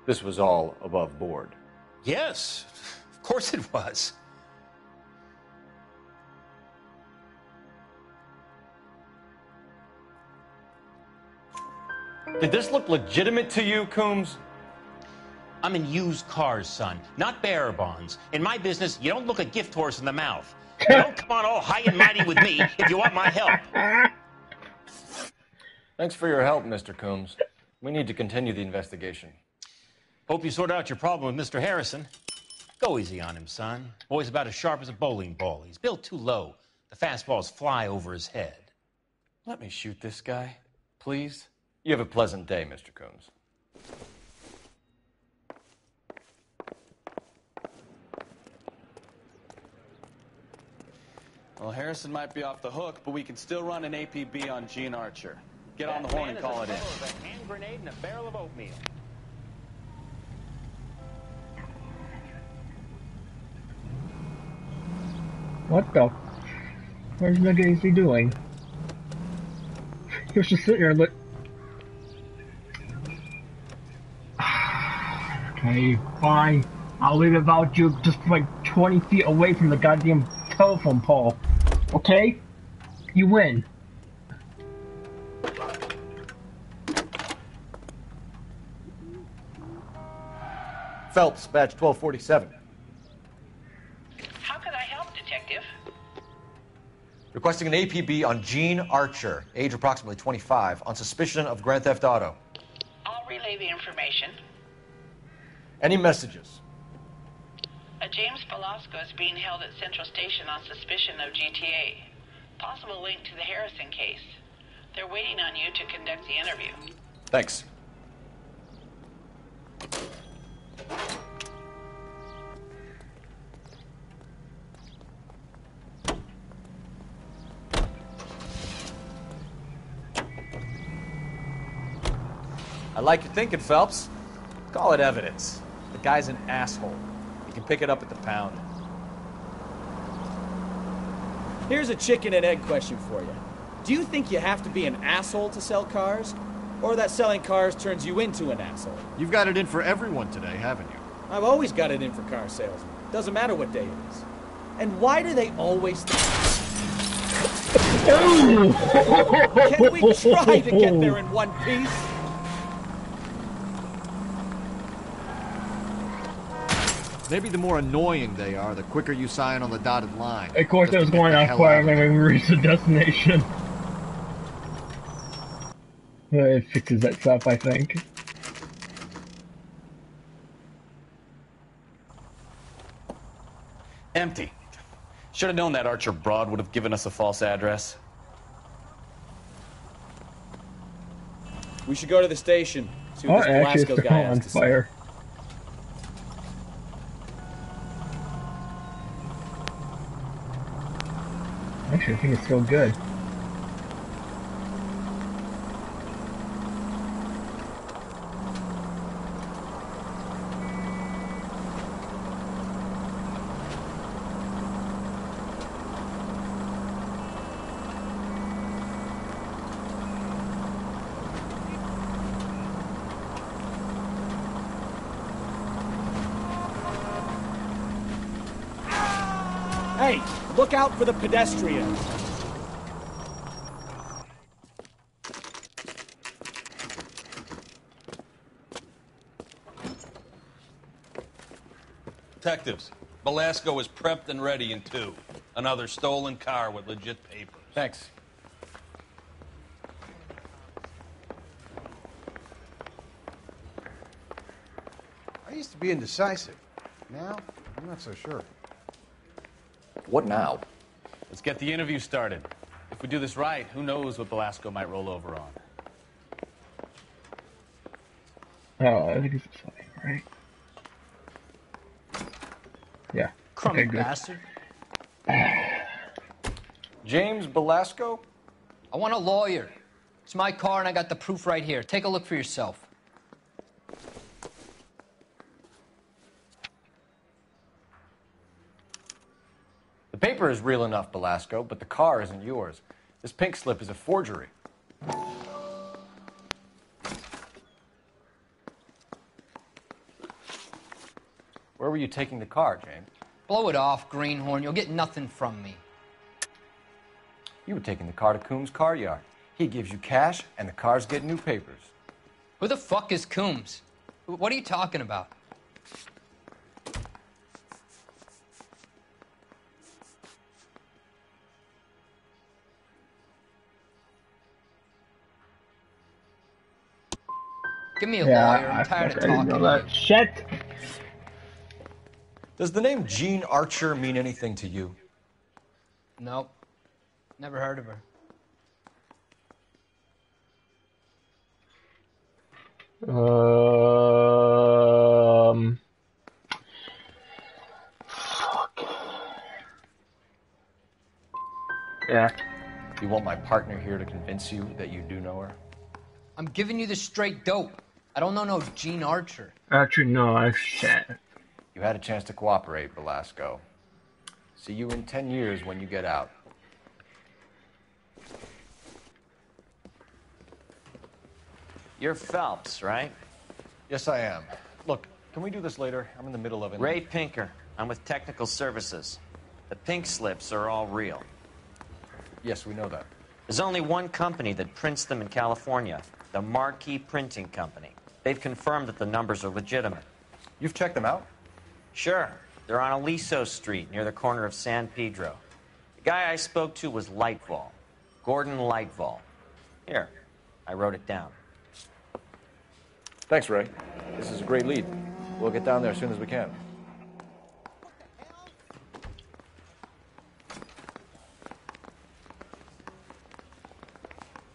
This was all above board. Yes, of course it was. Did this look legitimate to you, Coombs? I'm in used cars, son, not bearer bonds. In my business, you don't look a gift horse in the mouth. You don't come on all high and mighty with me if you want my help. Thanks for your help, Mr. Coombs. We need to continue the investigation. Hope you sort out your problem with Mr. Harrison. Go easy on him, son. Boy's about as sharp as a bowling ball. He's built too low. The fastballs fly over his head. Let me shoot this guy, please. You have a pleasant day, Mr. Coombs. Well, Harrison might be off the hook, but we can still run an APB on Gene Archer. Get on the horn and call it in. A hand grenade and a barrel of oatmeal. What the? What's nigga is he doing? He was just sitting there look. Okay, fine. I'll leave it about you just like 20 feet away from the goddamn telephone pole. Okay? You win. Phelps, badge 1247. How could I help, Detective? Requesting an APB on Gene Archer, age approximately 25, on suspicion of Grand Theft Auto. I'll relay the information. Any messages? A James Velasco is being held at Central Station on suspicion of GTA. Possible link to the Harrison case. They're waiting on you to conduct the interview. Thanks. I like your thinking, Phelps. Call it evidence. The guy's an asshole. You can pick it up at the pound. Here's a chicken and egg question for you. Do you think you have to be an asshole to sell cars? Or that selling cars turns you into an asshole? You've got it in for everyone today, haven't you? I've always got it in for car salesmen. Doesn't matter what day it is. And why do they always... Can we try to get there in one piece? Maybe the more annoying they are, the quicker you sign on the dotted line. Of course, it was going on fire when we reached the destination. It fixes itself, I think. Empty. Should have known that Archer broad would have given us a false address. We should go to the station. See what this Actually, Velasco it's guy on has to say. fire. Actually, I think it's still good. Hey, look out for the pedestrians. Detectives, Velasco is prepped and ready in 2. Another stolen car with legit papers. Thanks. I used to be indecisive. Now, I'm not so sure. What now? Let's get the interview started. If we do this right, who knows what Velasco might roll over on. Oh, I think it's this way, right? Yeah. Crummy Okay, good. bastard. James Belasco? I want a lawyer. It's my car and I got the proof right here. Take a look for yourself. The paper is real enough, Belasco, but the car isn't yours. This pink slip is a forgery. Where were you taking the car, James? Blow it off, greenhorn. You'll get nothing from me. You were taking the car to Coombs' car yard. He gives you cash, and the cars get new papers. Who the fuck is Coombs? What are you talking about? Give me a lawyer. I'm tired of talking to you. Shit! Does the name Jean Archer mean anything to you? Nope. Never heard of her. Fuck. Yeah. You want my partner here to convince you that you do know her? I'm giving you the straight dope. I don't know no Gene Archer. Actually, no, I shit. You had a chance to cooperate, Belasco. See you in 10 years when you get out. You're Phelps, right? Yes, I am. Look, can we do this later? I'm in the middle of it. Ray Pinker. I'm with Technical Services. The pink slips are all real. Yes, we know that. There's only one company that prints them in California, the Marquee Printing Company. They've confirmed that the numbers are legitimate. You've checked them out? Sure. They're on Aliso Street, near the corner of San Pedro. The guy I spoke to was Lightval. Gordon Lightval. Here, I wrote it down. Thanks, Ray. This is a great lead. We'll get down there as soon as we can.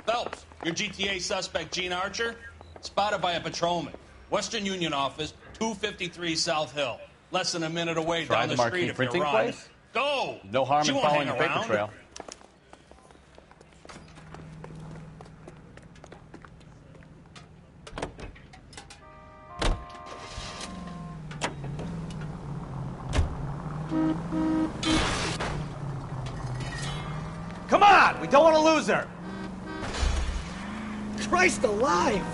Phelps, your GTA suspect, Gene Archer, spotted by a patrolman. Western Union office, 253 South Hill. Less than a minute away Try down the the Marquee street if you're printing running. place? Go! No harm She in won't following hang the paper around. trail. Come on! We don't want to lose her! Christ alive!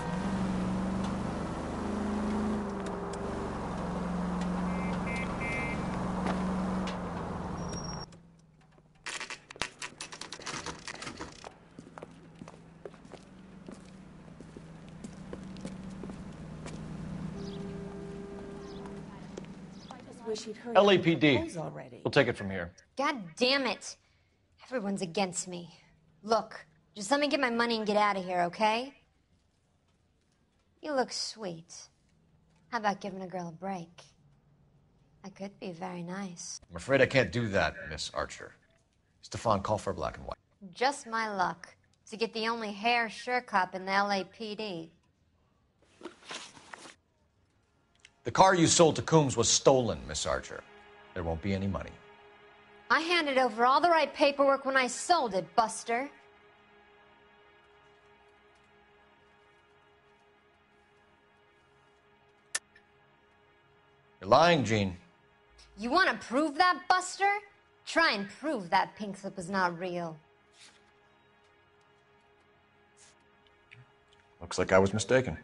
LAPD. We'll take it from here. God damn it. Everyone's against me. Look, just let me get my money and get out of here, okay? You look sweet. How about giving a girl a break? I could be very nice. I'm afraid I can't do that, Miss Archer. Stefan, call for black and white. Just my luck to get the only hair sure cop in the LAPD. The car you sold to Coombs was stolen, Miss Archer. There won't be any money. I handed over all the right paperwork when I sold it, Buster. You're lying, Gene. You want to prove that, Buster? Try and prove that pink slip was not real. Looks like I was mistaken.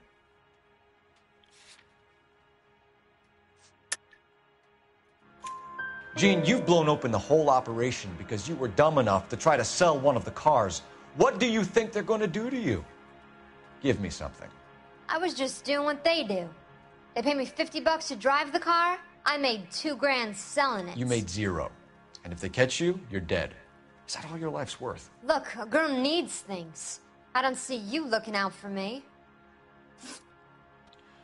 Gene, you've blown open the whole operation because you were dumb enough to try to sell one of the cars. What do you think they're going to do to you? Give me something. I was just doing what they do. They paid me $50 to drive the car. I made $2 grand selling it. You made $0. And if they catch you, you're dead. Is that all your life's worth? Look, a girl needs things. I don't see you looking out for me.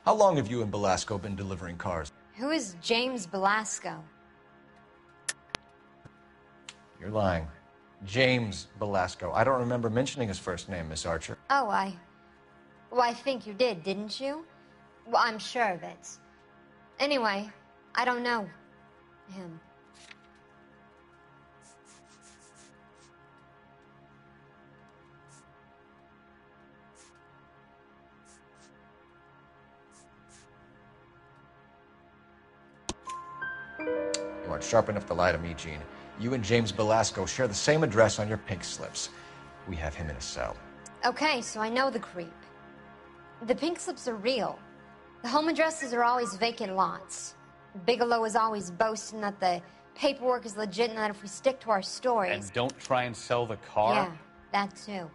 How long have you and Belasco been delivering cars? Who is James Belasco? You're lying. James Belasco. I don't remember mentioning his first name, Miss Archer. Oh, I think you did, didn't you? Well, I'm sure of it. Anyway, I don't know him. You aren't sharp enough to lie to me, Gene. You and James Belasco share the same address on your pink slips. We have him in a cell. Okay, so I know the creep. The pink slips are real. The home addresses are always vacant lots. Bigelow is always boasting that the paperwork is legit and that if we stick to our stories... And don't try and sell the car? Yeah, that too.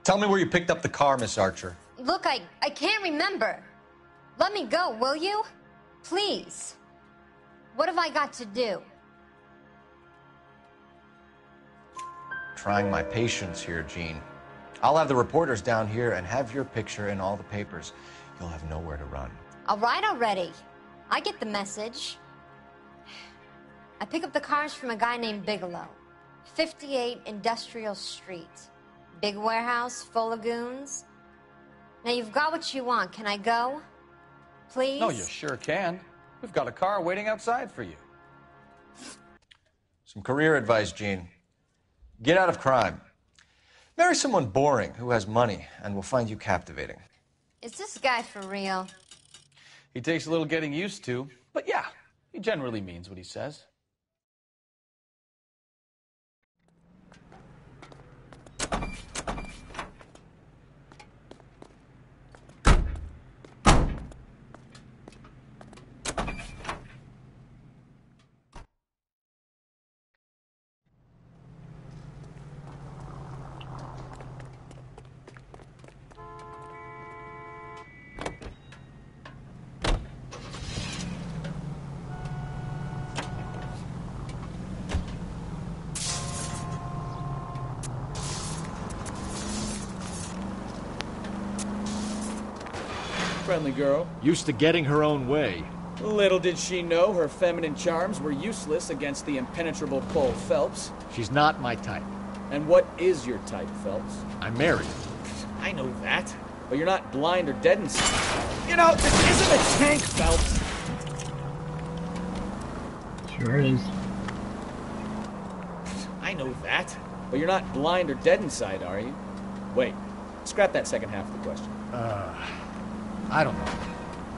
Tell me where you picked up the car, Miss Archer. Look, I can't remember. Let me go, will you? Please. What have I got to do? Trying my patience here, Gene. I'll have the reporters down here and have your picture in all the papers. You'll have nowhere to run. All right already. I get the message. I pick up the cars from a guy named Bigelow. 58 Industrial Street. Big warehouse full of goons. Now you've got what you want. Can I go? Please? No, you sure can. We've got a car waiting outside for you. Some career advice, Gene. Get out of crime. Marry someone boring who has money and will find you captivating. Is this guy for real? He takes a little getting used to, but yeah, he generally means what he says. Friendly girl. Used to getting her own way. Little did she know her feminine charms were useless against the impenetrable Cole Phelps. She's not my type. And what is your type, Phelps? I'm married. I know that. But you're not blind or dead inside. You know, this isn't a tank, Phelps. Sure is. I know that. But you're not blind or dead inside, are you? Wait. Scrap that second half of the question. I don't know.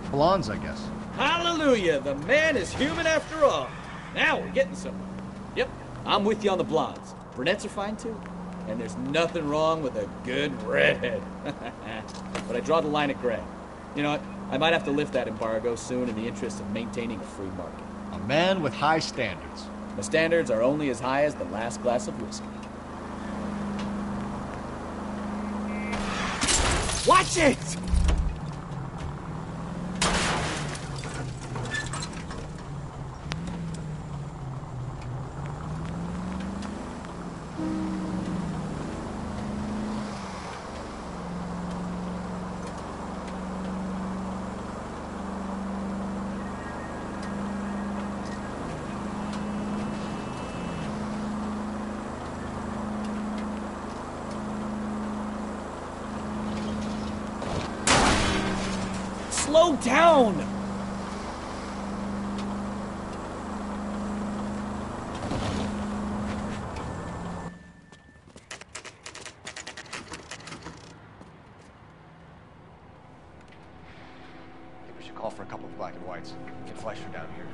Blondes, I guess. Hallelujah! The man is human after all. Now we're getting somewhere. Yep, I'm with you on the blondes. Brunettes are fine too. And there's nothing wrong with a good redhead. But I draw the line at gray. You know what? I might have to lift that embargo soon in the interest of maintaining a free market. A man with high standards. The standards are only as high as the last glass of whiskey. Watch it! Slow down! I think we should call for a couple of black and whites. Get Fleischer down here.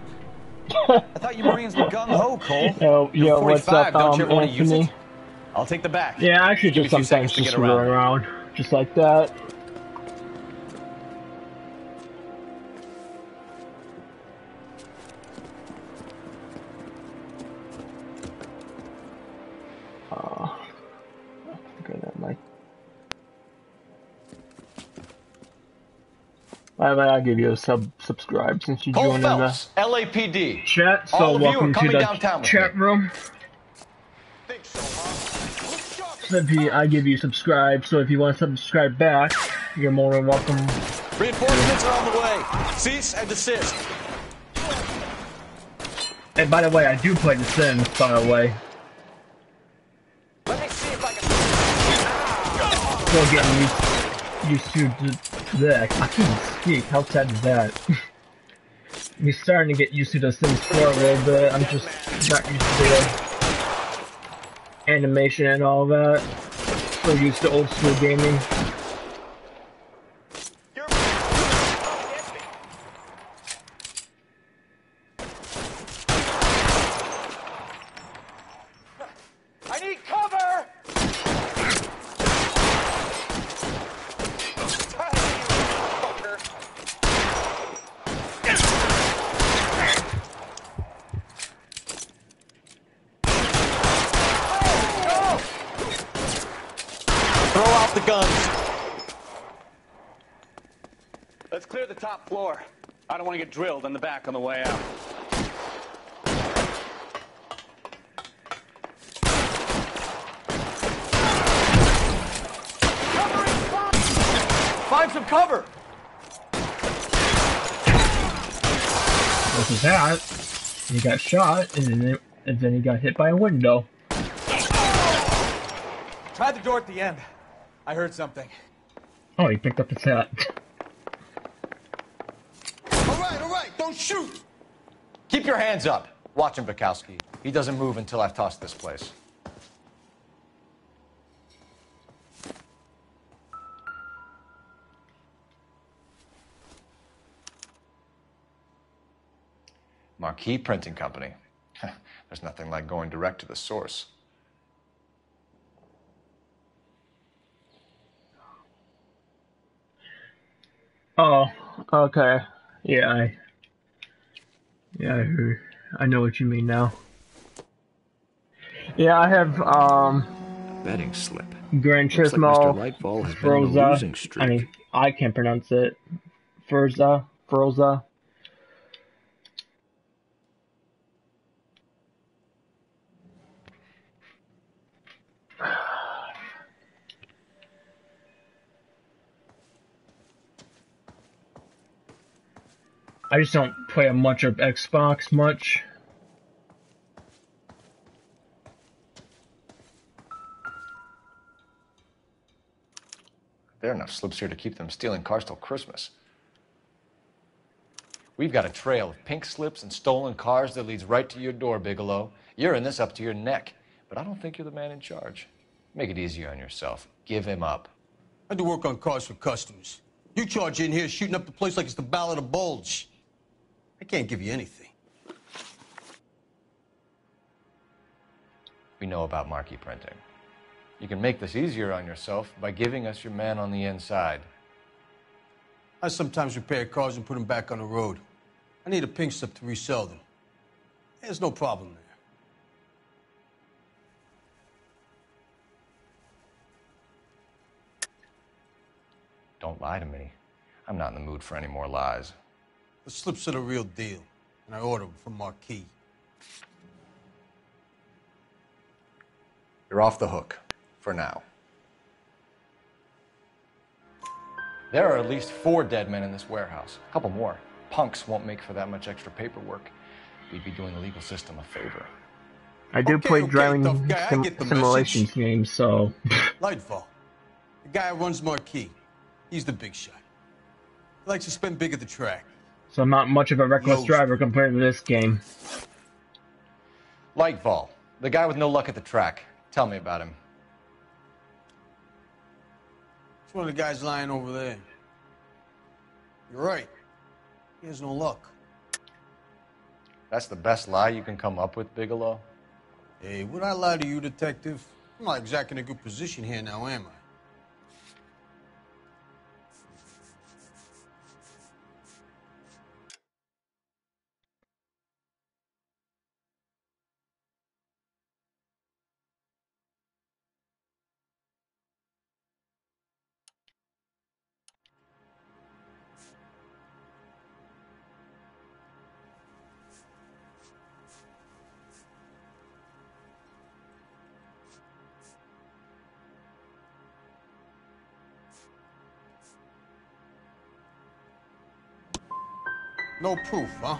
I thought you Marines were gung-ho, Cole. Yo, what's up, don't you ever want to use Anthony? it? I'll take the back. Yeah, I actually Give just me a few sometimes seconds to just get run around. around, just like that. Okay, that might. I'll give you a subscribe since you Cole joined in the Phelps, LAPD. chat. So All of you are welcome to coming the downtown with chat me. room. So I give you subscribe. So if you want to subscribe back, you're more than welcome. Reinforcements are on the way. Cease and desist. And by the way, I do play The Sims. By the way, Let me see if I can. still getting used to Yeah, I couldn't speak. How sad is that? I'm starting to get used to the Sims 4 a little bit. I'm just not used to the animation and all that. So used to old school gaming. I need cover! Throw out the guns. Let's clear the top floor. I don't want to get drilled in the back on the way out. Find some cover! Look at that. He got shot, and then he got hit by a window. Try the door at the end. I heard something. Oh, he picked up his hat. All right, don't shoot! Keep your hands up. Watch him, Bukowski. He doesn't move until I've tossed this place. Marquee Printing Company. There's nothing like going direct to the source. Oh, okay. Yeah, I know what you mean now. Yeah, I have, Betting slip. Gran Looks like Turismo, Mr. Lightfall has been on a Froza. losing streak. I mean, I can't pronounce it. Froza. I just don't play much of Xbox much. There are enough slips here to keep them stealing cars till Christmas. We've got a trail of pink slips and stolen cars that leads right to your door, Bigelow. You're in this up to your neck, but I don't think you're the man in charge. Make it easier on yourself. Give him up. I do work on cars for customers. You charge in here shooting up the place like it's the Ballad of Bulge. I can't give you anything. We know about marquee printing. You can make this easier on yourself by giving us your man on the inside. I sometimes repair cars and put them back on the road. I need a pink slip to resell them. There's no problem there. Don't lie to me. I'm not in the mood for any more lies. The slips are the real deal, and I order them from Marquis. You're off the hook. For now. There are at least 4 dead men in this warehouse. A couple more. Punks won't make for that much extra paperwork. We'd be doing the legal system a favor. I do play driving guy, I get the simulations games, so... Lightfall. The guy who runs Marquis. He's the big shot. He likes to spend big at the track. So I'm not much of a reckless driver compared to this game. Lightfall. The guy with no luck at the track. Tell me about him. It's one of the guys lying over there. You're right. He has no luck. That's the best lie you can come up with, Bigelow? Hey, would I lie to you, detective? I'm not exactly in a good position here now, am I? No proof, huh?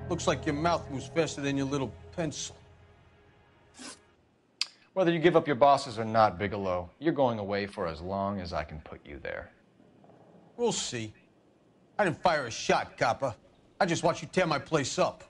Looks like your mouth moves faster than your little pencil. Whether you give up your bosses or not, Bigelow, you're going away for as long as I can put you there. We'll see. I didn't fire a shot, copper. I just watched you tear my place up.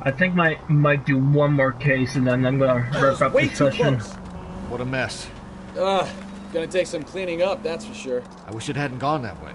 I think might do one more case and then I'm gonna wrap up the session. What a mess. Gonna take some cleaning up, that's for sure. I wish it hadn't gone that way.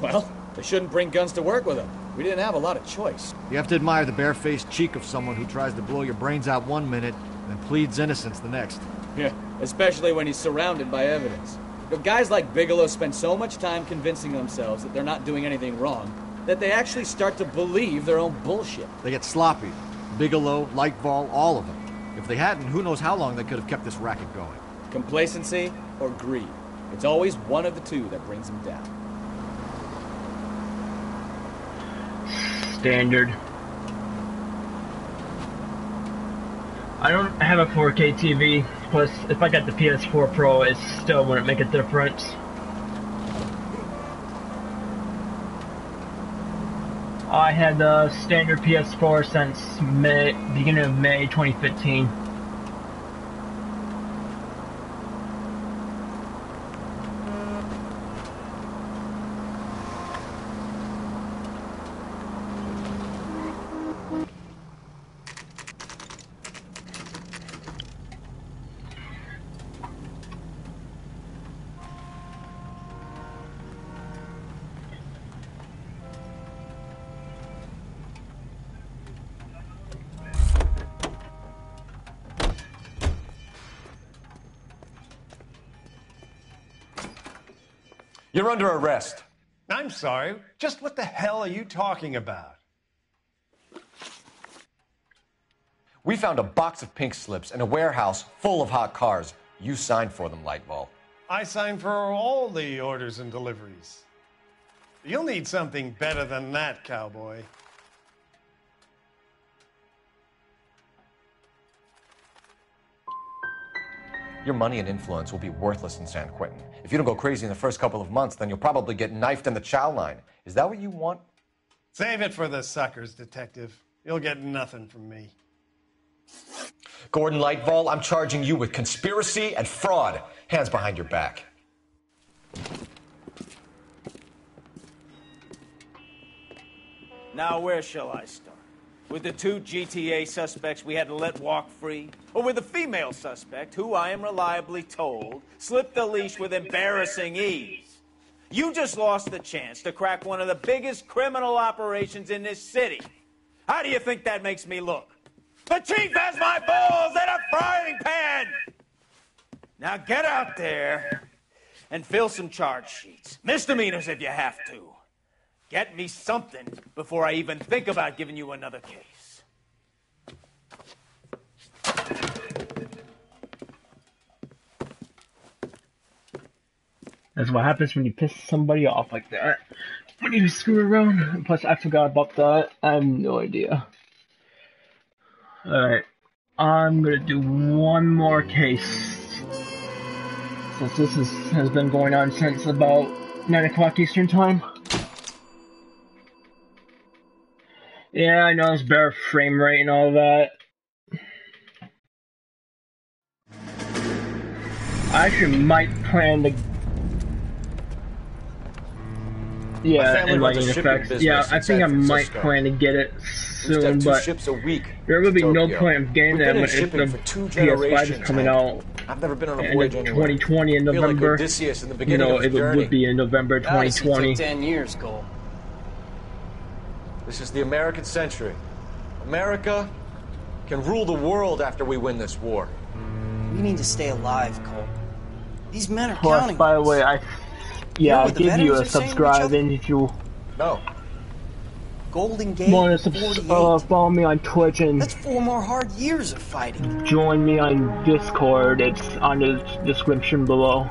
Well, they shouldn't bring guns to work with them. We didn't have a lot of choice. You have to admire the barefaced cheek of someone who tries to blow your brains out one minute and pleads innocence the next. Yeah, especially when he's surrounded by evidence. But guys like Bigelow spend so much time convincing themselves that they're not doing anything wrong that they actually start to believe their own bullshit. They get sloppy. Bigelow, Lightball, all of them. If they hadn't, who knows how long they could have kept this racket going. Complacency or greed. It's always one of the two that brings them down. Standard. I don't have a 4K TV, plus if I got the PS4 Pro, it still wouldn't make a difference. I had the standard PS4 since beginning of May 2015. You're under arrest. I'm sorry. Just what the hell are you talking about? We found a box of pink slips in a warehouse full of hot cars. You signed for them, Lightball. I signed for all the orders and deliveries. You'll need something better than that, cowboy. Your money and influence will be worthless in San Quentin. If you don't go crazy in the first couple of months, then you'll probably get knifed in the chow line. Is that what you want? Save it for the suckers, detective. You'll get nothing from me. Gordon Lightball, I'm charging you with conspiracy and fraud. Hands behind your back. Now, where shall I start? With the two GTA suspects we had to let walk free? Or with the female suspect, who I am reliably told slipped the leash with embarrassing ease? You just lost the chance to crack one of the biggest criminal operations in this city. How do you think that makes me look? The chief has my balls in a frying pan! Now get out there and fill some charge sheets. Misdemeanors if you have to. Get me something before I even think about giving you another case. That's what happens when you piss somebody off like that. When you screw around. Plus, I forgot about that. I have no idea. Alright. I'm gonna do one more case. Since this has been going on since about 9 o'clock Eastern Time. Yeah, I know it's better frame rate and all that. I actually might plan to... Yeah, and lighting effects. Yeah, I think I might plan to get it soon, but ships a week there will be no point of getting that if the PS5 is coming out. I've never been on a voyage anywhere. 2020 in November. I feel like Odysseus in the beginning of his it journey. would be in November 2020. Took 10 years, Cole. This is the American century. America can rule the world after we win this war. We need to stay alive, Cole. These men are Plus, counting. by the way, I know I what the give you a veterans are saying to each subscribe other? and if you... No. Golden Gate, Want to 48. follow me on Twitch and That's 4 more hard years of fighting. join me on Discord. It's on the description below.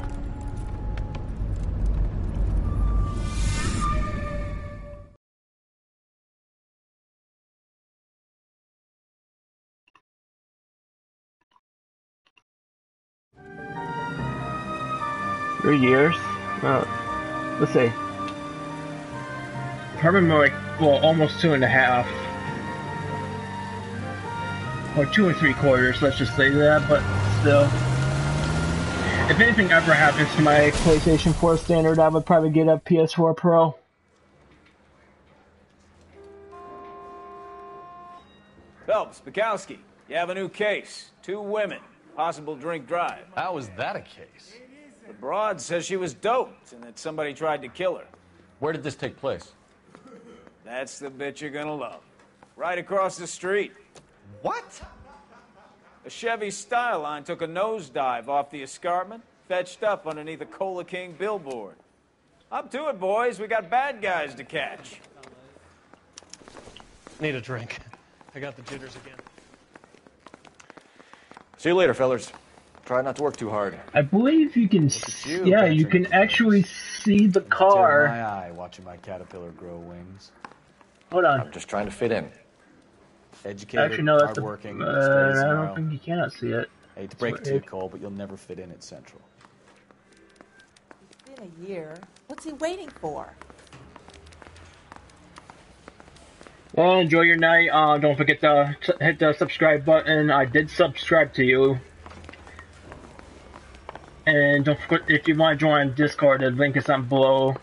Three years? Let's see. Probably more like, well, almost 2.5. Or 2 3/4, let's just say that, but still. If anything ever happens to my PlayStation 4 standard, I would probably get a PS4 Pro. Phelps, Bukowski, you have a new case. 2 women, possible drink drive. How is that a case? The broad says she was doped and that somebody tried to kill her. Where did this take place? That's the bit you're gonna love. Right across the street. What? A Chevy Styline took a nosedive off the escarpment, fetched up underneath a Cola King billboard. Up to it, boys. We got bad guys to catch. Need a drink. I got the jitters again. See you later, fellas. Try not to work too hard. I believe you can. You can actually see the car. My eye watching my caterpillar grow wings. Hold on. I'm just trying to fit in. Educated, Actually, no, that's hardworking. I don't think you cannot see it. Hate to break it to you, Cole, but you'll never fit in at Central. It's been a year. What's he waiting for? Well, enjoy your night. Don't forget to hit the subscribe button. I did subscribe to you. And don't forget, if you want to join Discord, the link is on below.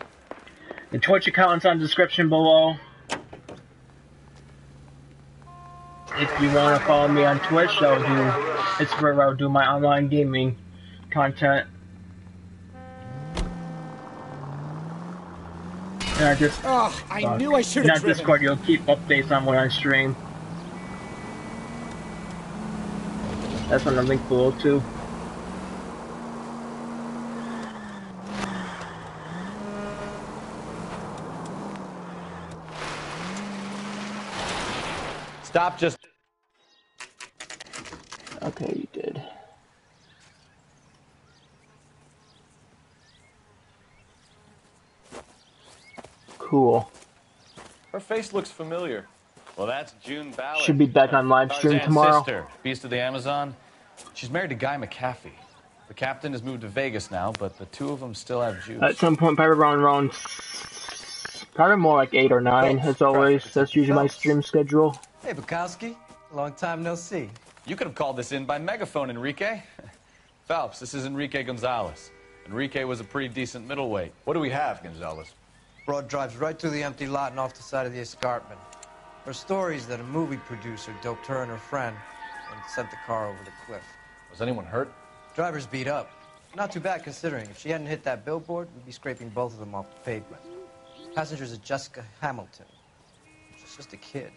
The Twitch account is on the description below. If you want to follow me on Twitch, it's where I'll do my online gaming content. And I just, I knew I should have driven. Discord, you'll keep updates on when I stream. That's on the link below too. Stop just... Okay, you did. Cool. Her face looks familiar. Well, that's June Ballard. Should be back on live stream tomorrow. Sister, Beast of the Amazon. She's married to Guy McAfee. The captain has moved to Vegas now, but the two of them still have juice. At some point, probably around probably more like 8 or 9, as always. That's usually my stream schedule. Hey, Bukowski. Long time no see. You could have called this in by megaphone, Enrique. Phelps, this is Enrique Gonzalez. Enrique was a pretty decent middleweight. What do we have, Gonzalez? Broad drives right through the empty lot and off the side of the escarpment. Her stories that a movie producer doped her and her friend and sent the car over the cliff. Was anyone hurt? Driver's beat up. Not too bad considering. If she hadn't hit that billboard, we'd be scraping both of them off the pavement. Passenger's a Jessica Hamilton. She's just a kid.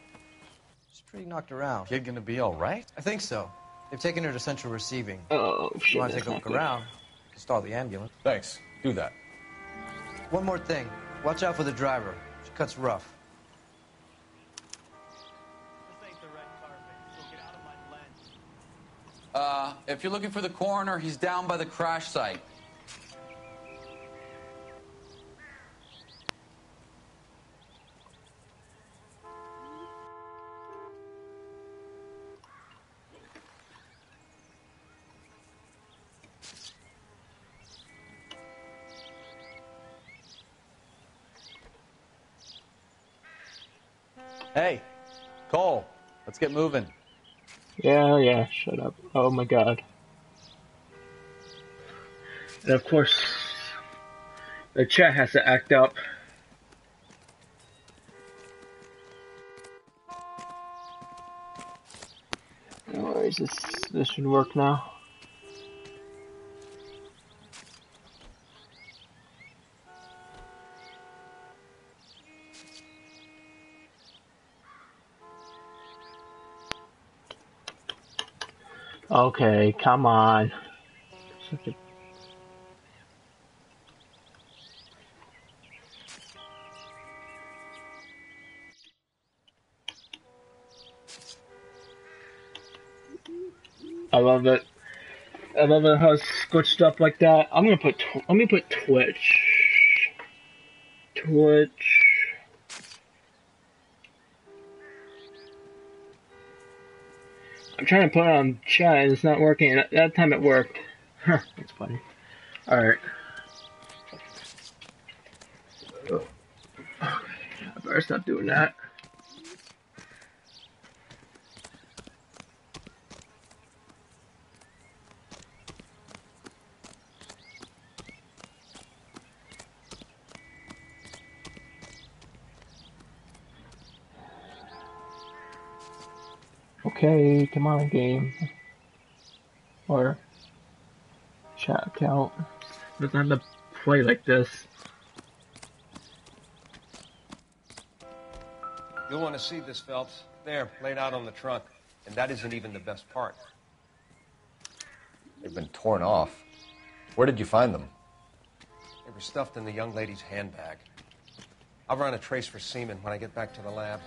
She's pretty knocked around. Kid gonna be all right? I think so. They've taken her to central receiving. Oh, shit. If you want to take a look around, you can stall the ambulance. Thanks. Do that. One more thing. Watch out for the driver. She cuts rough. If you're looking for the coroner, he's down by the crash site. Hey, Cole, let's get moving. Yeah, shut up. Oh my god. And of course, the chat has to act up. No worries, this should work now. Okay, come on. I love it. I love it how it's squished up like that. I'm gonna put. Let me put Twitch. Twitch. I'm trying to put it on chat and it's not working. That time it worked. Huh, that's funny. Alright. I better stop doing that. Okay, come on, game. Or chat account. Doesn't have to play like this. You'll want to see this, Phelps. There, laid out on the trunk. And that isn't even the best part. They've been torn off. Where did you find them? They were stuffed in the young lady's handbag. I'll run a trace for semen when I get back to the lab.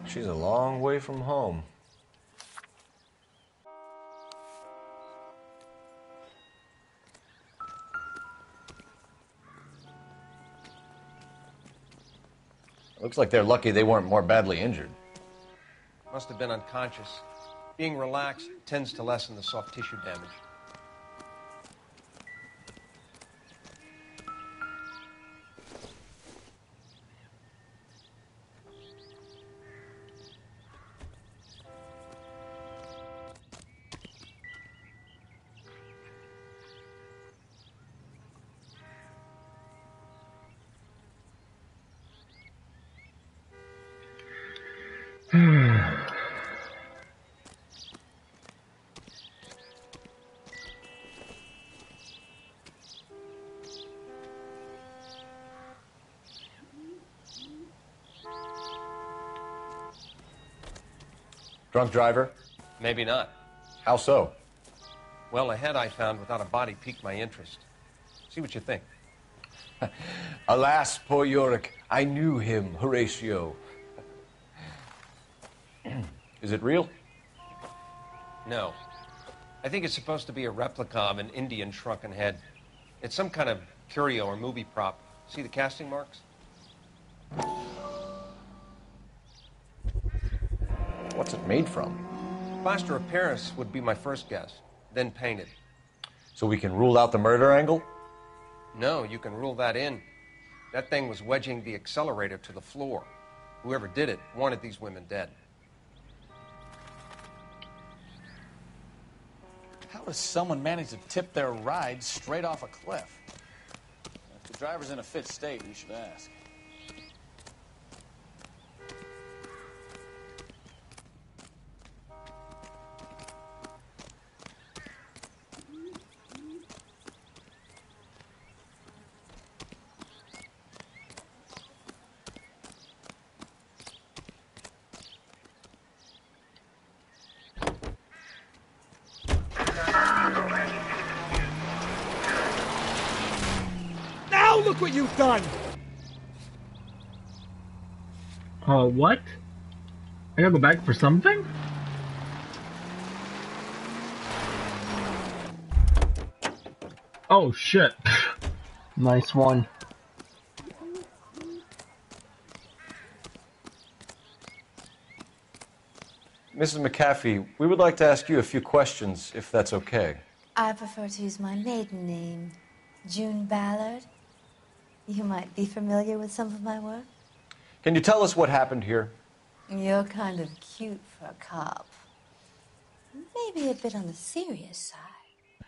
She's a long way from home. Looks like they're lucky they weren't more badly injured. Must have been unconscious. Being relaxed tends to lessen the soft tissue damage. Drunk driver? Maybe not. How so? Well, a head I found without a body piqued my interest. See what you think. Alas, poor Yorick, I knew him, Horatio. Is it real? No. I think it's supposed to be a replica of an Indian shrunken head. It's some kind of curio or movie prop. See the casting marks? What's it made from? Plaster of Paris would be my first guess, then painted. So we can rule out the murder angle? No, you can rule that in. That thing was wedging the accelerator to the floor. Whoever did it wanted these women dead. How does someone manage to tip their ride straight off a cliff? If the driver's in a fit state, you should ask. Now look what you've done! What? I gotta go back for something? Oh shit. Nice one. Mrs. McAfee, we would like to ask you a few questions, if that's okay. I prefer to use my maiden name, June Ballard. You might be familiar with some of my work. Can you tell us what happened here? You're kind of cute for a cop. Maybe a bit on the serious side.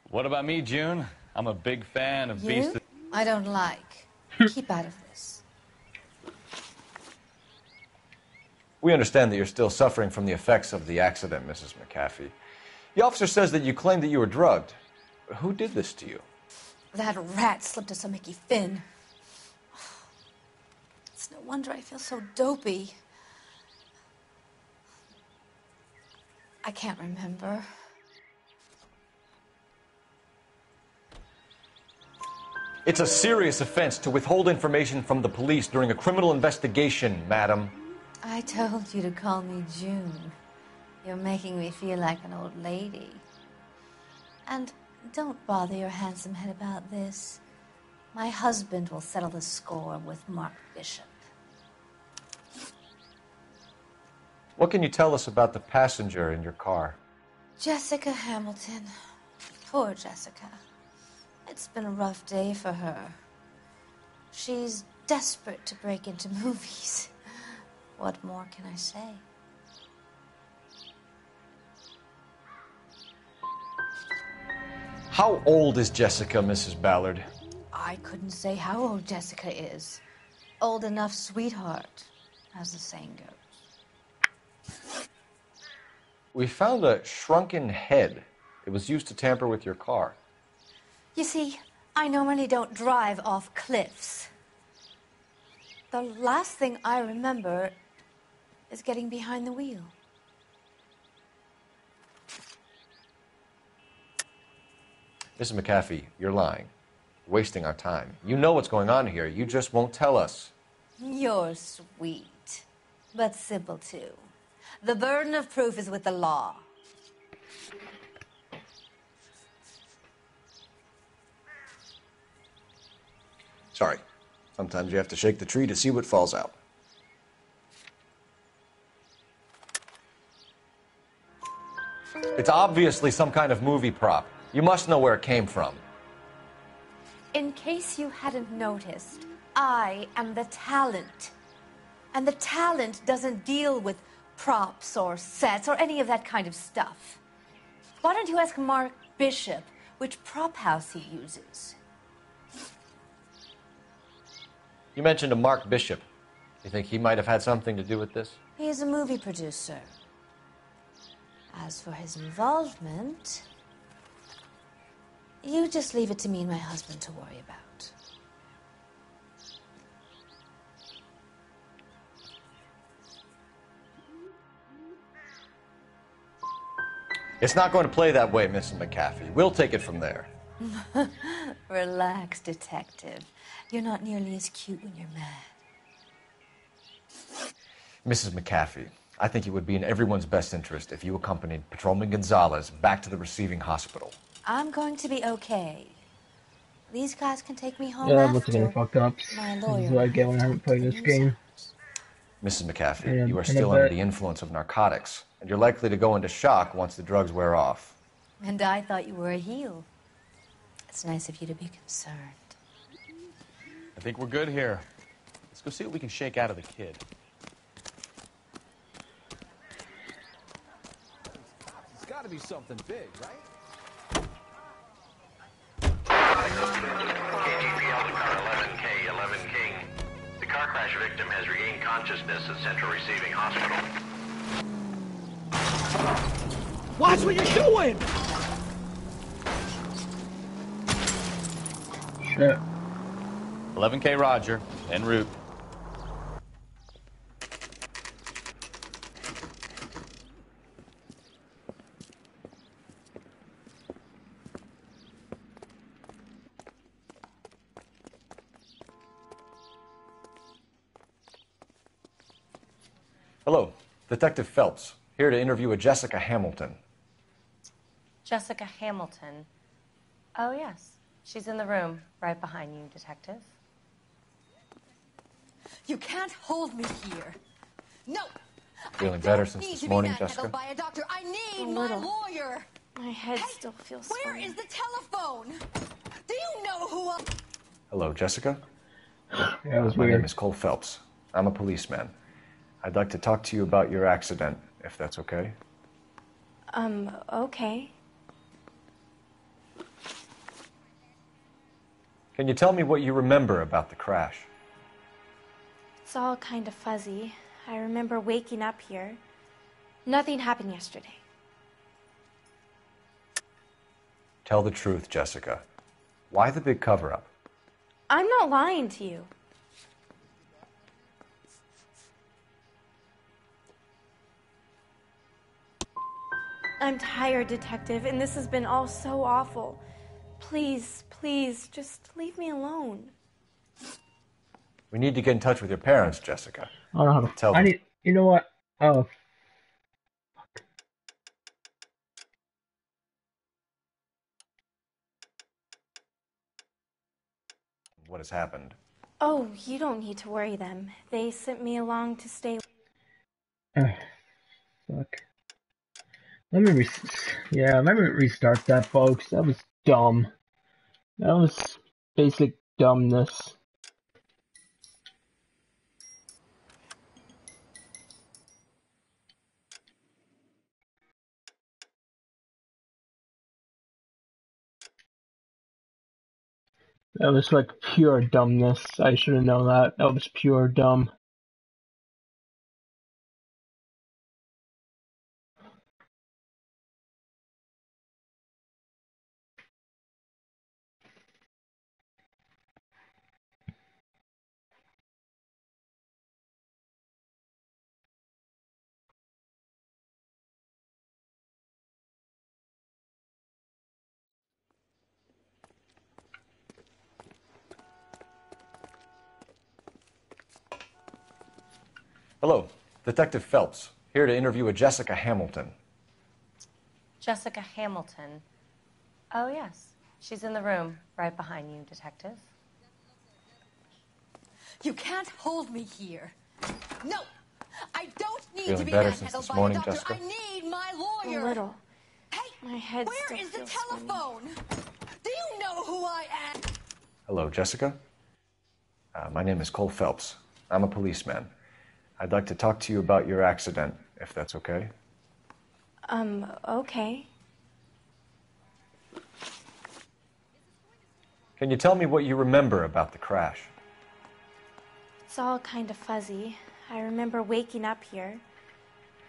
What about me, June? I'm a big fan of Beast. You? I don't like. Keep out of this. We understand that you're still suffering from the effects of the accident, Mrs. McAfee. The officer says that you claimed that you were drugged. Who did this to you? That rat slipped us a Mickey Finn. It's no wonder I feel so dopey. I can't remember. It's a serious offense to withhold information from the police during a criminal investigation, madam. I told you to call me June. You're making me feel like an old lady. And don't bother your handsome head about this. My husband will settle the score with Mark Bishop. What can you tell us about the passenger in your car? Jessica Hamilton. Poor Jessica. It's been a rough day for her. She's desperate to break into movies. What more can I say? How old is Jessica, Mrs. Ballard? I couldn't say how old Jessica is. Old enough, sweetheart, as the saying goes. We found a shrunken head. It was used to tamper with your car. You see, I normally don't drive off cliffs. The last thing I remember is getting behind the wheel. Mrs. McAfee, you're lying. Wasting our time. You know what's going on here. You just won't tell us. You're sweet, but simple too. The burden of proof is with the law. Sorry. Sometimes you have to shake the tree to see what falls out. It's obviously some kind of movie prop. You must know where it came from. In case you hadn't noticed, I am the talent. And the talent doesn't deal with props or sets or any of that kind of stuff. Why don't you ask Mark Bishop which prop house he uses? You mentioned a Mark Bishop. You think he might have had something to do with this? He's a movie producer. As for his involvement, you just leave it to me and my husband to worry about. It's not going to play that way, Mrs. McAfee. We'll take it from there. Relax, detective. You're not nearly as cute when you're mad. Mrs. McAfee, I think it would be in everyone's best interest if you accompanied Patrolman Gonzalez back to the receiving hospital. I'm going to be okay. These guys can take me home Yeah, I'm after. looking at fuck ups. This is what I get when I haven't played this game. Mrs. McAfee, Yeah, you are and still I under bet- the influence of narcotics, and you're likely to go into shock once the drugs wear off. And I thought you were a heel. It's nice of you to be concerned. I think we're good here. Let's go see what we can shake out of the kid. It's got to be something big, right? KGPL to car 11K, 11 King. The car crash victim has regained consciousness at Central Receiving Hospital. Watch what you're doing! Shit. 11K Roger, en route. Hello, Detective Phelps, here to interview a Jessica Hamilton. Jessica Hamilton. Oh, yes. She's in the room, right behind you, Detective. You can't hold me here. No! Feeling better since Need this to be morning, manhandled Jessica? by a doctor. I need A my little. lawyer. My head still feels Where swollen. is the telephone? Do you know who I... Hello, Jessica? That was My weird. name is Cole Phelps. I'm a policeman. I'd like to talk to you about your accident, if that's okay. Okay. Can you tell me what you remember about the crash? It's all kind of fuzzy. I remember waking up here. Nothing happened yesterday. Tell the truth, Jessica. Why the big cover-up? I'm not lying to you. I'm tired, Detective, and this has been all so awful. Please, Please, just leave me alone. We need to get in touch with your parents, Jessica. I don't know how to. Tell I them. need. You know what? Oh. What has happened? Oh, you don't need to worry them. They sent me along to stay. Fuck. Let me let me restart that, folks. That was dumb. That was basic dumbness. That was like pure dumbness. I should have known that. That was pure dumb. Hello, Detective Phelps, here to interview a Jessica Hamilton. Jessica Hamilton. Oh, yes. She's in the room right behind you, Detective. You can't hold me here. No! I don't need Feeling to be better manhandled since this by morning, a doctor. Jessica? I need my lawyer. A little. Hey, My head where still is the feels telephone? Do you know who I am? Hello, Jessica. My name is Cole Phelps. I'm a policeman. I'd like to talk to you about your accident, if that's okay. Okay. Can you tell me what you remember about the crash? It's all kind of fuzzy. I remember waking up here.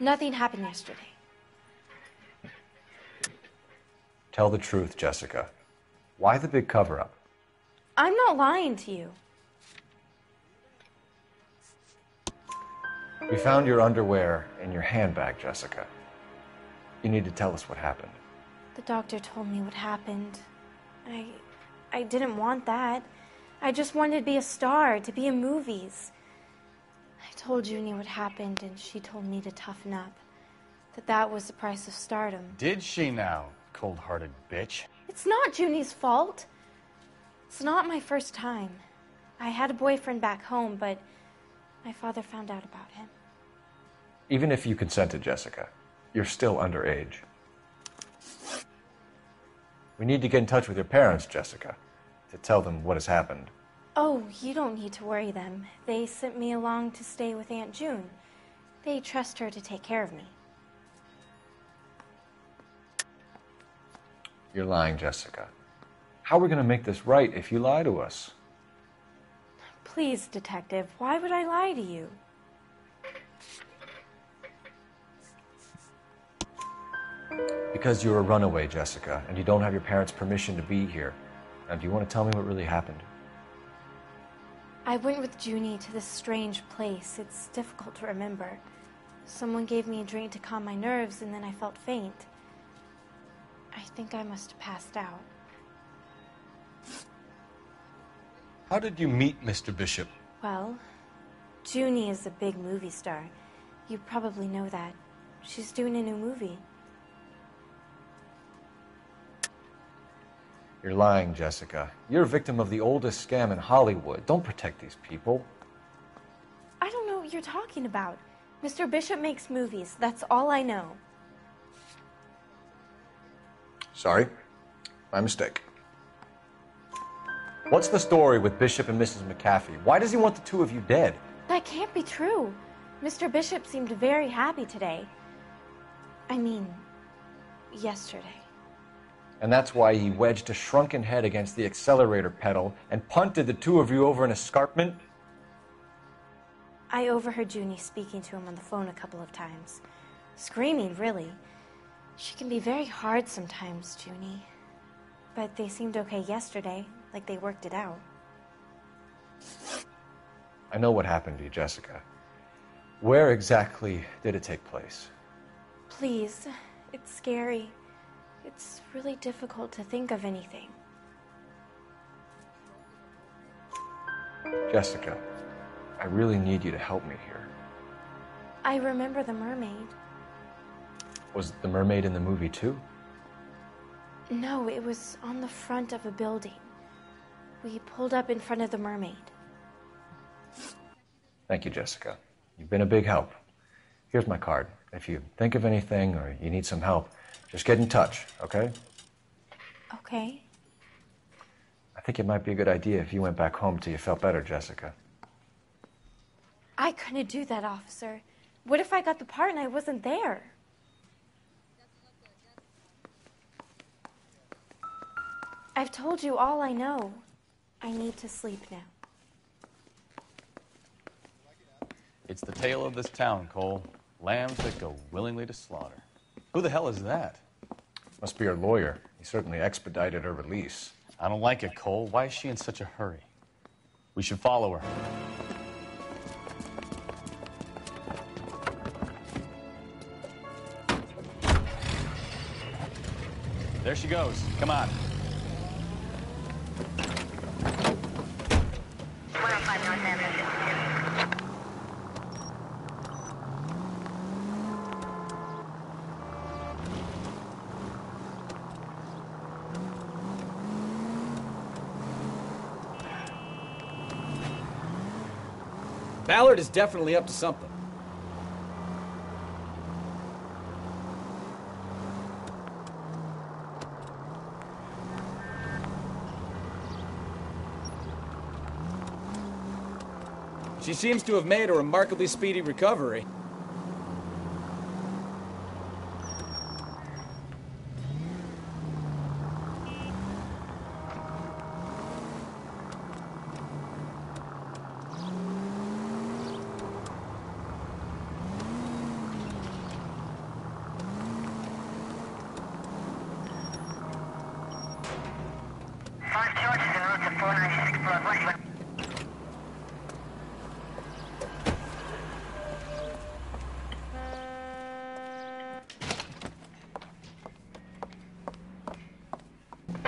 Nothing happened yesterday. Tell the truth, Jessica. Why the big cover-up? I'm not lying to you. We found your underwear in your handbag, Jessica. You need to tell us what happened. The doctor told me what happened. I didn't want that. I just wanted to be a star, to be in movies. I told Junie what happened, and she told me to toughen up. That was the price of stardom. Did she now, cold-hearted bitch? It's not Junie's fault. It's not my first time. I had a boyfriend back home, but my father found out about him. Even if you consented, Jessica, you're still underage. We need to get in touch with your parents, Jessica, to tell them what has happened. Oh, you don't need to worry them. They sent me along to stay with Aunt June. They trust her to take care of me. You're lying, Jessica. How are we going to make this right if you lie to us? Please, Detective, why would I lie to you? Because you're a runaway, Jessica, and you don't have your parents' permission to be here. Now, do you want to tell me what really happened? I went with Junie to this strange place. It's difficult to remember. Someone gave me a drink to calm my nerves, and then I felt faint. I think I must have passed out. How did you meet Mr. Bishop? Well, Junie is a big movie star. You probably know that. She's doing a new movie. You're lying, Jessica. You're a victim of the oldest scam in Hollywood. Don't protect these people. I don't know what you're talking about. Mr. Bishop makes movies. That's all I know. Sorry. My mistake. What's the story with Bishop and Mrs. McAfee? Why does he want the two of you dead? That can't be true. Mr. Bishop seemed very happy today. I mean, yesterday. And that's why he wedged a shrunken head against the accelerator pedal and punted the two of you over an escarpment? I overheard Junie speaking to him on the phone a couple of times. Screaming, really. She can be very hard sometimes, Junie. But they seemed okay yesterday, like they worked it out. I know what happened to you, Jessica. Where exactly did it take place? Please, it's scary. It's really difficult to think of anything. Jessica, I really need you to help me here. I remember the mermaid. Was the mermaid in the movie too? No, it was on the front of a building. We pulled up in front of the mermaid. Thank you, Jessica. You've been a big help. Here's my card. If you think of anything or you need some help, just get in touch, okay? Okay. I think it might be a good idea if you went back home till you felt better, Jessica. I couldn't do that, officer. What if I got the part and I wasn't there? I've told you all I know. I need to sleep now. It's the tale of this town, Cole. Lambs that go willingly to slaughter. Who the hell is that? Must be her lawyer. He certainly expedited her release. I don't like it, Cole. Why is she in such a hurry? We should follow her. There she goes. Come on. Ballard is definitely up to something. She seems to have made a remarkably speedy recovery.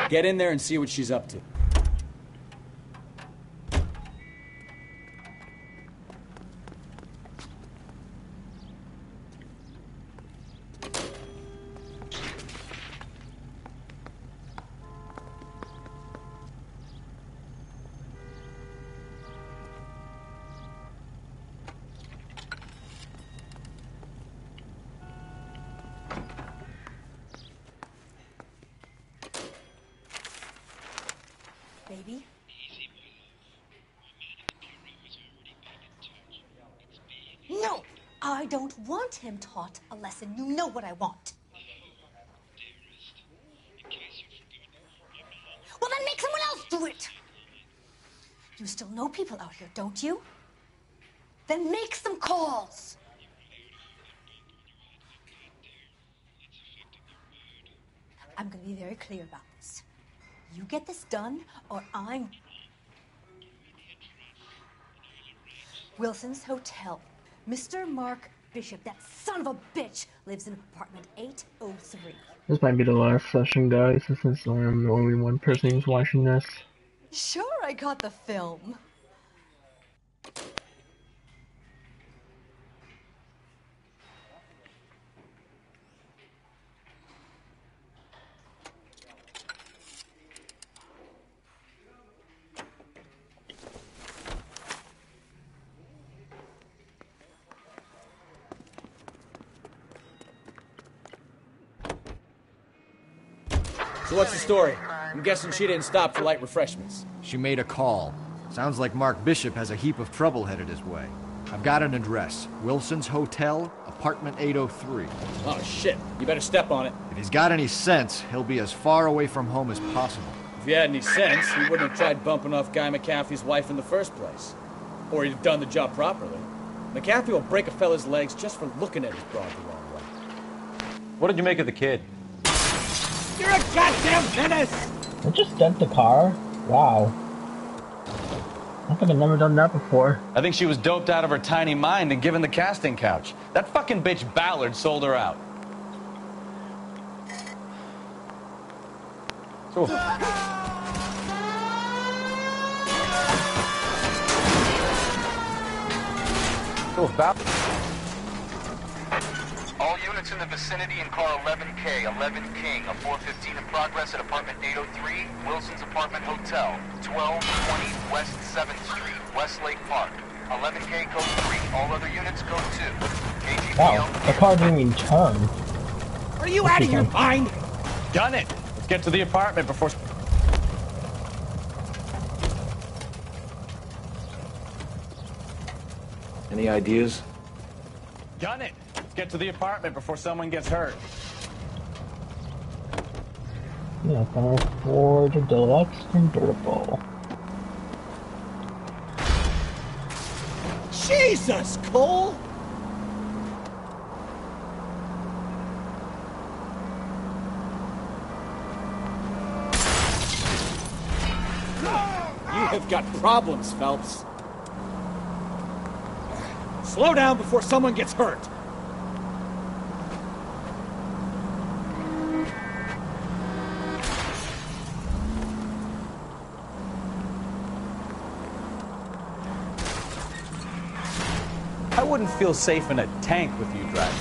Get in there and see what she's up to. Baby? No! I don't want him taught a lesson. You know what I want. Well, then make someone else do it! You still know people out here, don't you? Then make some calls! I'm gonna be very clear about this. You get this done, or I'm... Wilson's Hotel. Mr. Mark Bishop, that son of a bitch, lives in apartment 803. This might be the last session, guys, since I'm the only one person who's watching this. Sure, I got the film. So what's the story? I'm guessing she didn't stop for light refreshments. She made a call. Sounds like Mark Bishop has a heap of trouble headed his way. I've got an address. Wilson's Hotel, apartment 803. Oh, shit. You better step on it. If he's got any sense, he'll be as far away from home as possible. If he had any sense, he wouldn't have tried bumping off Guy McCaffrey's wife in the first place. Or he'd have done the job properly. McCaffrey will break a fella's legs just for looking at his broad the wrong way. What did you make of the kid? You're a goddamn menace! I just dent the car? Wow. I think I've never done that before. I think she was doped out of her tiny mind and given the casting couch. That fucking bitch Ballard sold her out. So, Oh, about. All units in the vicinity in car 11K, 11 King, a 415 in progress at apartment 803, Wilson's Apartment Hotel, 1220 West 7th Street, Westlake Park. 11K code 3, all other units code 2. Wow, the car didn't even turn. Are you out of your mind? Gun it! Let's get to the apartment before... Any ideas? Gun it! Let's get to the apartment before someone gets hurt. Yeah, can afford a deluxe convertible. Jesus, Cole! You have got problems, Phelps. Slow down before someone gets hurt. I wouldn't feel safe in a tank with you driving.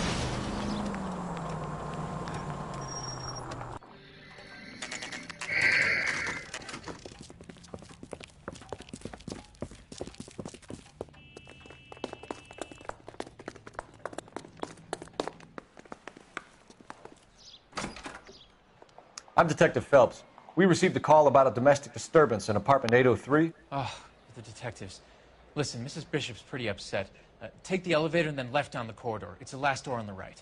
I'm Detective Phelps. We received a call about a domestic disturbance in apartment 803. Oh, the detectives. Listen, Mrs. Bishop's pretty upset. Take the elevator and then left down the corridor. It's the last door on the right.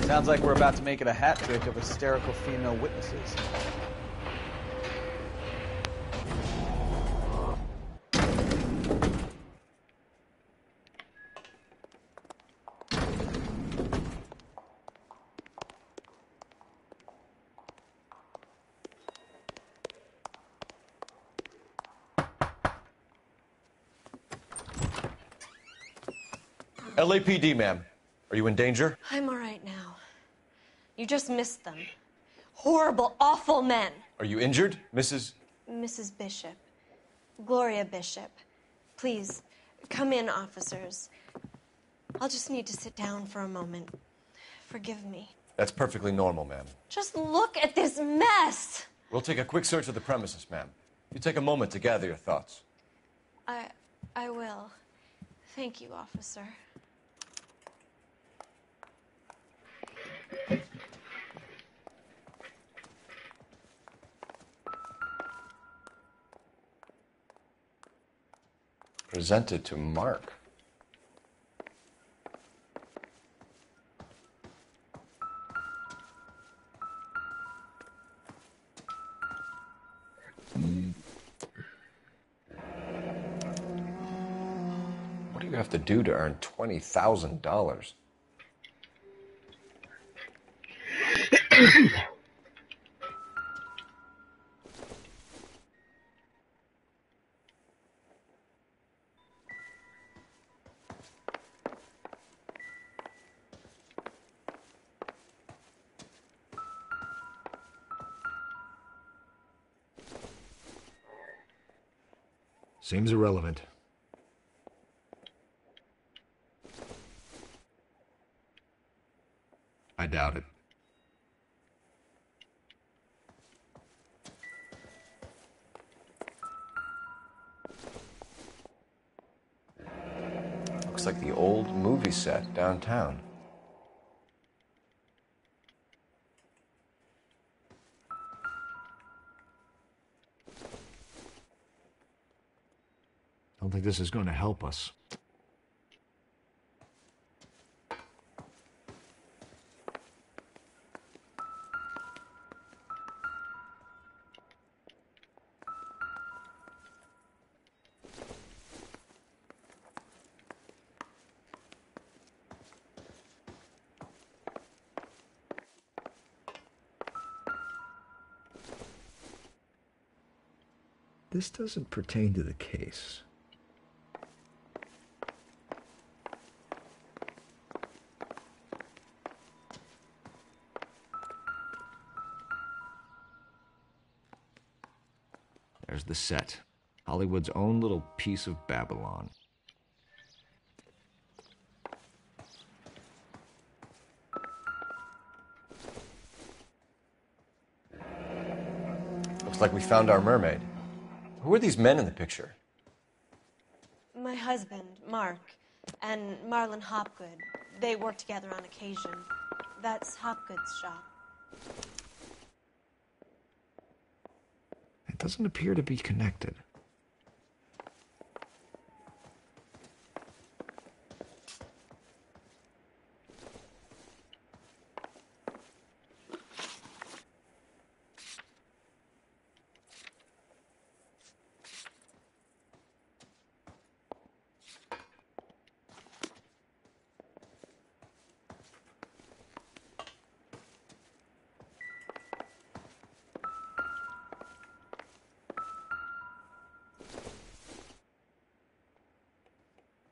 Sounds like we're about to make it a hat trick of hysterical female witnesses. LAPD, ma'am. Are you in danger? I'm all right now. You just missed them. Horrible, awful men. Are you injured, Mrs. Mrs. Bishop. Gloria Bishop. Please, come in, officers. I'll just need to sit down for a moment. Forgive me. That's perfectly normal, ma'am. Just look at this mess! We'll take a quick search of the premises, ma'am. You take a moment to gather your thoughts. I will. Thank you, officer. Presented to Mark. What do you have to do to earn $20,000? Seems irrelevant. I doubt it. Looks like the old movie set downtown. Don't think this is going to help us. This doesn't pertain to the case. There's the set. Hollywood's own little piece of Babylon. Looks like we found our mermaid. Who are these men in the picture? My husband, Mark, and Marlon Hopgood. They work together on occasion. That's Hopgood's shop. It doesn't appear to be connected.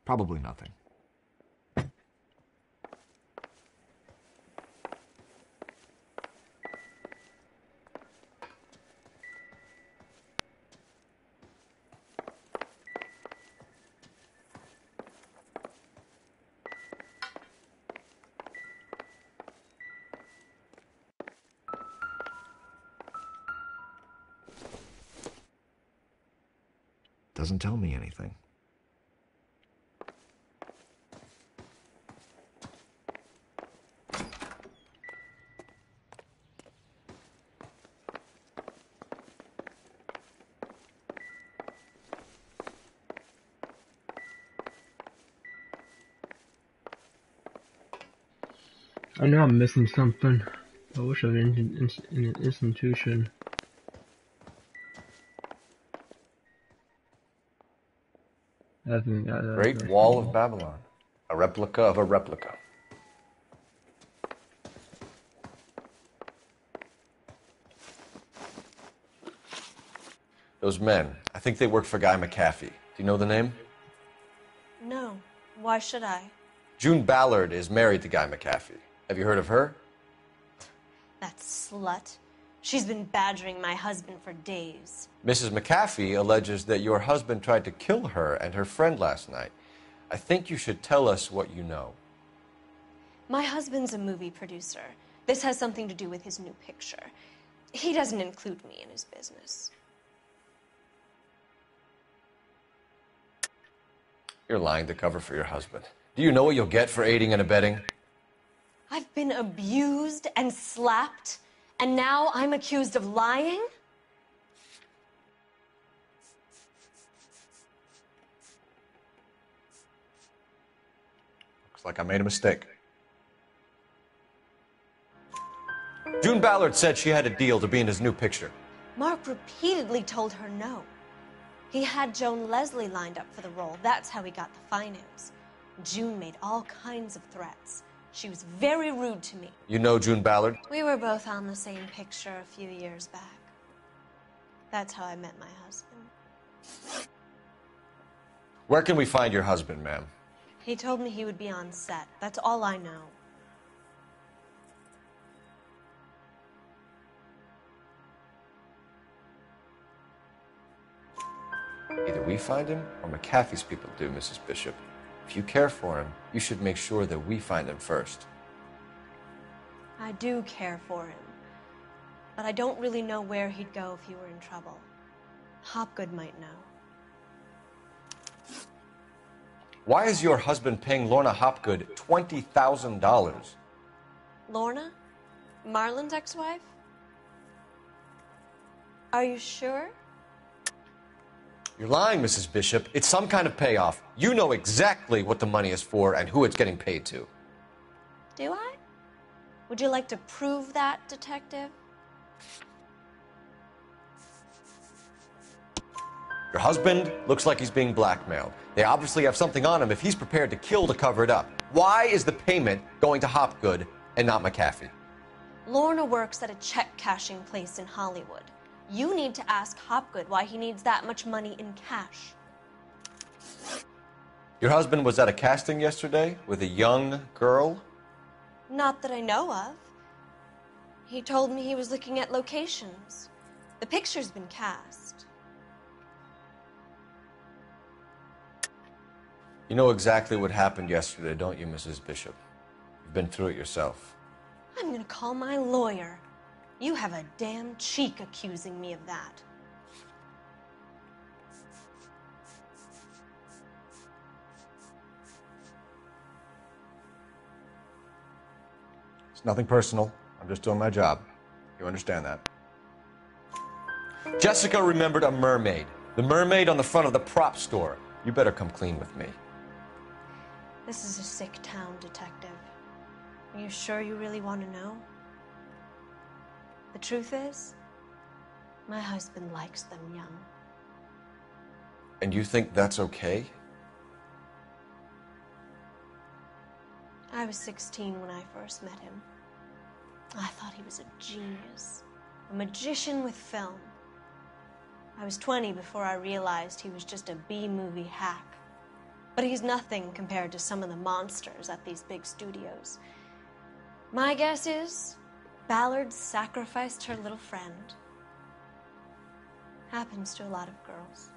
Probably nothing. Doesn't tell me anything. I know I'm missing something. I wish I was in an institution. Great Wall of Babylon. A replica of a replica. Those men, I think they work for Guy McAfee. Do you know the name? No. Why should I? June Ballard is married to Guy McAfee. Have you heard of her? That slut. She's been badgering my husband for days. Mrs. McAfee alleges that your husband tried to kill her and her friend last night. I think you should tell us what you know. My husband's a movie producer. This has something to do with his new picture. He doesn't include me in his business. You're lying to cover for your husband. Do you know what you'll get for aiding and abetting? I've been abused and slapped, and now I'm accused of lying? Looks like I made a mistake. June Ballard said she had a deal to be in his new picture. Mark repeatedly told her no. He had Joan Leslie lined up for the role. That's how he got the finance. June made all kinds of threats. She was very rude to me. You know June Ballard? We were both on the same picture a few years back. That's how I met my husband. Where can we find your husband, ma'am? He told me he would be on set. That's all I know. Either we find him or McAfee's people do, Mrs. Bishop. If you care for him, you should make sure that we find him first. I do care for him, but I don't really know where he'd go if he were in trouble. Hopgood might know. Why is your husband paying Lorna Hopgood $20,000? Lorna? Marlon's ex-wife? Are you sure? You're lying, Mrs. Bishop. It's some kind of payoff. You know exactly what the money is for and who it's getting paid to. Do I? Would you like to prove that, detective? Your husband looks like he's being blackmailed. They obviously have something on him if he's prepared to kill to cover it up. Why is the payment going to Hopgood and not McAfee? Lorna works at a check-cashing place in Hollywood. You need to ask Hopgood why he needs that much money in cash. Your husband was at a casting yesterday with a young girl? Not that I know of. He told me he was looking at locations. The picture's been cast. You know exactly what happened yesterday, don't you, Mrs. Bishop? You've been through it yourself. I'm gonna call my lawyer. You have a damn cheek accusing me of that. It's nothing personal. I'm just doing my job. You understand that? Jessica remembered a mermaid. The mermaid on the front of the prop store. You better come clean with me. This is a sick town, Detective. Are you sure you really want to know? The truth is, my husband likes them young. And you think that's okay? I was 16 when I first met him. I thought he was a genius, a magician with film. I was 20 before I realized he was just a B-movie hack. But he's nothing compared to some of the monsters at these big studios. My guess is Ballard sacrificed her little friend. Happens to a lot of girls.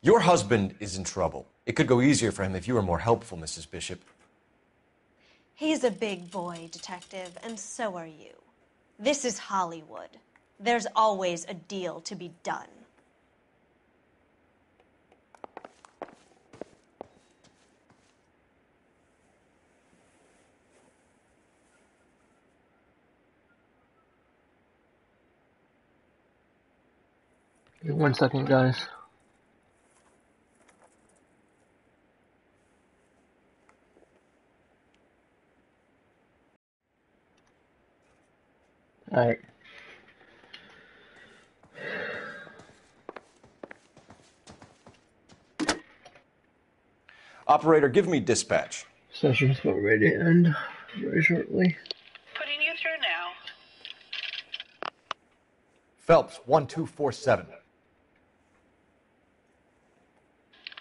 Your husband is in trouble. It could go easier for him if you were more helpful, Mrs. Bishop. He's a big boy, Detective, and so are you. This is Hollywood. There's always a deal to be done. Give me 1 second, guys. Alright. Operator, give me dispatch. Session's about ready to end very shortly. Putting you through now. Phelps, 1247.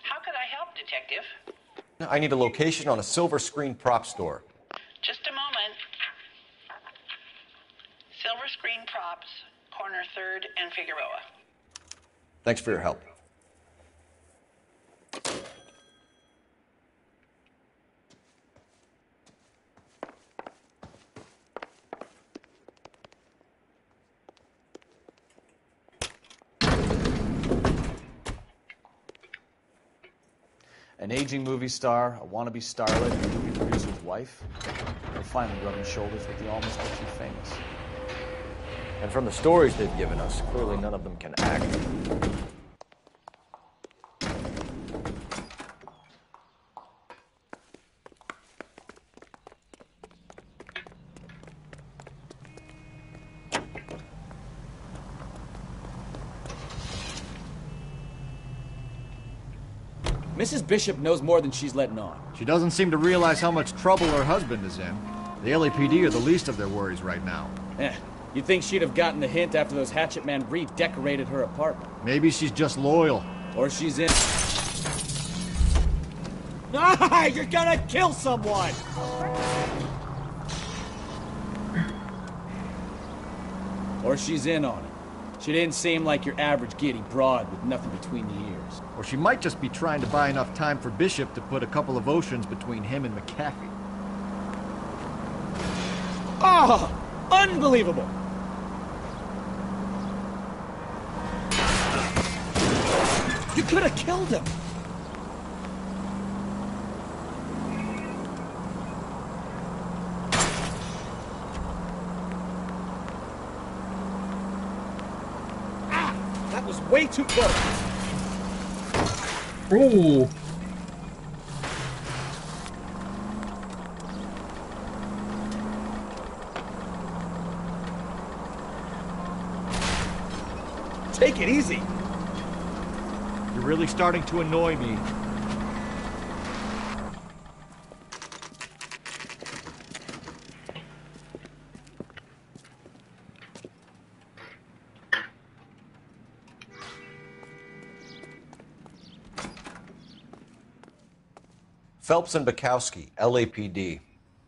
How could I help, Detective? I need a location on a silver screen prop store. Just a moment. Silver Screen Props, corner 3rd and Figueroa. Thanks for your help. An aging movie star, a wannabe starlet, and a movie producer's wife. They're finally rubbing shoulders with the almost too famous. And from the stories they've given us, clearly none of them can act. Mrs. Bishop knows more than she's letting on. She doesn't seem to realize how much trouble her husband is in. The LAPD are the least of their worries right now. You'd think she'd have gotten the hint after those hatchet men redecorated her apartment. Maybe she's just loyal. Or she's in... Ah, you're gonna kill someone! Or she's in on it. She didn't seem like your average giddy broad with nothing between the ears. Or she might just be trying to buy enough time for Bishop to put a couple of oceans between him and McAfee. Ah! Unbelievable! You could have killed him! Ah! That was way too close! Ooh! Take it easy! You're really starting to annoy me. Phelps and Bukowski, LAPD.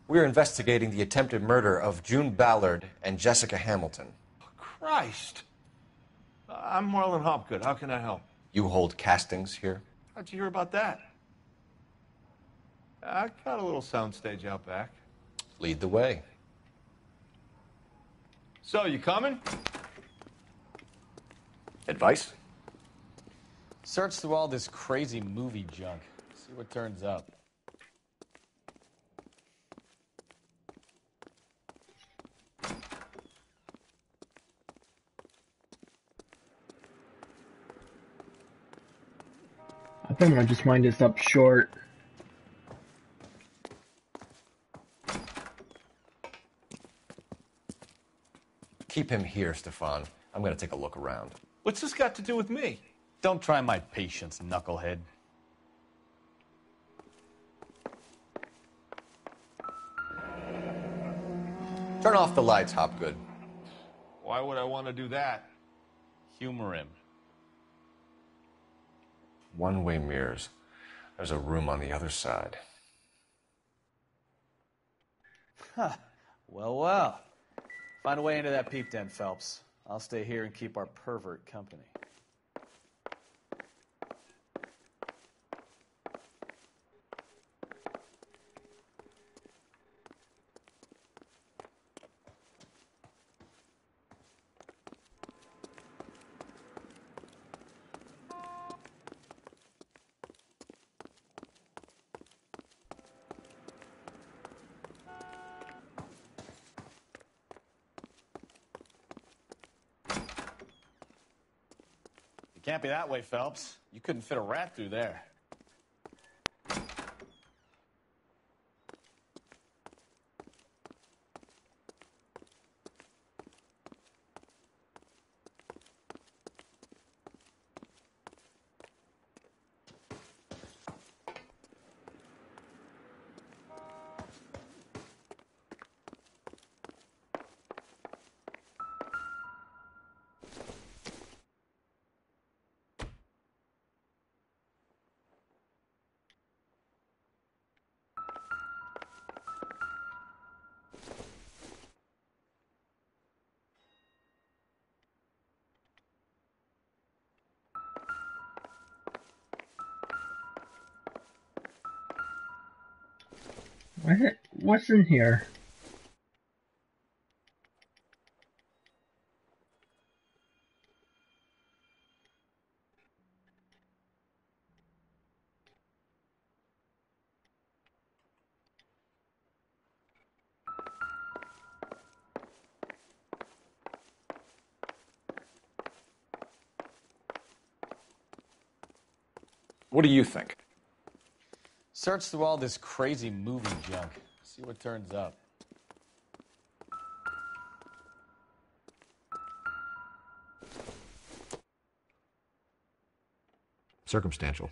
We're investigating the attempted murder of June Ballard and Jessica Hamilton. Christ. I'm Marlon Hopgood. How can I help? You hold castings here? How'd you hear about that? I got a little soundstage out back. Lead the way. So, you coming? Advice? Search through all this crazy movie junk. See what turns up. I think I'm gonna just wind this up short. Keep him here, Stefan. I'm gonna take a look around. What's this got to do with me? Don't try my patience, knucklehead. Turn off the lights, Hopgood. Why would I want to do that? Humor him. One-way mirrors. There's a room on the other side. Huh. Well, well. Find a way into that peep den, Phelps. I'll stay here and keep our pervert company. Can't be that way, Phelps. You couldn't fit a rat through there. What's in here? What do you think? Search through all this crazy movie junk. See what turns up. Circumstantial.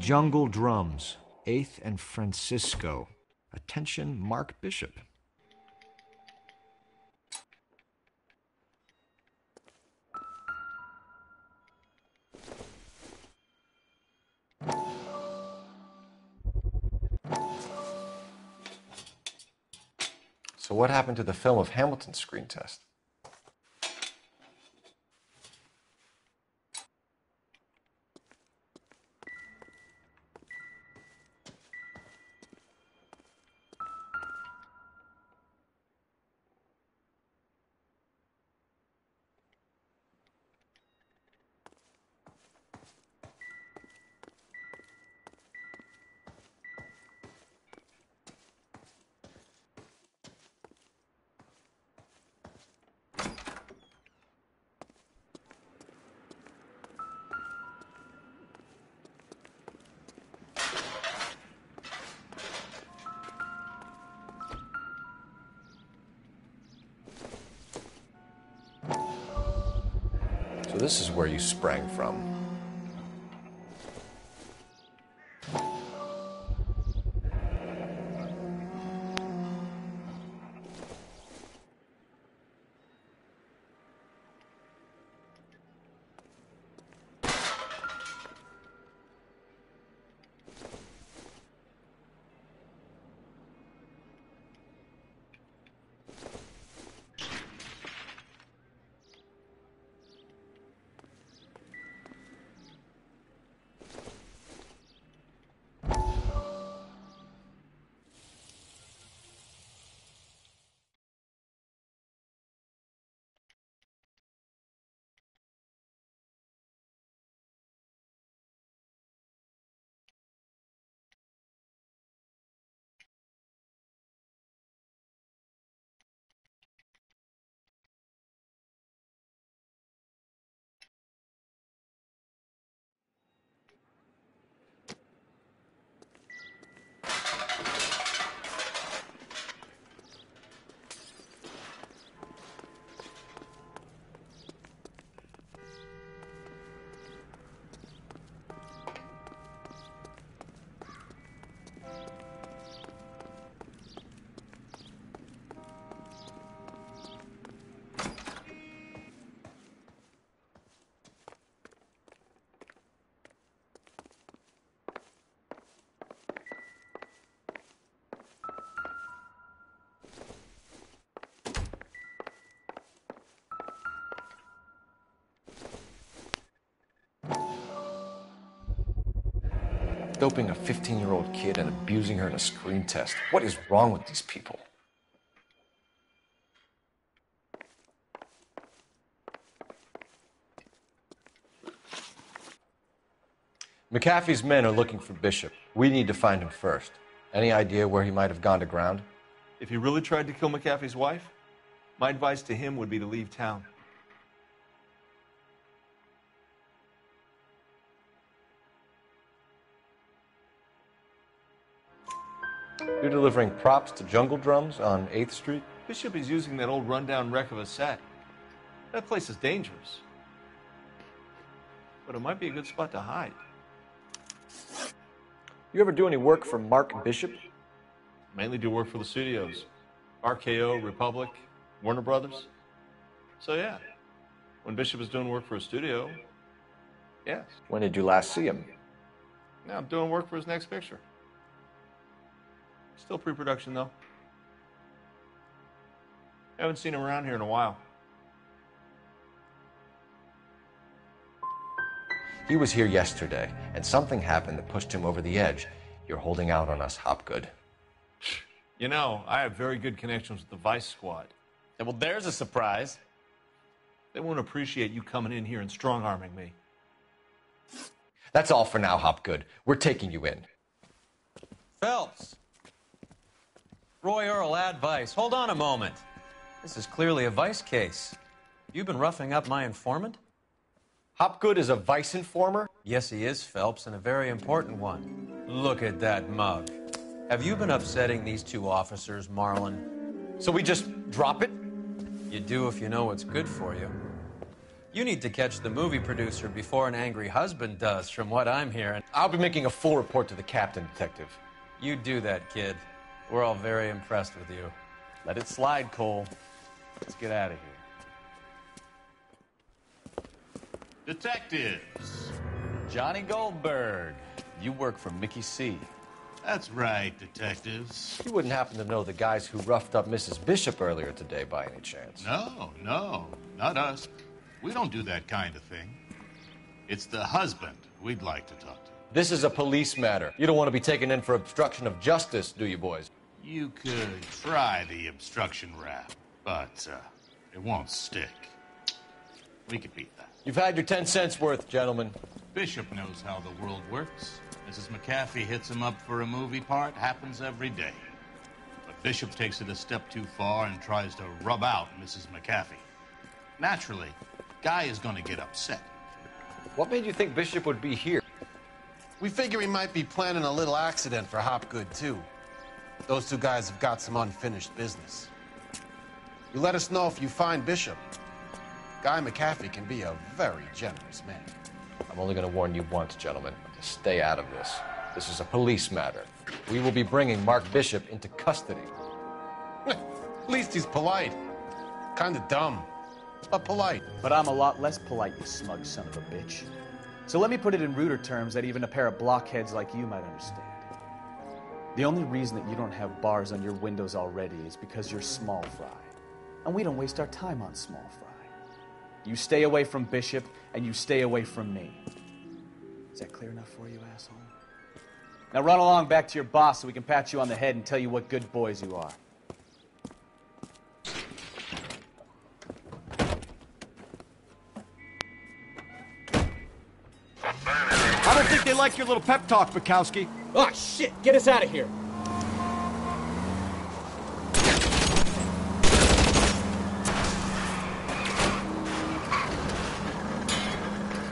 Jungle Drums, 8th and Francisco. Attention, Mark Bishop. So what happened to the film of Hamilton's screen test? So this is where you sprang from. Doping a 15-year-old kid and abusing her in a screen test. What is wrong with these people? McAfee's men are looking for Bishop. We need to find him first. Any idea where he might have gone to ground? If he really tried to kill McAfee's wife, my advice to him would be to leave town. You're delivering props to Jungle Drums on 8th Street? Bishop is using that old rundown wreck of a set. That place is dangerous. But it might be a good spot to hide. You ever do any work for Mark Bishop? Mainly do work for the studios. RKO, Republic, Warner Brothers. So yeah, when Bishop is doing work for a studio, yes. When did you last see him? Now I'm doing work for his next picture. Still pre-production, though. Haven't seen him around here in a while. He was here yesterday, and something happened that pushed him over the edge. You're holding out on us, Hopgood. You know, I have very good connections with the Vice Squad. Yeah, well, there's a surprise. They won't appreciate you coming in here and strong-arming me. That's all for now, Hopgood. We're taking you in. Phelps. Roy Earl, ad Vice. Hold on a moment. This is clearly a Vice case. You've been roughing up my informant? Hopgood is a Vice informer? Yes, he is, Phelps, and a very important one. Look at that mug. Have you been upsetting these two officers, Marlin? So we just drop it? You do if you know what's good for you. You need to catch the movie producer before an angry husband does, from what I'm hearing. I'll be making a full report to the captain, Detective. You do that, kid. We're all very impressed with you. Let it slide, Cole. Let's get out of here. Detectives. Johnny Goldberg. You work for Mickey C. That's right, detectives. You wouldn't happen to know the guys who roughed up Mrs. Bishop earlier today by any chance? No, not us. We don't do that kind of thing. It's the husband we'd like to talk to. This is a police matter. You don't want to be taken in for obstruction of justice, do you, boys? You could try the obstruction rap, but it won't stick. We could beat that. You've had your 10 cents worth, gentlemen. Bishop knows how the world works. Mrs. McAfee hits him up for a movie part. Happens every day. But Bishop takes it a step too far and tries to rub out Mrs. McAfee. Naturally, Guy is going to get upset. What made you think Bishop would be here? We figure he might be planning a little accident for Hopgood, too. Those two guys have got some unfinished business. You let us know if you find Bishop. Guy McAfee can be a very generous man. I'm only going to warn you once, gentlemen. Stay out of this. This is a police matter. We will be bringing Mark Bishop into custody. At least he's polite. Kind of dumb, but polite. But I'm a lot less polite, you smug son of a bitch. So let me put it in ruder terms that even a pair of blockheads like you might understand. The only reason that you don't have bars on your windows already is because you're small fry. And we don't waste our time on small fry. You stay away from Bishop, and you stay away from me. Is that clear enough for you, asshole? Now run along back to your boss so we can pat you on the head and tell you what good boys you are. I don't think they like your little pep talk, Bukowski. Oh, shit! Get us out of here!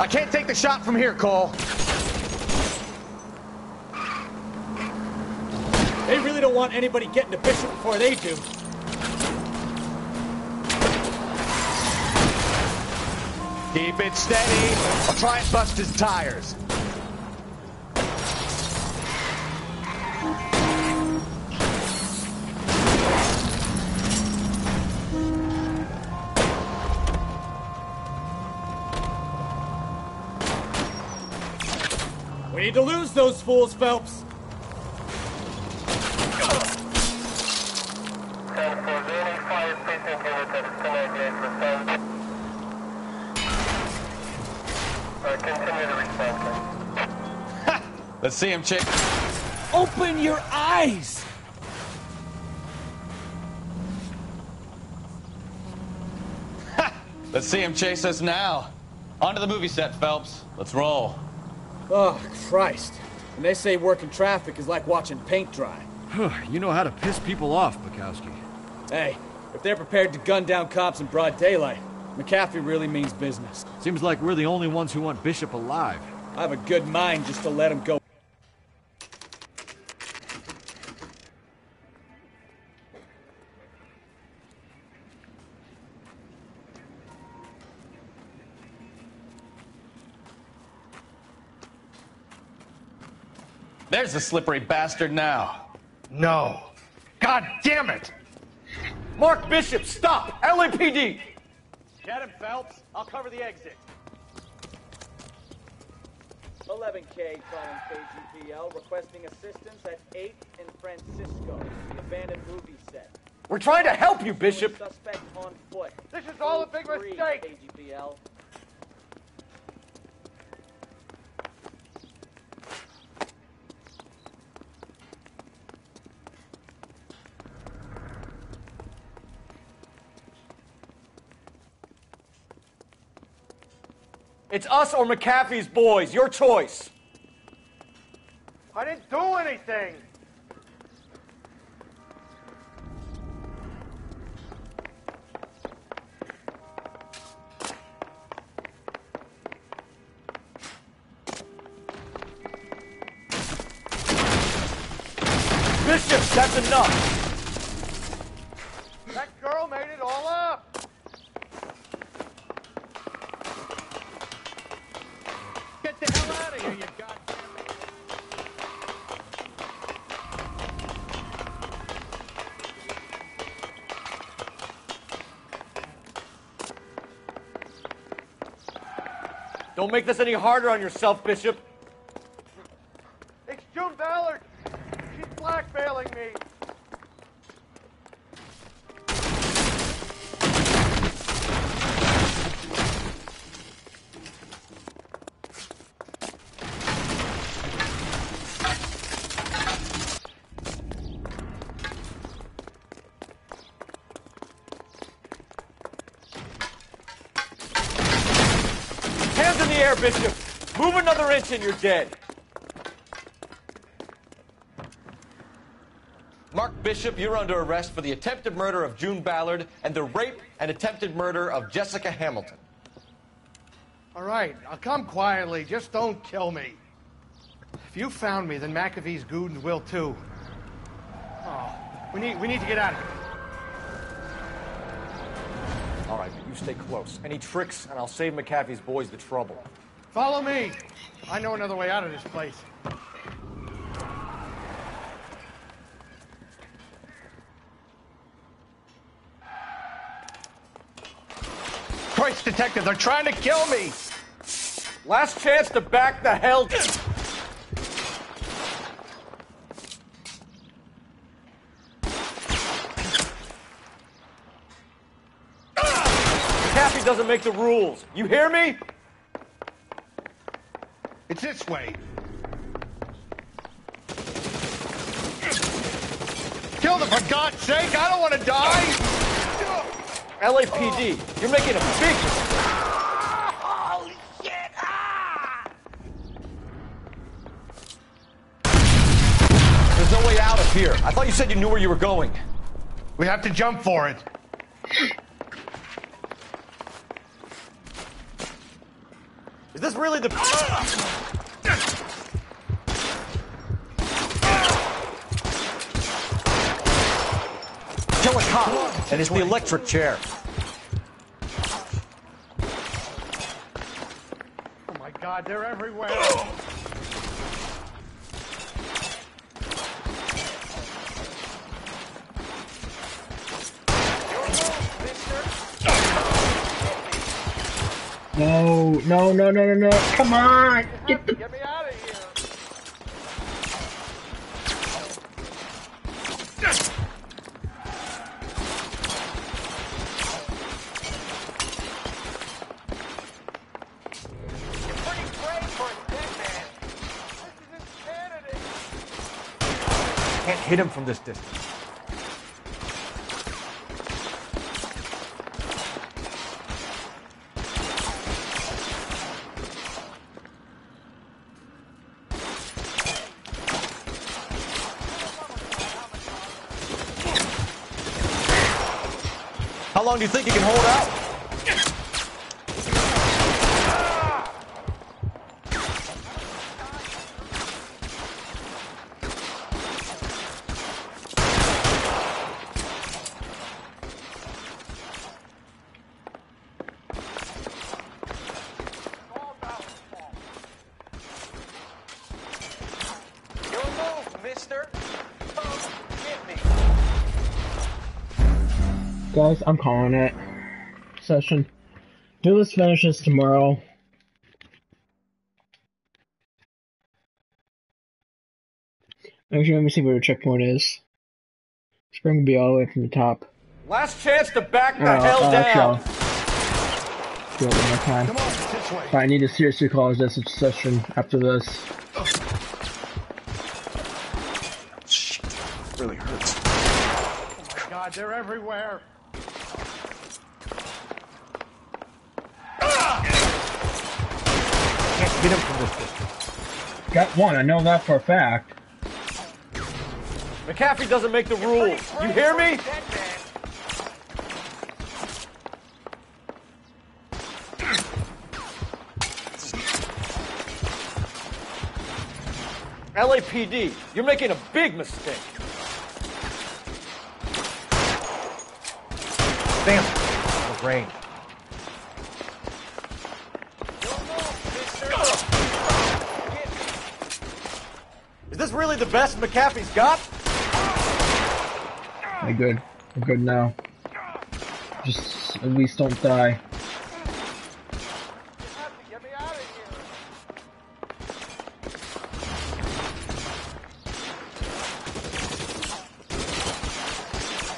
I can't take the shot from here, Cole. They really don't want anybody getting to Bishop before they do. Keep it steady. I'll try and bust his tires. We need to lose those fools, Phelps. Let's see him, chick. Open your eyes! Let's see him chase us now. On to the movie set, Phelps. Let's roll. Oh, Christ. And they say working traffic is like watching paint dry. You know how to piss people off, Bukowski. Hey, if they're prepared to gun down cops in broad daylight, McAfee really means business. Seems like we're the only ones who want Bishop alive. I have a good mind just to let him go. There's the slippery bastard now. No. God damn it! Mark Bishop, stop! LAPD! Get him, Phelps. I'll cover the exit. 11K calling KGPL, requesting assistance at 8th and Francisco, the abandoned movie set. We're trying to help you, Bishop! Suspect on foot. This is all a big 3 mistake! KGPL. It's us or McAfee's boys. Your choice. I didn't do anything. Bishop, that's enough. That girl made it all up. Get the hell out of here, you goddamn idiot. Don't make this any harder on yourself, Bishop. It's June Ballard. killing me. Hands in the air, Bishop! Move another inch and you're dead. Mark Bishop, you're under arrest for the attempted murder of June Ballard and the rape and attempted murder of Jessica Hamilton. All right, I'll come quietly. Just don't kill me. If you found me, then McAfee's goons will too. Oh, we need to get out of here. All right, but you stay close. Any tricks, and I'll save McAfee's boys the trouble. Follow me. I know another way out of this place. Christ, detective, they're trying to kill me. Last chance to back the hell down. McAfee doesn't make the rules. You hear me? It's this way. Kill them, for God's sake! I don't want to die! LAPD, you're making a big mistake. Holy shit! There's no way out of here. I thought you said you knew where you were going. We have to jump for it. Is this really the... Kill a cop, and it's the electric chair. Oh my God, they're everywhere. No. Come on. Get the... Get me out of here. Can't hit him from this distance. How long do you think you can hold out? Guys, I'm calling it. Session. Let's finish this tomorrow. Actually, let me see where the checkpoint is. Spring will be all the way from the top. Last chance to back the hell down. Do it one more time. But I need to seriously call this a session after this. Shit, really hurts. Oh my God, they're everywhere. Can't hit him from this distance. Got one, I know that for a fact. McAfee doesn't make the rules. You hear me? LAPD, you're making a big mistake. Damn it, the rain. Is this really the best McAfee's got? I'm good. I'm good now. Just at least don't die.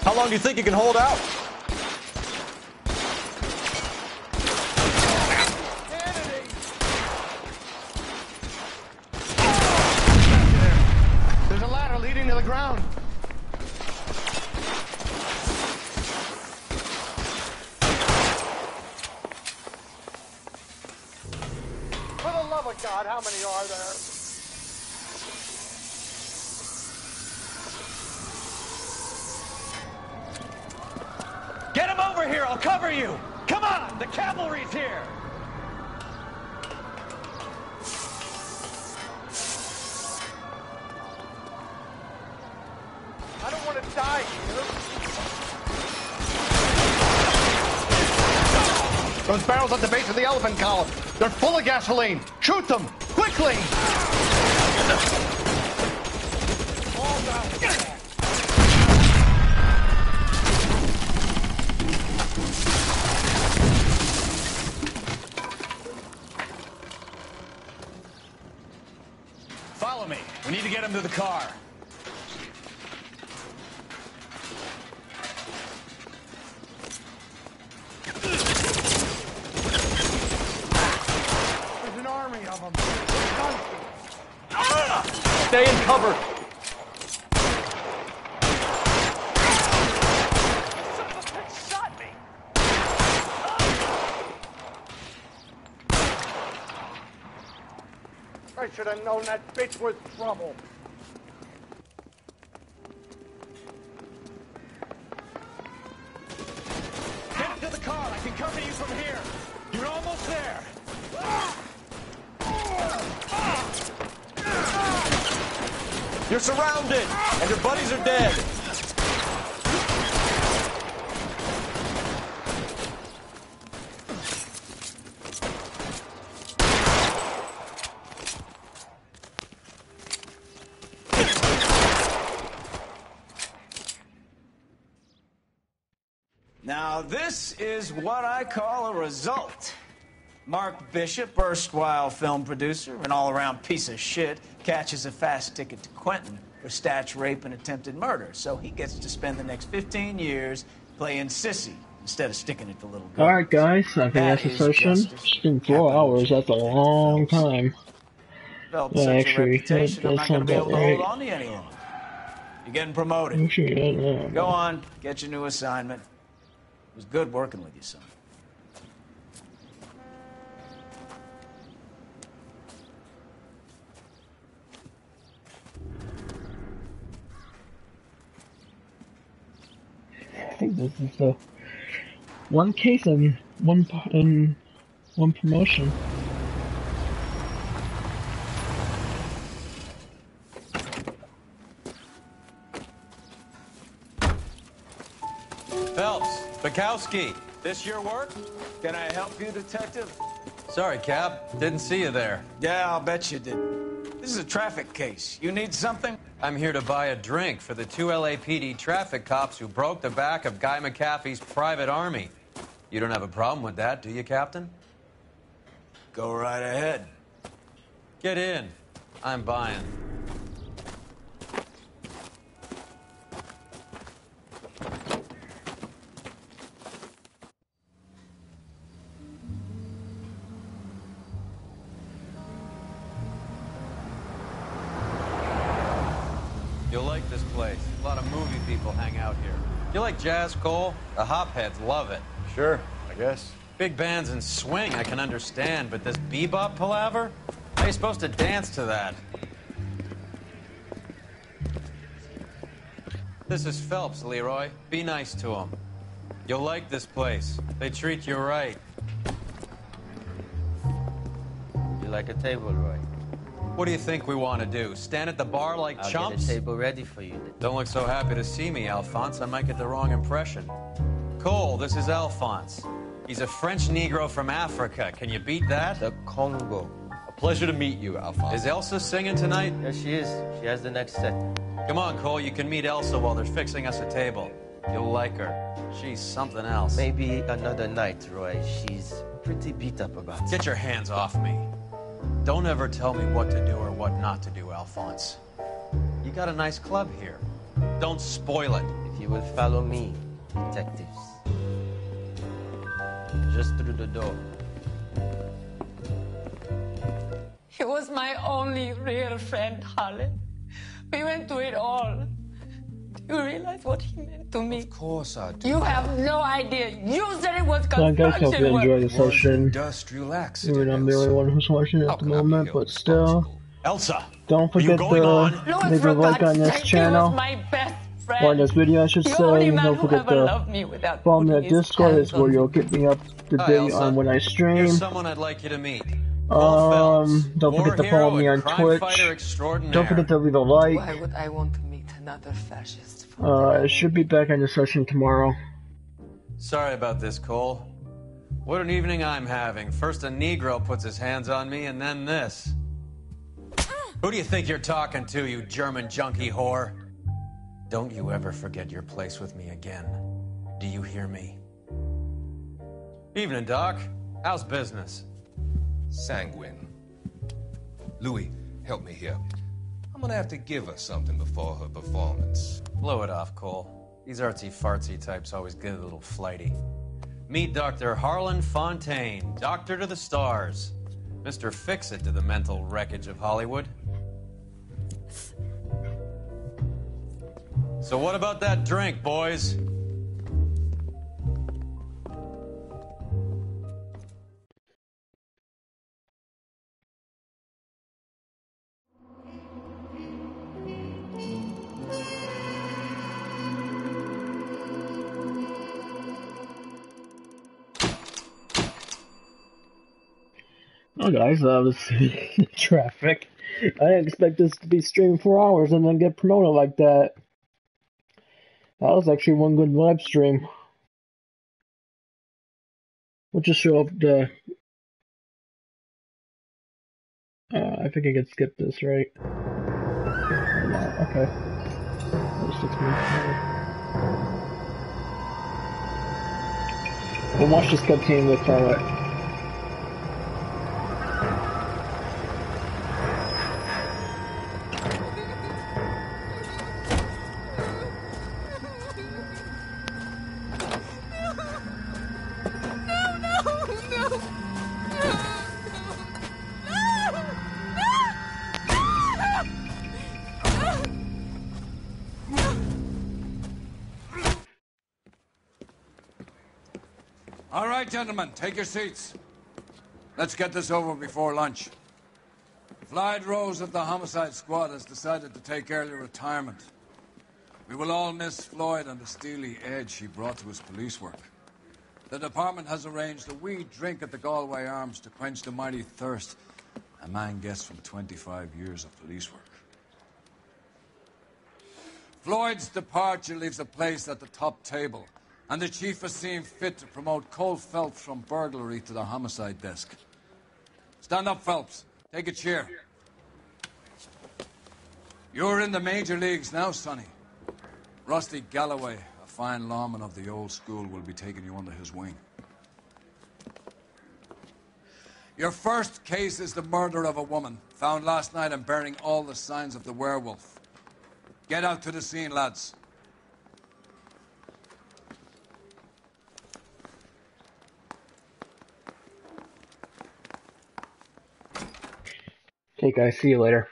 How long do you think you can hold out? There's a ladder leading to the ground. For the love of God, how many are there? Get him over here! I'll cover you! Come on! The cavalry's here! I don't want to die here. Those barrels at the base of the elephant column. They're full of gasoline. Shoot them! Quickly! Follow me. We need to get him to the car. There's an army of them. Stay in cover. Shot me! I should have known that bitch was trouble. Get into the car. I can cover you from here. You're almost there. You're surrounded, and your buddies are dead. Now, this is what I call a result. Mark Bishop, erstwhile film producer and all-around piece of shit, catches a fast ticket to Quentin for snatch, rape, and attempted murder. So he gets to spend the next 15 years playing sissy instead of sticking it to little girls. Alright guys, I think that's the session. It's been 4 hours, that's a long time. Developed Yeah, such a actually, reputation, I'm that not going to sounds be able about to hold right. on to you any longer. You're getting promoted. Actually, I don't know. Go on, get your new assignment. It was good working with you, son. I think this is the one case and one promotion. Phelps, Bukowski, this your work? Can I help you, detective? Sorry, Cap. Didn't see you there. Yeah, I'll bet you did. This is a traffic case. You need something? I'm here to buy a drink for the 2 LAPD traffic cops who broke the back of Guy McAfee's private army. You don't have a problem with that, do you, Captain? Go right ahead. Get in. I'm buying. You'll like this place. A lot of movie people hang out here. You like jazz, Cole? The hopheads love it. Sure, I guess. Big bands and swing I can understand, but this bebop palaver? How are you supposed to dance to that? This is Phelps, Leroy. Be nice to him. You'll like this place. They treat you right. You like a table, Roy? What do you think we want to do? Stand at the bar like I'll chumps? get a table ready for you. Don't look so happy to see me, Alphonse. I might get the wrong impression. Cole, this is Alphonse. He's a French Negro from Africa. Can you beat that? The Congo. A pleasure to meet you, Alphonse. Is Elsa singing tonight? Yes, she is. She has the next set. Come on, Cole. You can meet Elsa while they're fixing us a table. You'll like her. She's something else. Maybe another night, Roy. She's pretty beat up about it. Get your hands off me. Don't ever tell me what to do or what not to do, Alphonse. You got a nice club here. Don't spoil it. If you would follow me, detectives. Just through the door. He was my only real friend, Harlan. We went through it all. Do you realize what he meant to me? Of course I do. You have no idea. You said it was So I guys hope you construction work. enjoy the session. Industrial accident. Even I'm the only one who's watching it at the moment, but still. Elsa, don't forget to leave a like on this channel. Or on this video, I should say. Don't forget to follow me on Discord. It's where you'll get me up to date on when I stream. Here's someone I'd like you to meet. Don't forget to follow me on Twitch. Don't forget to leave a like. Why would I want to meet another fascist? I should be back on the session tomorrow. Sorry about this, Cole. What an evening I'm having. First a Negro puts his hands on me, and then this. Who do you think you're talking to, you German junkie whore? Don't you ever forget your place with me again. Do you hear me? Evening, Doc. How's business? Sanguine. Louis, help me here. I'm gonna have to give her something before her performance. Blow it off, Cole. These artsy-fartsy types always get a little flighty. Meet Dr. Harlan Fontaine, doctor to the stars. Mr. Fix-It to the mental wreckage of Hollywood. So what about that drink, boys? Oh guys, I was in traffic. I didn't expect this to be streamed 4 hours and then get promoted like that. That was actually one good live stream. We'll just show up the... I think I could skip this, right? No, okay. That 6 minutes. We'll watch this cutscene with Charlotte. All right, gentlemen, take your seats. Let's get this over before lunch. Floyd Rose of the Homicide Squad has decided to take early retirement. We will all miss Floyd and the steely edge he brought to his police work. The department has arranged a wee drink at the Galway Arms to quench the mighty thirst a man gets from 25 years of police work. Floyd's departure leaves a place at the top table, and the chief has seen fit to promote Cole Phelps from burglary to the homicide desk. Stand up, Phelps. Take a chair. You're in the major leagues now, Sonny. Rusty Galloway, a fine lawman of the old school, will be taking you under his wing. Your first case is the murder of a woman, found last night and bearing all the signs of the werewolf. Get out to the scene, lads. Okay guys, see you later.